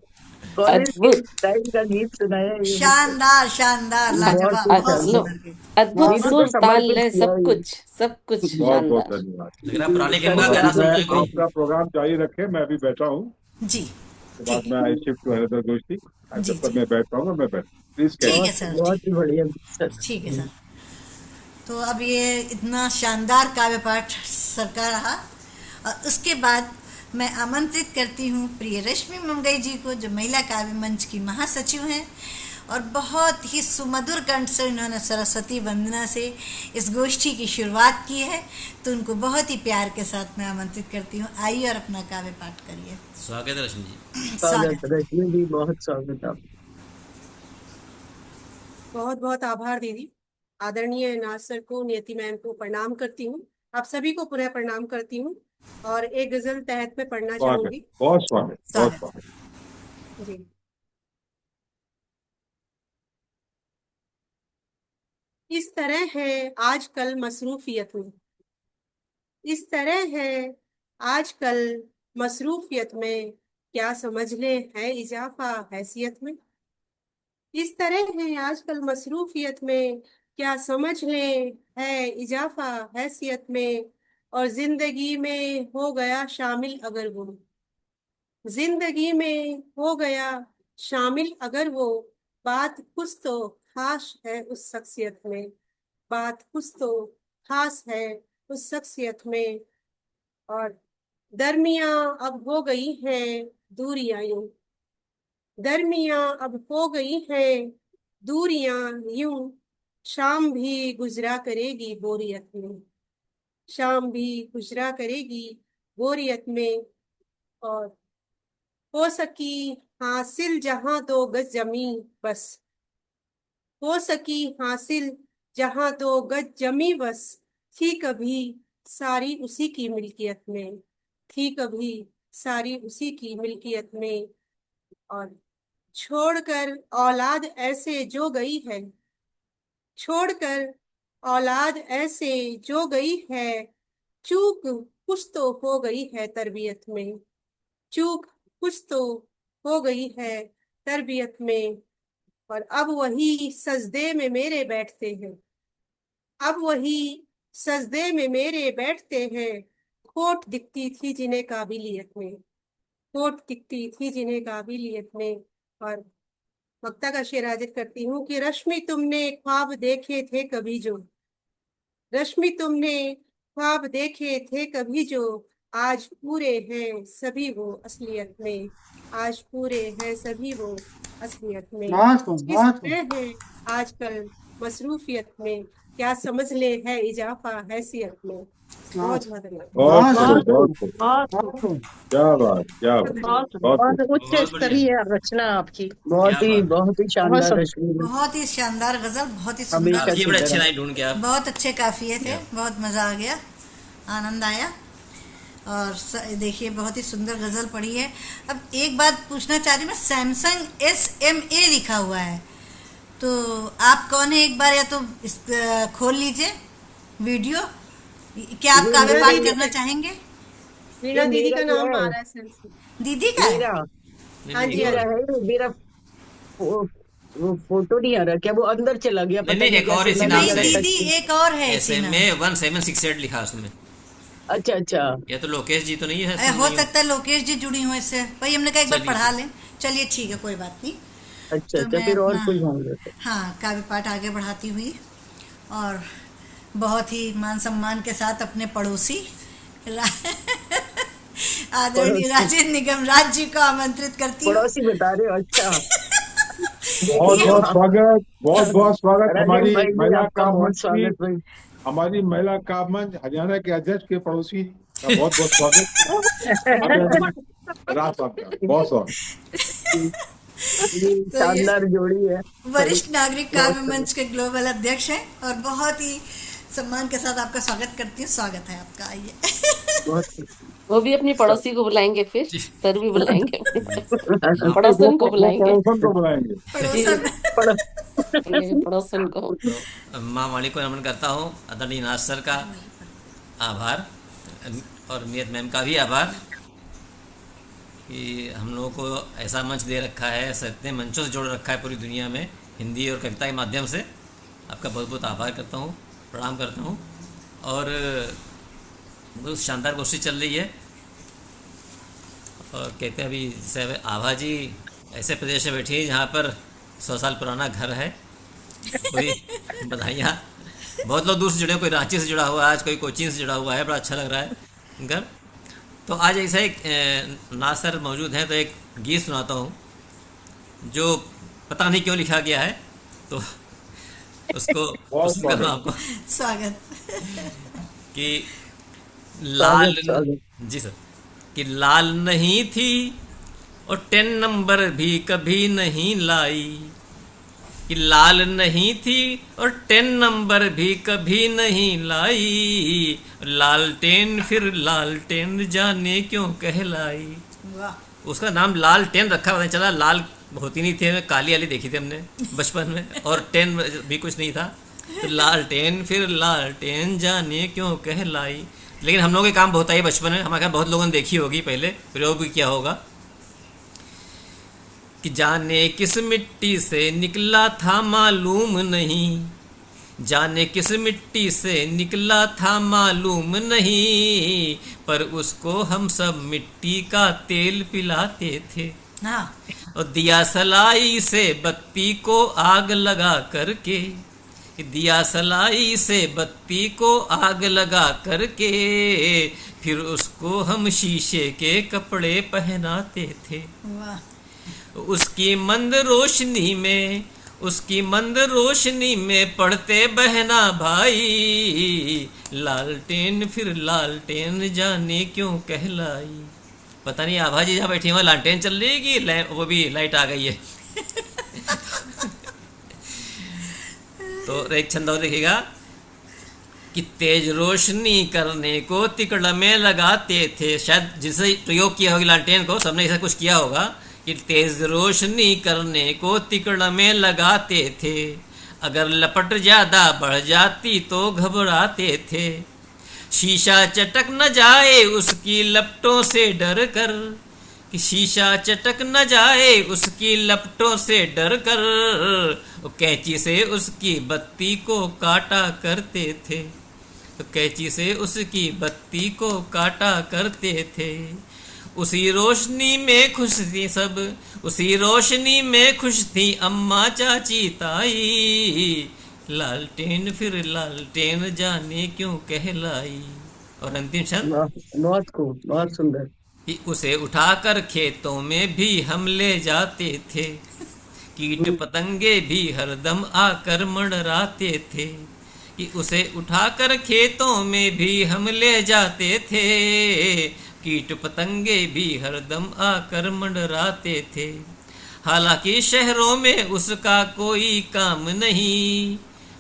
[SPEAKER 4] कॉलेज के
[SPEAKER 6] अद्भुत,
[SPEAKER 4] टाइम का गीत सुनाया ये गीत तो
[SPEAKER 1] शानदार शानदार,
[SPEAKER 4] बहुत
[SPEAKER 1] लाजवाब,
[SPEAKER 4] ही
[SPEAKER 1] बहुत
[SPEAKER 4] शानदार,
[SPEAKER 1] सुंदर गीत।
[SPEAKER 6] अद्भुत
[SPEAKER 4] दीदी को
[SPEAKER 6] सुर ताल
[SPEAKER 4] समर्पित
[SPEAKER 6] लय,
[SPEAKER 4] किया
[SPEAKER 6] सब
[SPEAKER 4] ये।
[SPEAKER 6] कुछ, सब कुछ
[SPEAKER 11] बहुत बहुत
[SPEAKER 6] शानदार।
[SPEAKER 11] धन्यवाद।
[SPEAKER 2] लग रहा है पुरानी फिल्म
[SPEAKER 4] सर
[SPEAKER 2] का
[SPEAKER 4] ने
[SPEAKER 2] गाना
[SPEAKER 11] अब
[SPEAKER 2] सुन
[SPEAKER 11] मैं
[SPEAKER 2] रहे हैं कोई।
[SPEAKER 11] आपका प्रोग्राम जारी रखे, मैं अभी बैठा हूँ,
[SPEAKER 1] जी,
[SPEAKER 11] उसके बाद
[SPEAKER 1] ठीक
[SPEAKER 11] में
[SPEAKER 1] है,
[SPEAKER 11] आई शिफ्ट टू अनदर गोष्ठी,
[SPEAKER 1] जी
[SPEAKER 11] जब तक
[SPEAKER 1] जी,
[SPEAKER 11] मैं बैठ पाऊंगा मैं बैठ, प्लीज कैरी।
[SPEAKER 1] ठीक है
[SPEAKER 4] बहुत
[SPEAKER 1] सर,
[SPEAKER 4] बहुत
[SPEAKER 1] ठीक,
[SPEAKER 4] ही बढ़िया सर।
[SPEAKER 1] ठीक है सर। तो अब ये इतना शानदार काव्य पाठ सर का रहा, और उसके बाद मैं आमंत्रित करती हूँ प्रिय रश्मि मंगई जी को, जो महिला काव्य मंच की महासचिव हैं, और बहुत ही सुमधुर कंठ से उन्होंने सरस्वती वंदना से इस गोष्ठी की शुरुआत की है, तो उनको बहुत ही प्यार के साथ मैं आमंत्रित करती हूँ, आइए और अपना काव्य पाठ करिए।
[SPEAKER 2] स्वागत है रश्मि जी।
[SPEAKER 4] स्वागत
[SPEAKER 1] स्वागत।
[SPEAKER 4] रश्मि जी, बहुत स्वागत आप।
[SPEAKER 7] बहुत बहुत आभार दीदी। आदरणीय नाज सर को, नियति मैम को प्रणाम करती हूँ। आप सभी को पुनः प्रणाम करती हूँ, और एक गजल तहत में पढ़ना
[SPEAKER 11] स्वागत,
[SPEAKER 7] चाहूंगी।
[SPEAKER 11] बहुत स्वागत, बहुत
[SPEAKER 1] स्वागत।
[SPEAKER 11] स्वागत।
[SPEAKER 7] जी। इस तरह है आजकल मसरूफियत में, इस तरह है आजकल मसरूफियत में, क्या समझ ले है इजाफा हैसियत में। इस तरह है आजकल मसरूफियत में, क्या समझ ले है इजाफा हैसियत में, और जिंदगी में हो गया शामिल अगर वो, जिंदगी में हो गया शामिल अगर वो, बात कुछ तो खास है उस शख्सियत में, बात कुछ तो खास है उस शख्सियत में। और दरमियां अब हो गई हैं दूरियां यूं, दरमियां अब हो गई हैं दूरियां यूं, शाम भी गुजरा करेगी बोरियत में, शाम भी गुजरा करेगी बोरियत में। और हो सकी हासिल जहां 2 गज जमी बस, हो सकी हासिल जहां 2 गज जमी बस, थी कभी सारी उसी की मिल्कियत में, थी कभी सारी उसी की मिल्कियत में। और छोड़कर औलाद ऐसे जो गई है, छोड़कर औलाद ऐसे जो गई है, चूक कुछ तो हो गई है तरबियत में, चूक कुछ तो हो गई है तरबियत में। और अब वही सजदे में मेरे बैठते हैं, अब वही सजदे में मेरे बैठते हैं, खोट दिखती थी जिन्हें काबिलियत में, खोट दिखती थी जिन्हें काबिलियत में। और वक्ता का शेर हाजिर करती हूँ कि रश्मि तुमने ख्वाब देखे थे कभी जो, रश्मि तुमने ख्वाब देखे थे कभी जो, आज पूरे हैं सभी वो असलियत में, आज पूरे हैं सभी वो असलियत में।
[SPEAKER 13] बहुत खूब,
[SPEAKER 7] किस
[SPEAKER 13] बहुत खूब।
[SPEAKER 7] तरह है आजकल मसरूफियत में, क्या समझ ले है इजाफा हैसियत में। बहुत बहुत धन्यवाद।
[SPEAKER 11] बहुत
[SPEAKER 13] बहुत
[SPEAKER 11] खूब,
[SPEAKER 13] खूब,
[SPEAKER 11] बहुत खूब।
[SPEAKER 13] बहुत खूब।
[SPEAKER 11] क्या बात, क्या बात,
[SPEAKER 4] बहुत
[SPEAKER 11] बहुत
[SPEAKER 4] बहुत
[SPEAKER 11] खूब।
[SPEAKER 4] उच्च
[SPEAKER 2] बहुत बढ़िया।
[SPEAKER 4] स्तरीय रचना आपकी।
[SPEAKER 2] क्या
[SPEAKER 4] बहुत
[SPEAKER 2] बात है।
[SPEAKER 4] बहुत ही शानदार रचना।
[SPEAKER 1] बहुत ही शानदार गजल, बहुत ही
[SPEAKER 4] हमेशा
[SPEAKER 1] सुंदर,
[SPEAKER 2] काफिए
[SPEAKER 4] की
[SPEAKER 2] बड़े अच्छे
[SPEAKER 4] तरह।
[SPEAKER 2] लाइन ढूंढ के आप।
[SPEAKER 1] बहुत अच्छे काफिए थे,
[SPEAKER 2] या।
[SPEAKER 1] बहुत मज़ा आ गया, आनंद आया। और देखिए बहुत ही सुंदर गज़ल पढ़ी है। अब एक बात पूछना चाह रही मैं, सैमसंग SMA लिखा हुआ है, तो आप कौन है? एक बार या तो खोल लीजिए वीडियो। क्या आप
[SPEAKER 4] ये
[SPEAKER 1] काव्य
[SPEAKER 4] मेरा
[SPEAKER 1] पाठ
[SPEAKER 4] ही
[SPEAKER 1] करना चाहेंगे?
[SPEAKER 7] वीणा
[SPEAKER 4] ये
[SPEAKER 7] दीदी
[SPEAKER 4] मेरा
[SPEAKER 7] का
[SPEAKER 4] जो
[SPEAKER 7] नाम आ
[SPEAKER 4] है,
[SPEAKER 7] रहा है सर से।
[SPEAKER 1] दीदी का है?
[SPEAKER 4] मेरा
[SPEAKER 2] नहीं
[SPEAKER 7] हाँ
[SPEAKER 2] नहीं
[SPEAKER 7] जी, हाँ
[SPEAKER 2] एक
[SPEAKER 4] मेरा
[SPEAKER 2] और,
[SPEAKER 7] जी।
[SPEAKER 4] है मेरा वो फोटो नहीं आ रहा क्या? वो अंदर चला गया,
[SPEAKER 2] नहीं
[SPEAKER 4] पता
[SPEAKER 2] नहीं
[SPEAKER 4] नहीं
[SPEAKER 2] एक और
[SPEAKER 4] कैसे
[SPEAKER 2] इसी
[SPEAKER 4] मैंने
[SPEAKER 2] नाम
[SPEAKER 1] नहीं
[SPEAKER 4] जरा
[SPEAKER 2] से,
[SPEAKER 4] टच
[SPEAKER 1] दीदी
[SPEAKER 4] किया।
[SPEAKER 1] एक और है इसी नाम।
[SPEAKER 2] SMA 1768 लिखा है उसमें।
[SPEAKER 4] अच्छा अच्छा।
[SPEAKER 2] या तो लोकेश जी तो नहीं है,
[SPEAKER 1] हो सकता है लोकेश जी जुड़ी हुई इससे, भाई हमने कहा एक बार
[SPEAKER 2] चलिए
[SPEAKER 1] पढ़ा लें। चलिए ठीक है, कोई बात नहीं।
[SPEAKER 4] अच्छा
[SPEAKER 1] तो
[SPEAKER 4] अच्छा,
[SPEAKER 1] मैं
[SPEAKER 4] फिर और
[SPEAKER 1] अपना
[SPEAKER 4] कोई होंगे तो।
[SPEAKER 1] हाँ काव्य पाठ आगे बढ़ाती हुई और बहुत ही मान सम्मान के साथ अपने पड़ोसी आदरणीय
[SPEAKER 4] पड़ोसी
[SPEAKER 1] राजेंद्र निगम राज जी को आमंत्रित करती हूँ।
[SPEAKER 4] पड़ोसी बता रहे हो? अच्छा।
[SPEAKER 11] बहुत
[SPEAKER 4] देखिए
[SPEAKER 11] बहुत स्वागत, बहुत बहुत स्वागत
[SPEAKER 4] राजेश
[SPEAKER 11] हमारी
[SPEAKER 4] भाई जी,
[SPEAKER 11] महिला
[SPEAKER 4] आपका
[SPEAKER 11] काव्य
[SPEAKER 4] बहुत
[SPEAKER 11] मंच की,
[SPEAKER 4] स्वागत भाई।
[SPEAKER 11] हमारी महिला काव्य मंच हरियाणा के अध्यक्ष के पड़ोसी का बहुत बहुत स्वागत। आदरणीय राज साहब का बहुत स्वागत।
[SPEAKER 4] ये
[SPEAKER 1] तो ये
[SPEAKER 4] शानदार जोड़ी है भाई।
[SPEAKER 1] वरिष्ठ नागरिक
[SPEAKER 4] बहुत
[SPEAKER 1] काव्य मंच के ग्लोबल अध्यक्ष हैं और बहुत ही सम्मान के साथ आपका स्वागत करती हूँ। स्वागत है आपका, आइए।
[SPEAKER 4] बहुत
[SPEAKER 6] वो भी अपनी पड़ोसी को बुलाएंगे, फिर
[SPEAKER 2] जी।
[SPEAKER 6] सर भी बुलाएंगे,
[SPEAKER 2] हाँ
[SPEAKER 6] पड़ोसन को
[SPEAKER 11] वो
[SPEAKER 6] बुलाएंगे
[SPEAKER 11] पड़ोसन को बुलाएंगे।
[SPEAKER 6] जी,
[SPEAKER 1] पड़ोसन
[SPEAKER 4] पड़-
[SPEAKER 6] ये पड़ोसन को।
[SPEAKER 2] तो माँ वाणी को नमन करता हूँ, आदरणीय नाथ सर का आभार और मियत मैम का भी आभार कि हम लोगों को ऐसा मंच दे रखा है, ऐसे इतने मंचों से जोड़ रखा है पूरी दुनिया में हिंदी और कविता के माध्यम से। आपका बहुत बहुत आभार करता हूँ, प्रणाम करता हूँ। और बहुत शानदार गोष्ठी चल रही है और कहते हैं अभी जैसे आभा जी ऐसे प्रदेश में बैठी है जहाँ पर 100 साल पुराना घर है। पूरी बधाइयाँ। बहुत लोग दूर से जुड़े, कोई रांची से जुड़ा हुआ है, आज कोई कोचीन से जुड़ा हुआ है, बड़ा अच्छा लग रहा है घर। तो आज ऐसा एक नाथ सर मौजूद हैं तो एक गीत सुनाता हूँ जो पता नहीं क्यों लिखा गया है, तो उसको पसंद करना आपको।
[SPEAKER 1] स्वागत।
[SPEAKER 2] कि लाल,
[SPEAKER 4] स्वागत।
[SPEAKER 2] जी सर, कि लाल नहीं थी और 10 नंबर भी कभी नहीं लाई, कि लाल नहीं थी और 10 नंबर भी कभी नहीं लाई, लालटेन फिर लालटेन जाने क्यों कहलाई।
[SPEAKER 1] वाह।
[SPEAKER 2] उसका नाम लालटेन रखा, पता चला लाल होती नहीं थी, हमें काली वाली देखी थी हमने बचपन में, और 10 भी कुछ नहीं था, तो लालटेन फिर लालटेन जाने क्यों कहलाई। लेकिन हम लोगों के काम बहुत आई बचपन में, हमारे बहुत लोगों ने देखी होगी, पहले प्रयोग भी किया होगा। कि जाने किस मिट्टी से निकला था मालूम नहीं, जाने किस मिट्टी से निकला था मालूम नहीं, पर उसको हम सब मिट्टी का तेल पिलाते थे।
[SPEAKER 1] हाँ।
[SPEAKER 2] और दिया सलाई से बत्ती को आग लगा करके, दिया सलाई से बत्ती को आग लगा करके, फिर उसको हम शीशे के कपड़े पहनाते थे।
[SPEAKER 1] वाह।
[SPEAKER 2] उसकी मंद रोशनी में, उसकी मंद रोशनी में पढ़ते बहना भाई, लालटेन फिर लालटेन जाने क्यों कहलाई। पता नहीं आभा जी जहाँ बैठी वहाँ लालटेन चल रही है कि वो भी लाइट आ गई है। तो एक छंद और देखिएगा कि तेज रोशनी करने को तिकड़ में लगाते थे। शायद जिसे प्रयोग किया होगा लालटेन को, सबने ऐसा कुछ किया होगा कि तेज रोशनी करने को तिकड़ में लगाते थे, अगर लपट ज्यादा बढ़ जाती तो घबराते थे, शीशा चटक न जाए उसकी लपटों से डर कर, कि शीशा चटक न जाए उसकी लपटों से डर कर, कैंची से उसकी बत्ती को काटा करते थे, तो कैंची से उसकी बत्ती को काटा करते थे। उसी रोशनी में खुश थी सब, उसी रोशनी में खुश थी अम्मा चाची ताई, लालटेन फिर लालटेन जाने क्यों कहलाई। और अंतिम शब्द,
[SPEAKER 5] बहुत खूब, बहुत सुंदर।
[SPEAKER 2] कि उसे उठाकर खेतों में भी हम ले जाते थे, कीट पतंगे भी हरदम आकर मंडराते थे, कि उसे उठाकर खेतों में भी हम ले जाते थे, कीट पतंगे भी हरदम आकर मंडराते थे। हालांकि शहरों में उसका कोई काम नहीं,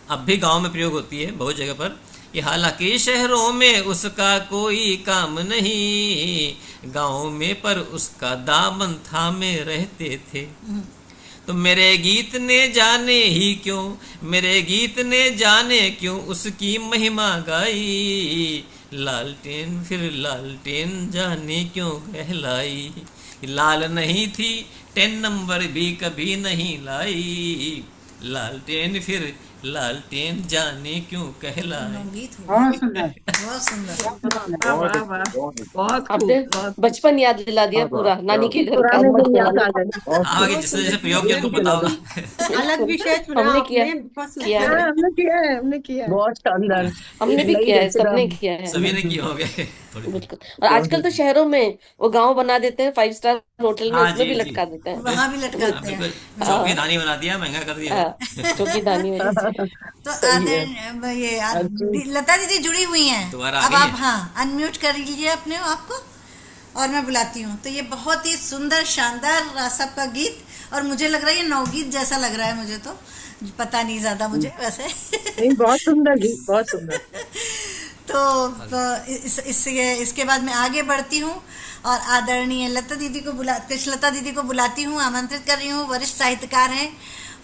[SPEAKER 2] अब भी गांव में प्रयोग होती है बहुत जगह पर, कि हालांकि शहरों में उसका कोई काम नहीं, गांव में पर उसका दामन थामे रहते थे। तो मेरे गीत ने जाने ही क्यों, मेरे गीत ने जाने क्यों उसकी महिमा गाई, लालटेन फिर लालटेन जाने क्यों कहलाई। लाल नहीं थी 10 नंबर भी कभी नहीं लाई, लालटेन फिर लालटेन जाने क्यों कहलाई।
[SPEAKER 13] बहुत सुंदर।
[SPEAKER 1] बहुत सुंदर।
[SPEAKER 3] वाह वाह बहुत
[SPEAKER 6] आपने
[SPEAKER 3] खूब, बहुत
[SPEAKER 6] बचपन याद दिला दिया पूरा, नानी के घर का।
[SPEAKER 5] पुराने दिन याद आ गए।
[SPEAKER 2] आगे जिसने जैसे प्रयोग किया उनको पता होगा।
[SPEAKER 7] अलग विषय चुना
[SPEAKER 6] हमने किया
[SPEAKER 7] आपने, बहुत
[SPEAKER 6] किया
[SPEAKER 7] सुंदर।
[SPEAKER 6] है,
[SPEAKER 3] हमने किया है, हमने किया है।
[SPEAKER 5] बहुत शानदार।
[SPEAKER 6] हमने
[SPEAKER 5] एक
[SPEAKER 6] भी
[SPEAKER 5] नई
[SPEAKER 6] किया है,
[SPEAKER 5] रचना।
[SPEAKER 6] सबने किया है।
[SPEAKER 2] सभी ने किए होंगे थोड़ी।
[SPEAKER 6] बिल्कुल। और आजकल तो शहरों में वो गांव बना देते हैं 5 स्टार होटल में,
[SPEAKER 2] हाँ
[SPEAKER 6] उसमें
[SPEAKER 2] जी
[SPEAKER 6] भी
[SPEAKER 2] जी,
[SPEAKER 6] लटका देते हैं।
[SPEAKER 1] वहां भी लटकाते हैं।
[SPEAKER 2] बिल्कुल चौकीदानी बना दिया, महंगा कर दिया।
[SPEAKER 6] हाँ, चौकीदानी में।
[SPEAKER 1] तो लता दीदी जुड़ी हुई हैं,
[SPEAKER 2] दोबारा आ
[SPEAKER 1] अब
[SPEAKER 2] गई
[SPEAKER 1] आप
[SPEAKER 2] हैं।
[SPEAKER 1] हाँ अनम्यूट कर लीजिए अपने आपको और मैं बुलाती हूँ। तो ये बहुत ही सुंदर शानदार सबका गीत, और मुझे लग रहा है ये नवगीत जैसा लग रहा है, मुझे तो पता नहीं ज्यादा मुझे वैसे।
[SPEAKER 5] नहीं, बहुत सुंदर गीत, बहुत सुंदर।
[SPEAKER 1] तो इसके बाद मैं आगे बढ़ती हूँ और आदरणीय लता दीदी को कृष्णलता दीदी को बुलाती हूँ, आमंत्रित कर रही हूँ। वरिष्ठ साहित्यकार हैं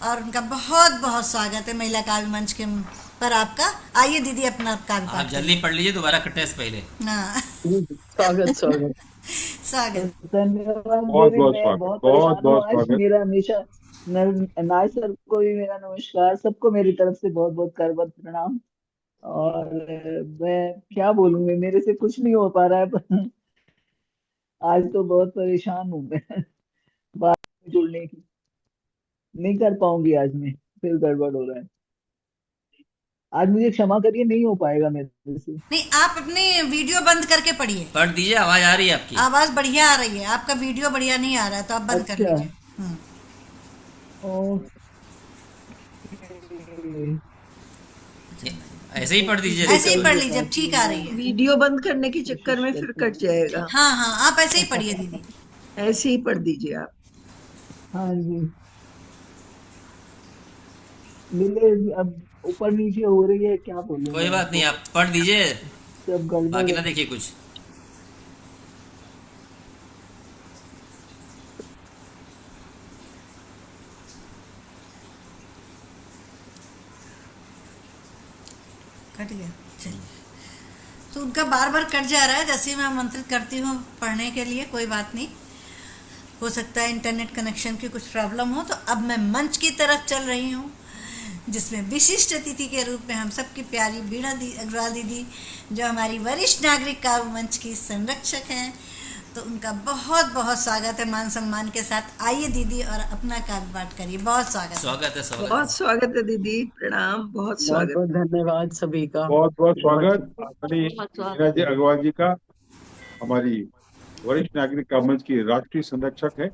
[SPEAKER 1] और उनका बहुत बहुत स्वागत है महिला काव्य मंच के पर आपका। आइए दीदी अपना काव्य
[SPEAKER 2] आप
[SPEAKER 1] पाठ
[SPEAKER 2] जल्दी पढ़ लीजिए, दोबारा कटने से पहले।
[SPEAKER 1] करिए। हाँ
[SPEAKER 5] स्वागत स्वागत।
[SPEAKER 1] स्वागत।
[SPEAKER 10] धन्यवाद
[SPEAKER 11] बहुत
[SPEAKER 10] दीदी।
[SPEAKER 11] बहुत
[SPEAKER 10] मैं
[SPEAKER 11] स्वागत,
[SPEAKER 10] बहुत
[SPEAKER 11] बहुत
[SPEAKER 10] परेशान हूँ
[SPEAKER 11] बहुत
[SPEAKER 10] आज।
[SPEAKER 11] स्वागत।
[SPEAKER 10] मेरा हमेशा नाय सर को भी मेरा नमस्कार, सबको मेरी तरफ से बहुत बहुत करबद्ध प्रणाम। और मैं क्या बोलूंगी, मेरे से कुछ नहीं हो पा रहा है पर आज तो बहुत परेशान हूँ मैं। बात जुड़ने की नहीं कर पाऊंगी आज मैं, फिर गड़बड़ हो रहा है आज। मुझे क्षमा करिए, नहीं हो पाएगा मेरे से।
[SPEAKER 1] नहीं, आप अपने वीडियो बंद करके पढ़िए,
[SPEAKER 2] पढ़ दीजिए, आवाज आ रही है आपकी।
[SPEAKER 1] आवाज बढ़िया आ रही है, आपका वीडियो बढ़िया नहीं आ रहा है तो आप बंद कर
[SPEAKER 10] अच्छा।
[SPEAKER 1] लीजिए।
[SPEAKER 10] ओके।
[SPEAKER 2] ऐसे ही पढ़ दीजिए।
[SPEAKER 1] ऐसे ही पढ़ लीजिए, अब ठीक आ रही है।
[SPEAKER 3] वीडियो बंद करने के चक्कर में फिर कट जाएगा।
[SPEAKER 1] हाँ हाँ, आप ऐसे ही पढ़िए दीदी।
[SPEAKER 3] ऐसे ही पढ़ दीजिए आप।
[SPEAKER 10] हाँ जी, मिले अब ऊपर नीचे हो रही है, क्या बोलूं
[SPEAKER 2] कोई
[SPEAKER 10] मैं
[SPEAKER 2] बात नहीं,
[SPEAKER 10] आपको,
[SPEAKER 2] आप पढ़ दीजिए,
[SPEAKER 10] सब गड़बड़
[SPEAKER 2] बाकी ना
[SPEAKER 10] है।
[SPEAKER 2] देखिए कुछ।
[SPEAKER 1] कट गया, चलिए। तो उनका बार बार कट जा रहा है, जैसे ही मैं आमंत्रित करती हूँ पढ़ने के लिए, कोई बात नहीं, हो सकता है इंटरनेट कनेक्शन की कुछ प्रॉब्लम हो। तो अब मैं मंच की तरफ चल रही हूँ, जिसमें विशिष्ट अतिथि के रूप में हम सबकी प्यारी बीणा अग्रवाल दीदी, जो हमारी वरिष्ठ नागरिक काव्य मंच की संरक्षक हैं, तो उनका बहुत बहुत स्वागत है मान सम्मान के साथ। आइए दीदी और अपना काव्य पाठ करिए। बहुत स्वागत है।
[SPEAKER 2] स्वागत है, स्वागत है।
[SPEAKER 3] बहुत स्वागत है दीदी, प्रणाम, बहुत
[SPEAKER 5] बहुत
[SPEAKER 3] स्वागत।
[SPEAKER 5] बहुत धन्यवाद सभी का।
[SPEAKER 11] बहुत बहुत स्वागत हमारी
[SPEAKER 6] बहुत स्वागत।
[SPEAKER 11] मीना जी अग्रवाल जी का, हमारी वरिष्ठ नागरिक काव्य मंच की राष्ट्रीय संरक्षक है,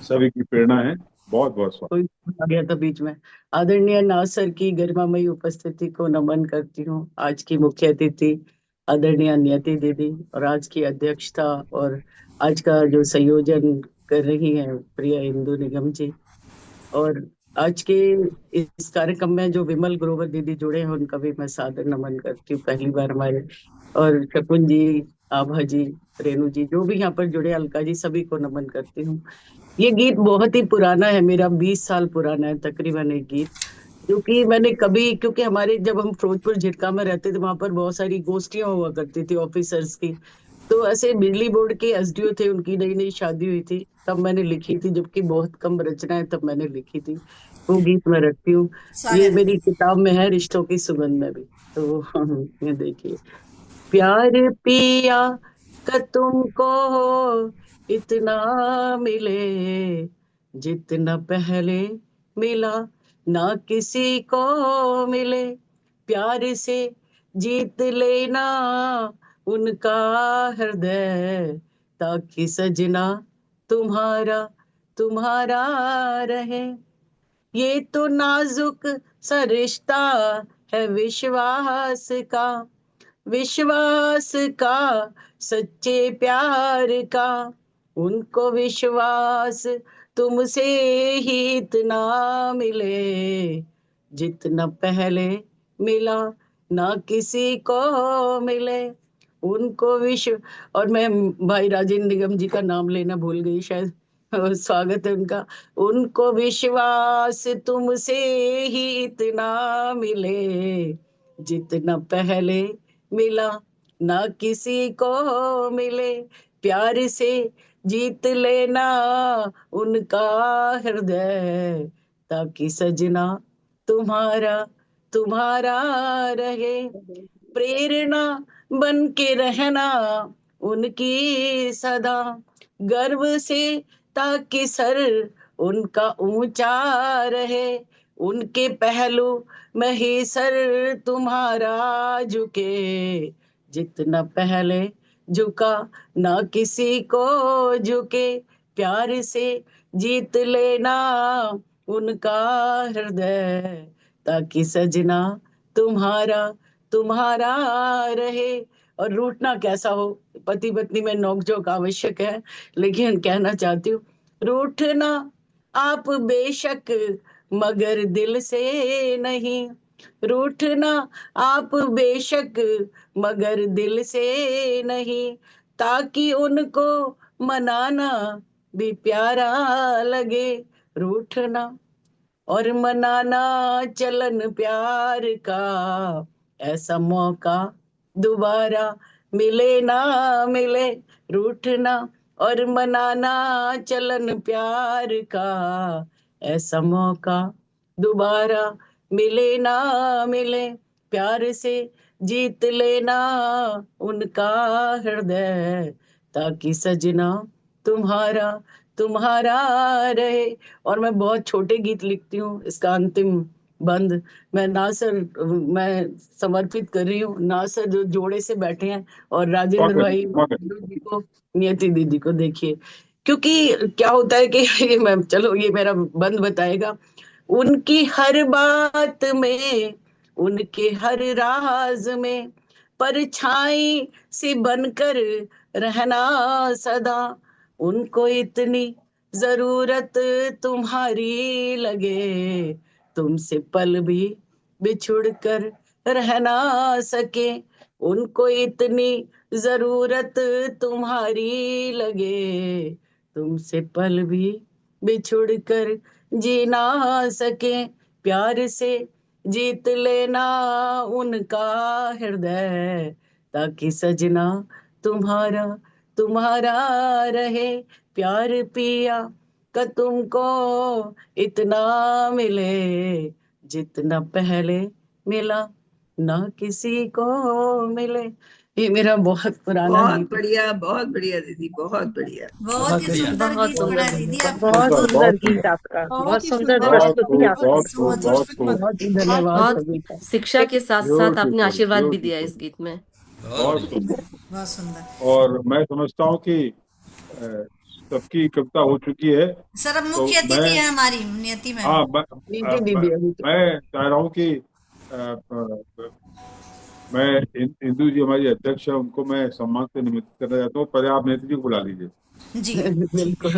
[SPEAKER 11] सभी की प्रेरणा है। बहुत बहुत स्वागत।
[SPEAKER 5] कोई आ गया था बीच में। आदरणीय नाज सर की गरिमामयी उपस्थिति को नमन करती हूँ। आज की मुख्य अतिथि आदरणीय नियति दीदी, और आज की अध्यक्षता और आज का जो संयोजन कर रही हैं प्रिय इंदु निगम जी, और आज के इस कार्यक्रम में जो विमल ग्रोवर दीदी जुड़े हैं उनका भी मैं सादर नमन करती हूँ, पहली बार हमारे। और शकुन जी, आभा जी, रेणु जी, जो भी यहाँ पर जुड़े, अलका जी, सभी को नमन करती हूँ। ये गीत बहुत ही पुराना है, मेरा 20 साल पुराना है तकरीबन एक गीत, जो कि मैंने कभी, क्योंकि हमारे जब हम फिरोजपुर झिटका में रहते थे वहां पर बहुत सारी गोष्ठियां हुआ करती थी ऑफिसर्स की, तो ऐसे बिजली बोर्ड के एसडीओ थे, उनकी नई नई शादी हुई थी, तब मैंने लिखी थी, जबकि बहुत कम रचनाएं तब मैंने लिखी थी, वो गीत मैं रखती हूँ। ये मेरी किताब में है, रिश्तों की सुगंध में भी। तो ये देखिए। प्यार पिया का तुमको
[SPEAKER 4] इतना मिले जितना पहले मिला, ना किसी को मिले। प्यार से जीत लेना उनका हृदय, ताकि सजना तुम्हारा तुम्हारा रहे। ये तो नाजुक सा रिश्ता है विश्वास का, विश्वास का, सच्चे प्यार का। उनको विश्वास तुमसे ही इतना मिले जितना पहले मिला, ना किसी को मिले। उनको विश्व, और मैं भाई राजेंद्र निगम जी का नाम लेना भूल गई शायद, और स्वागत है उनका। उनको विश्वास तुमसे ही इतना मिले जितना पहले मिला, ना किसी को मिले। प्यार से जीत लेना उनका हृदय, ताकि सजना तुम्हारा तुम्हारा रहे। प्रेरणा बन के रहना उनकी सदा, गर्व से ताकि सर उनका ऊंचा रहे। उनके पहलू में ही सर तुम्हारा झुके, जितना पहले झुका ना किसी को झुके। प्यार से जीत लेना उनका हृदय, ताकि सजना तुम्हारा तुम्हारा रहे। और रूठना कैसा हो, पति पत्नी में नोकझोंक आवश्यक है, लेकिन कहना चाहती हूँ, रूठना आप बेशक मगर दिल से नहीं। रूठना आप बेशक मगर दिल से नहीं, ताकि उनको मनाना भी प्यारा लगे। रूठना और मनाना चलन प्यार का, ऐसा मौका दोबारा मिले ना मिले। रूठना और मनाना चलन प्यार का, ऐसा मौका दोबारा मिले ना मिले। प्यार से जीत लेना उनका हृदय, ताकि सजना तुम्हारा तुम्हारा रहे। और मैं बहुत छोटे गीत लिखती हूँ, इसका अंतिम बंद मैं नासर मैं समर्पित कर रही हूँ। नासर जो जोड़े से बैठे हैं, और राजेंद्र भाई जी को, नियति दीदी को देखिए, क्योंकि क्या होता है कि ये मैं, चलो ये मेरा बंद बताएगा। उनकी हर बात में, उनके हर राज में, परछाई सी बनकर रहना सदा। उनको इतनी जरूरत तुम्हारी लगे, तुमसे पल भी बिछुड़ कर रह ना सके। उनको इतनी जरूरत तुम्हारी लगे, तुमसे पल भी बिछुड़ कर जी ना सके। प्यार से जीत लेना उनका हृदय, ताकि सजना तुम्हारा तुम्हारा रहे। प्यार पिया का तुमको इतना मिले जितना पहले मिला, ना किसी को मिले। ये मेरा बहुत पुराना
[SPEAKER 3] बहुत
[SPEAKER 4] गीत है।
[SPEAKER 3] बढ़िया दीदी, बहुत बढ़िया।
[SPEAKER 1] बहुत ही सुंदर
[SPEAKER 6] बहुत
[SPEAKER 1] गीत पढ़ा
[SPEAKER 6] सुंदर
[SPEAKER 1] दीदी, आप
[SPEAKER 4] बहुत सुंदर गीत आपका, बहुत सुंदर प्रस्तुति आपकी।
[SPEAKER 1] सुमधुर
[SPEAKER 4] बहुत ही धन्यवाद
[SPEAKER 6] बहुत
[SPEAKER 4] सभी का।
[SPEAKER 6] शिक्षा के साथ साथ आपने आशीर्वाद भी दिया इस गीत में।
[SPEAKER 11] बहुत सुंदर।
[SPEAKER 1] बहुत सुंदर।
[SPEAKER 11] और मैं समझता हूँ कि सबकी कविता हो चुकी है।
[SPEAKER 1] सर अब
[SPEAKER 11] तो
[SPEAKER 1] मुख्य अतिथि है हमारी नियति मैम।
[SPEAKER 11] हाँ,
[SPEAKER 4] दीदी
[SPEAKER 11] मैं चाह रहा हूँ कि मैं इंदु जी हमारी अध्यक्ष है, उनको मैं सम्मान से निमित्त करना चाहता हूँ। पहले आप नेत्री जी को बुला लीजिए।
[SPEAKER 1] जी
[SPEAKER 4] बिल्कुल।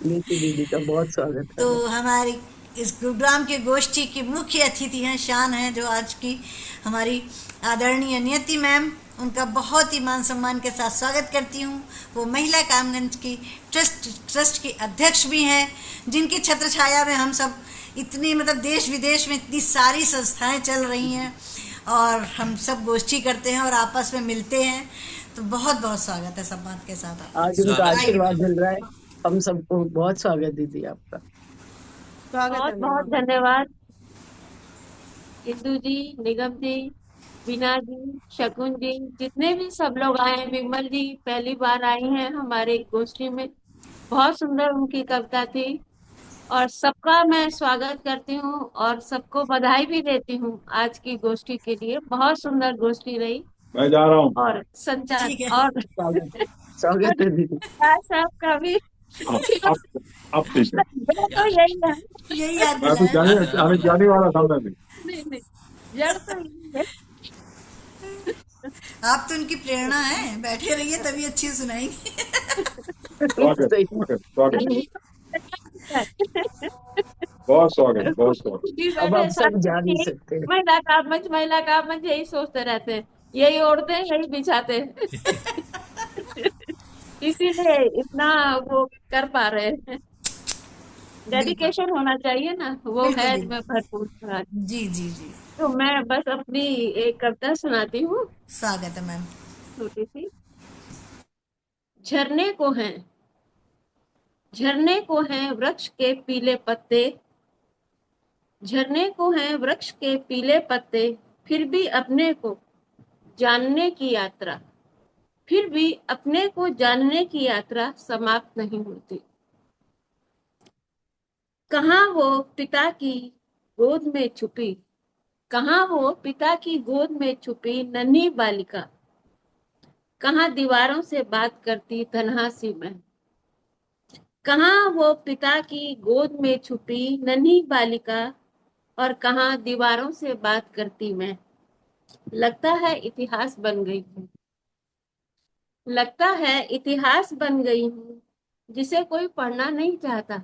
[SPEAKER 4] नीति दीदी का बहुत स्वागत है।
[SPEAKER 1] तो हमारी इस प्रोग्राम के गोष्ठी की मुख्य अतिथि हैं, शान हैं, जो आज की हमारी आदरणीय नियति मैम, उनका बहुत ही मान सम्मान के साथ स्वागत करती हूँ। वो महिला कामगंज की ट्रस्ट की अध्यक्ष भी हैं, जिनकी छत्र छाया में हम सब इतनी, मतलब देश विदेश में इतनी सारी संस्थाएं चल रही हैं, और हम सब गोष्ठी करते हैं और आपस में मिलते हैं। तो बहुत बहुत स्वागत है सम्मान के साथ।
[SPEAKER 4] आज उनका आशीर्वाद मिल रहा है हम सबको। बहुत स्वागत दीदी आपका।
[SPEAKER 7] स्वागत है
[SPEAKER 6] बहुत बहुत धन्यवाद इंदु जी, निगम जी,
[SPEAKER 15] बीना जी, शकुन जी, जितने भी सब लोग आए हैं, विमल जी पहली बार आई हैं हमारे गोष्ठी में, बहुत सुंदर उनकी कविता थी। और सबका मैं स्वागत करती हूँ और सबको बधाई भी देती हूँ आज की गोष्ठी के लिए। बहुत सुंदर गोष्ठी रही।
[SPEAKER 11] मैं जा रहा हूँ।
[SPEAKER 15] और संचार
[SPEAKER 1] ठीक है।
[SPEAKER 15] और
[SPEAKER 4] स्वागत है दीदी।
[SPEAKER 15] साहब का भी
[SPEAKER 11] अब ठीक है।
[SPEAKER 15] तो यही है।
[SPEAKER 1] यही याद
[SPEAKER 11] मैं तो
[SPEAKER 1] दिलाया।
[SPEAKER 11] जाने वाला था मैं भी।
[SPEAKER 15] नहीं नहीं, जड़ तो यही है।
[SPEAKER 1] आप तो उनकी प्रेरणा है, बैठे रहिए तभी अच्छी सुनाएंगे।
[SPEAKER 11] स्वागत स्वागत स्वागत, बहुत स्वागत, बहुत स्वागत।
[SPEAKER 15] जी,
[SPEAKER 4] अब
[SPEAKER 15] बैठे
[SPEAKER 4] आप सब
[SPEAKER 15] सारे
[SPEAKER 4] जा नहीं
[SPEAKER 15] यही
[SPEAKER 4] सकते।
[SPEAKER 15] महिला का मंच यही सोचते रहते हैं, यही ओढ़ते हैं, यही बिछाते हैं। इसीलिए इतना वो कर पा रहे हैं।
[SPEAKER 1] बिल्कुल
[SPEAKER 15] डेडिकेशन होना चाहिए ना, वो
[SPEAKER 1] बिल्कुल
[SPEAKER 15] है
[SPEAKER 1] बिल्कुल।
[SPEAKER 15] में भरपूर आज।
[SPEAKER 1] जी जी जी,
[SPEAKER 15] तो मैं बस अपनी एक कविता सुनाती हूँ,
[SPEAKER 1] स्वागत है मैम।
[SPEAKER 15] छोटी सी। झरने को हैं, झरने को हैं वृक्ष के पीले पत्ते, झरने को हैं वृक्ष के पीले पत्ते, फिर भी अपने को जानने की यात्रा, फिर भी अपने को जानने की यात्रा समाप्त नहीं होती। कहाँ वो पिता की गोद में छुपी, कहाँ वो पिता की गोद में छुपी नन्ही बालिका, कहाँ दीवारों से बात करती तन्हा सी मैं, कहाँ वो पिता की गोद में छुपी नन्ही बालिका, और कहाँ दीवारों से बात करती मैं। लगता है इतिहास बन गई हूँ, लगता है इतिहास बन गई हूँ, जिसे कोई पढ़ना नहीं चाहता।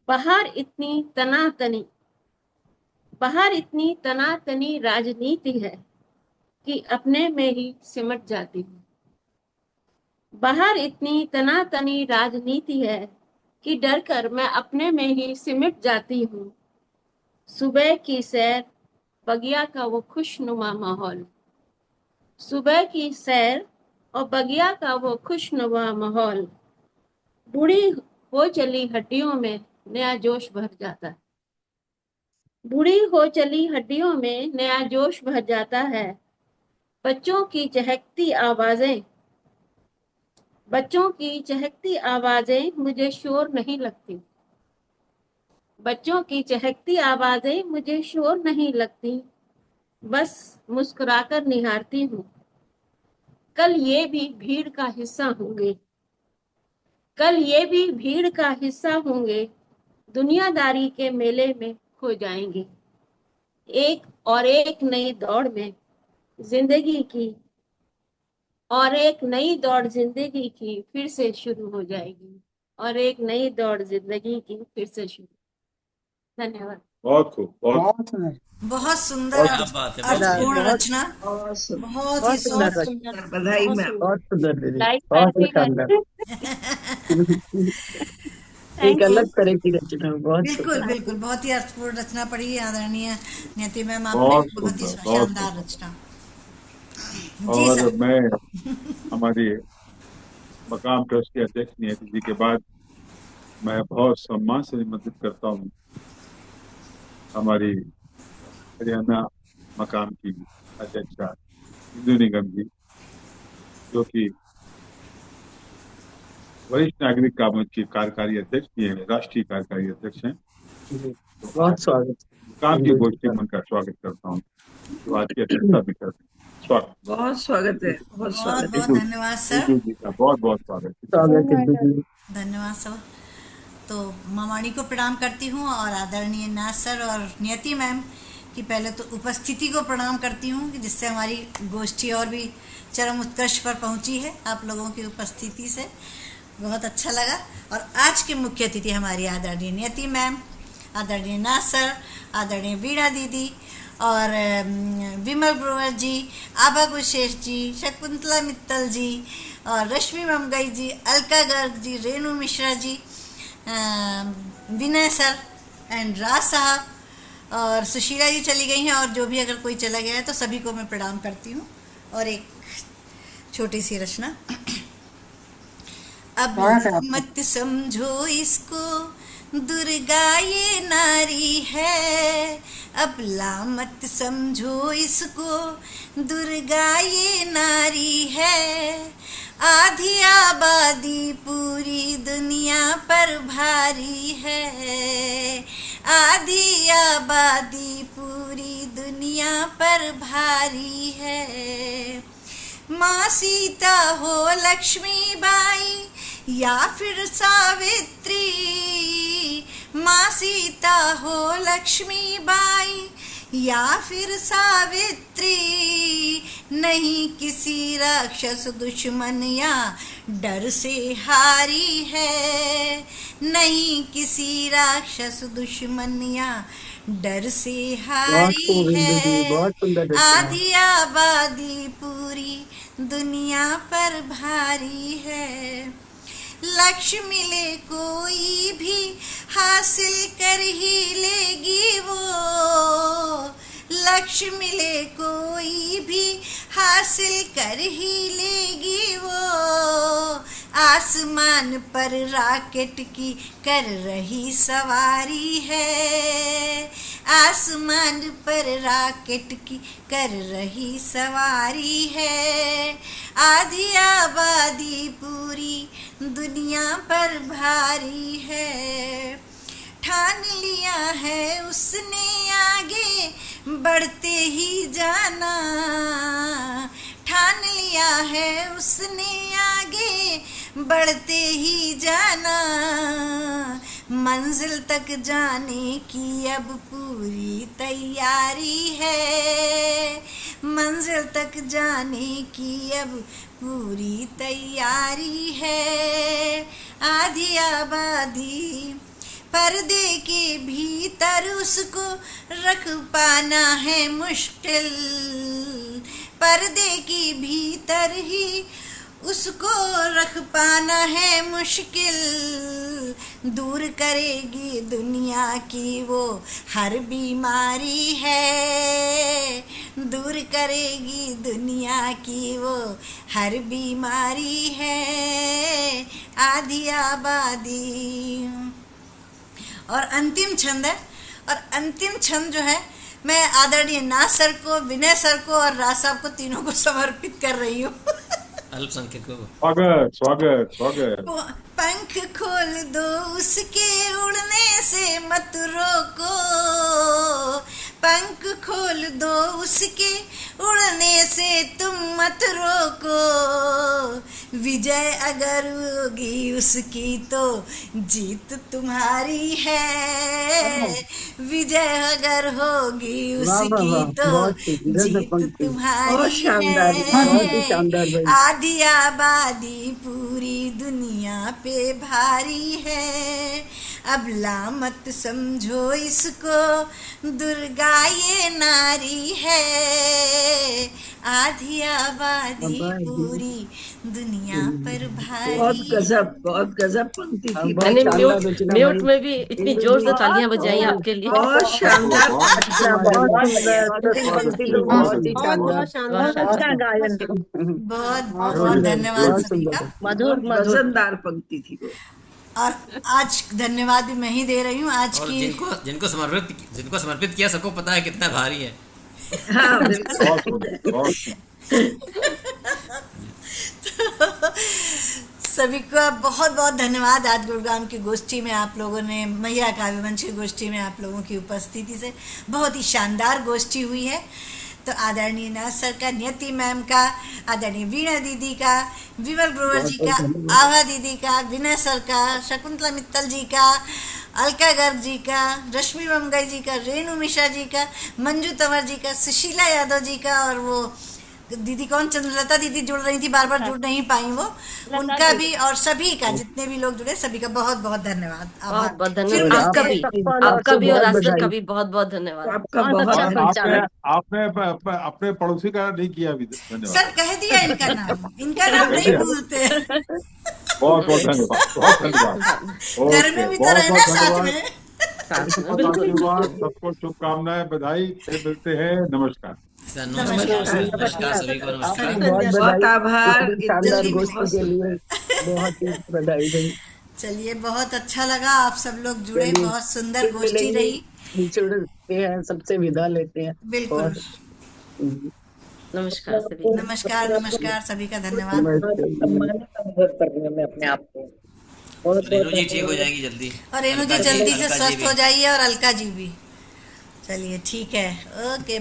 [SPEAKER 15] बाहर इतनी तनातनी, बाहर इतनी तनातनी राजनीति है कि अपने में ही सिमट जाती हूँ। बाहर इतनी तनातनी राजनीति है कि डर कर मैं अपने में ही सिमट जाती हूँ। सुबह की सैर, बगिया का वो खुशनुमा माहौल, सुबह की सैर और बगिया का वो खुशनुमा माहौल, बूढ़ी हो चली हड्डियों में नया जोश भर जाता है। बूढ़ी हो चली हड्डियों में नया जोश भर जाता है। बच्चों की चहकती आवाजें, बच्चों की चहकती आवाजें मुझे शोर नहीं लगती, बच्चों की चहकती आवाजें मुझे शोर नहीं लगती, बस मुस्कुराकर निहारती हूँ। कल ये भी भीड़ का हिस्सा होंगे, कल ये भी भीड़ का हिस्सा होंगे, दुनियादारी के मेले में खो जाएंगे। एक और एक नई दौड़ में जिंदगी की, और एक नई दौड़ जिंदगी की फिर से शुरू हो जाएगी, और एक नई दौड़ जिंदगी की फिर से शुरू। धन्यवाद।
[SPEAKER 11] बहुत खूब, बहुत
[SPEAKER 13] बहुत सुंदर।
[SPEAKER 1] बहुत सुंदर
[SPEAKER 2] क्या बात है, बहुत
[SPEAKER 1] अर्थपूर्ण
[SPEAKER 4] बहुत
[SPEAKER 1] रचना,
[SPEAKER 3] बहुत सुंदर,
[SPEAKER 1] बहुत
[SPEAKER 4] बहुत
[SPEAKER 1] ही
[SPEAKER 4] सुंदर
[SPEAKER 1] सुंदर।
[SPEAKER 4] रचना।
[SPEAKER 3] बधाई
[SPEAKER 15] बहुत
[SPEAKER 3] मैम।
[SPEAKER 15] सुंदर।
[SPEAKER 4] बहुत सुंदर दीदी,
[SPEAKER 15] लाइफ
[SPEAKER 4] बहुत
[SPEAKER 15] ऐसी
[SPEAKER 4] शानदार। एक
[SPEAKER 1] थैंक यू।
[SPEAKER 4] अलग तरह की रचना, बहुत
[SPEAKER 1] बिल्कुल
[SPEAKER 4] सुंदर।
[SPEAKER 1] बिल्कुल, बहुत ही अर्थपूर्ण रचना पढ़ी आदरणीय नियति मैम आपने,
[SPEAKER 11] बहुत
[SPEAKER 1] बहुत ही
[SPEAKER 11] सुंदर, बहुत
[SPEAKER 1] शानदार
[SPEAKER 11] सुंदर।
[SPEAKER 1] रचना। जी
[SPEAKER 11] और
[SPEAKER 1] सर।
[SPEAKER 11] मैं हमारी मकाम ट्रस्ट के अध्यक्ष नियति जी के बाद मैं बहुत सम्मान से निमंत्रित करता हूँ हमारी हरियाणा मकाम की अध्यक्षा इंदु निगम जी, जो कि वरिष्ठ नागरिक कामों की कार्यकारी अध्यक्ष भी है, राष्ट्रीय कार्यकारी अध्यक्ष हैं।
[SPEAKER 4] बहुत स्वागत।
[SPEAKER 11] काम की गोष्ठी में उनका स्वागत करता हूँ, तो आज की अध्यक्षता भी करते हैं। स्वागत,
[SPEAKER 3] बहुत स्वागत है, बहुत
[SPEAKER 1] बहुत
[SPEAKER 3] स्वागत है।
[SPEAKER 1] बहुत धन्यवाद सर,
[SPEAKER 11] इंदु जी का बहुत बहुत स्वागत है।
[SPEAKER 4] स्वागत है दीदी।
[SPEAKER 1] धन्यवाद सर। तो मामाणी को प्रणाम करती हूँ और आदरणीय नाथ सर और नियति मैम की पहले तो उपस्थिति को प्रणाम करती हूँ, कि जिससे हमारी गोष्ठी और भी चरम उत्कर्ष पर पहुँची है। आप लोगों की उपस्थिति से बहुत अच्छा लगा। और आज के मुख्य अतिथि हमारी आदरणीय नियति मैम, आदरणीय नाथ सर, आदरणीय वीणा दीदी और विमल ब्रोवर जी, आभा गुशेष जी, शकुंतला मित्तल जी और रश्मि ममगई जी, अलका गर्ग जी, रेणु मिश्रा जी, विनय सर एंड राज साहब और सुशीला जी चली गई हैं, और जो भी अगर कोई चला गया है तो सभी को मैं प्रणाम करती हूँ। और एक छोटी सी रचना। अब मत समझो इसको दुर्गा ये नारी है, अब लामत समझो इसको, दुर्गा ये नारी है। आधी आबादी पूरी दुनिया पर भारी है, आधी आबादी पूरी दुनिया पर भारी है। माँ सीता हो लक्ष्मी बाई या फिर सावित्री, माँ सीता हो लक्ष्मी बाई या फिर सावित्री, नहीं किसी राक्षस दुश्मन या डर से हारी है, नहीं किसी राक्षस दुश्मन या डर से हारी है। आधी आबादी पूरी दुनिया पर भारी है। लक्ष्य मिले कोई भी हासिल कर ही लेगी वो, लक्ष्य मिले कोई भी हासिल कर ही लेगी वो। आसमान पर रॉकेट की कर रही सवारी है, आसमान पर रॉकेट की कर रही सवारी है। आधी आबादी पूरी दुनिया पर भारी है। ठान लिया है उसने आगे बढ़ते ही जाना, ठान लिया है उसने आगे बढ़ते ही जाना। मंजिल तक जाने की अब पूरी तैयारी है, मंजिल तक जाने की अब पूरी तैयारी है। आधी आबादी पर्दे के भीतर उसको रख पाना है मुश्किल, पर्दे के भीतर ही उसको रख पाना है मुश्किल। दूर करेगी दुनिया की वो हर बीमारी है, दूर करेगी दुनिया की वो हर बीमारी है। आधी आबादी। और अंतिम छंद है, और अंतिम छंद जो है मैं आदरणीय नाथ सर को, विनय सर को और राज साहब को तीनों को समर्पित कर रही हूँ।
[SPEAKER 2] अल्पसंख्यकों को
[SPEAKER 11] स्वागत स्वागत स्वागत।
[SPEAKER 1] पंख खोल दो उसके उड़ने से मत रोको, पंख खोल दो उसके उड़ने से तुम मत रोको। विजय अगर होगी उसकी तो जीत तुम्हारी है, विजय अगर होगी उसकी तो जीत तुम्हारी है। आधी आबादी पूरी दुनिया पे भारी है, अब लामत समझो इसको, दुर्गा ये नारी है। आधी आबादी पूरी दुनिया पर भारी।
[SPEAKER 3] बहुत गजब पंक्ति थी।
[SPEAKER 6] मैंने म्यूट में भी इतनी जोर से तालियां बजाई आपके लिए।
[SPEAKER 3] बहुत शानदार,
[SPEAKER 1] बहुत बहुत धन्यवाद सभी का।
[SPEAKER 3] मधुर मजेदार पंक्ति थी वो।
[SPEAKER 1] और आज धन्यवाद भी मैं ही दे रही हूँ आज की।
[SPEAKER 2] जिनको समर्पित किया सबको पता है कितना भारी है।
[SPEAKER 3] हाँ,
[SPEAKER 1] सभी का बहुत बहुत धन्यवाद। आज गुरुग्राम की गोष्ठी में आप लोगों ने, महिला काव्य मंच की गोष्ठी में आप लोगों की उपस्थिति से बहुत ही शानदार गोष्ठी हुई है। तो आदरणीय नाथ सर का, नियति मैम का, आदरणीय वीणा दीदी का, विमल ग्रोवर जी का, आभा दीदी का, विनय सर का, शकुंतला मित्तल जी का, अलका गर्ग जी का, रश्मि मंगई जी का, रेणु मिश्रा जी का, मंजू तंवर जी का, सुशीला यादव जी का, और वो दीदी कौन, चंद्रलता दीदी जुड़ रही थी, बार बार जुड़ नहीं पाई वो, उनका भी, और सभी का, जितने भी लोग जुड़े सभी का बहुत बहुत धन्यवाद।
[SPEAKER 6] बहुत बहुत धन्यवाद आपका भी और रास्टर का भी बहुत बहुत धन्यवाद।
[SPEAKER 11] आपने अपने पड़ोसी का नहीं किया अभी। धन्यवाद
[SPEAKER 1] सर, कह दिया इनका नाम नहीं भूलते।
[SPEAKER 11] बहुत बहुत धन्यवाद, बहुत धन्यवाद।
[SPEAKER 1] घर में भी तो रहना साथ में।
[SPEAKER 11] सबको शुभकामनाएं, बधाई, फिर मिलते हैं। नमस्कार।
[SPEAKER 2] नमस्कार सभी को, नमस्कार।
[SPEAKER 3] बहुत आभार।
[SPEAKER 10] बहुत ही बधाई।
[SPEAKER 1] चलिए, बहुत अच्छा लगा, आप सब लोग जुड़े,
[SPEAKER 4] चलिए,
[SPEAKER 1] बहुत सुंदर
[SPEAKER 4] फिर
[SPEAKER 1] गोष्ठी
[SPEAKER 4] मिलेंगे,
[SPEAKER 1] रही।
[SPEAKER 4] जुड़ते हैं, सबसे विदा लेते हैं।
[SPEAKER 1] बिल्कुल।
[SPEAKER 4] और
[SPEAKER 6] नमस्कार सभी को।
[SPEAKER 1] नमस्कार, नमस्कार, सभी का धन्यवाद।
[SPEAKER 5] सम्मानित अनुभव कर रही हूँ मैं अपने आप को। बहुत
[SPEAKER 2] रेणु जी
[SPEAKER 5] बहुत
[SPEAKER 2] ठीक हो जाएगी जल्दी,
[SPEAKER 1] और रेणु जी
[SPEAKER 2] अलका
[SPEAKER 1] जल्दी से
[SPEAKER 2] अलका जी
[SPEAKER 1] स्वस्थ
[SPEAKER 2] भी।
[SPEAKER 1] हो जाइए, और अलका जी भी। चलिए ठीक है, ओके।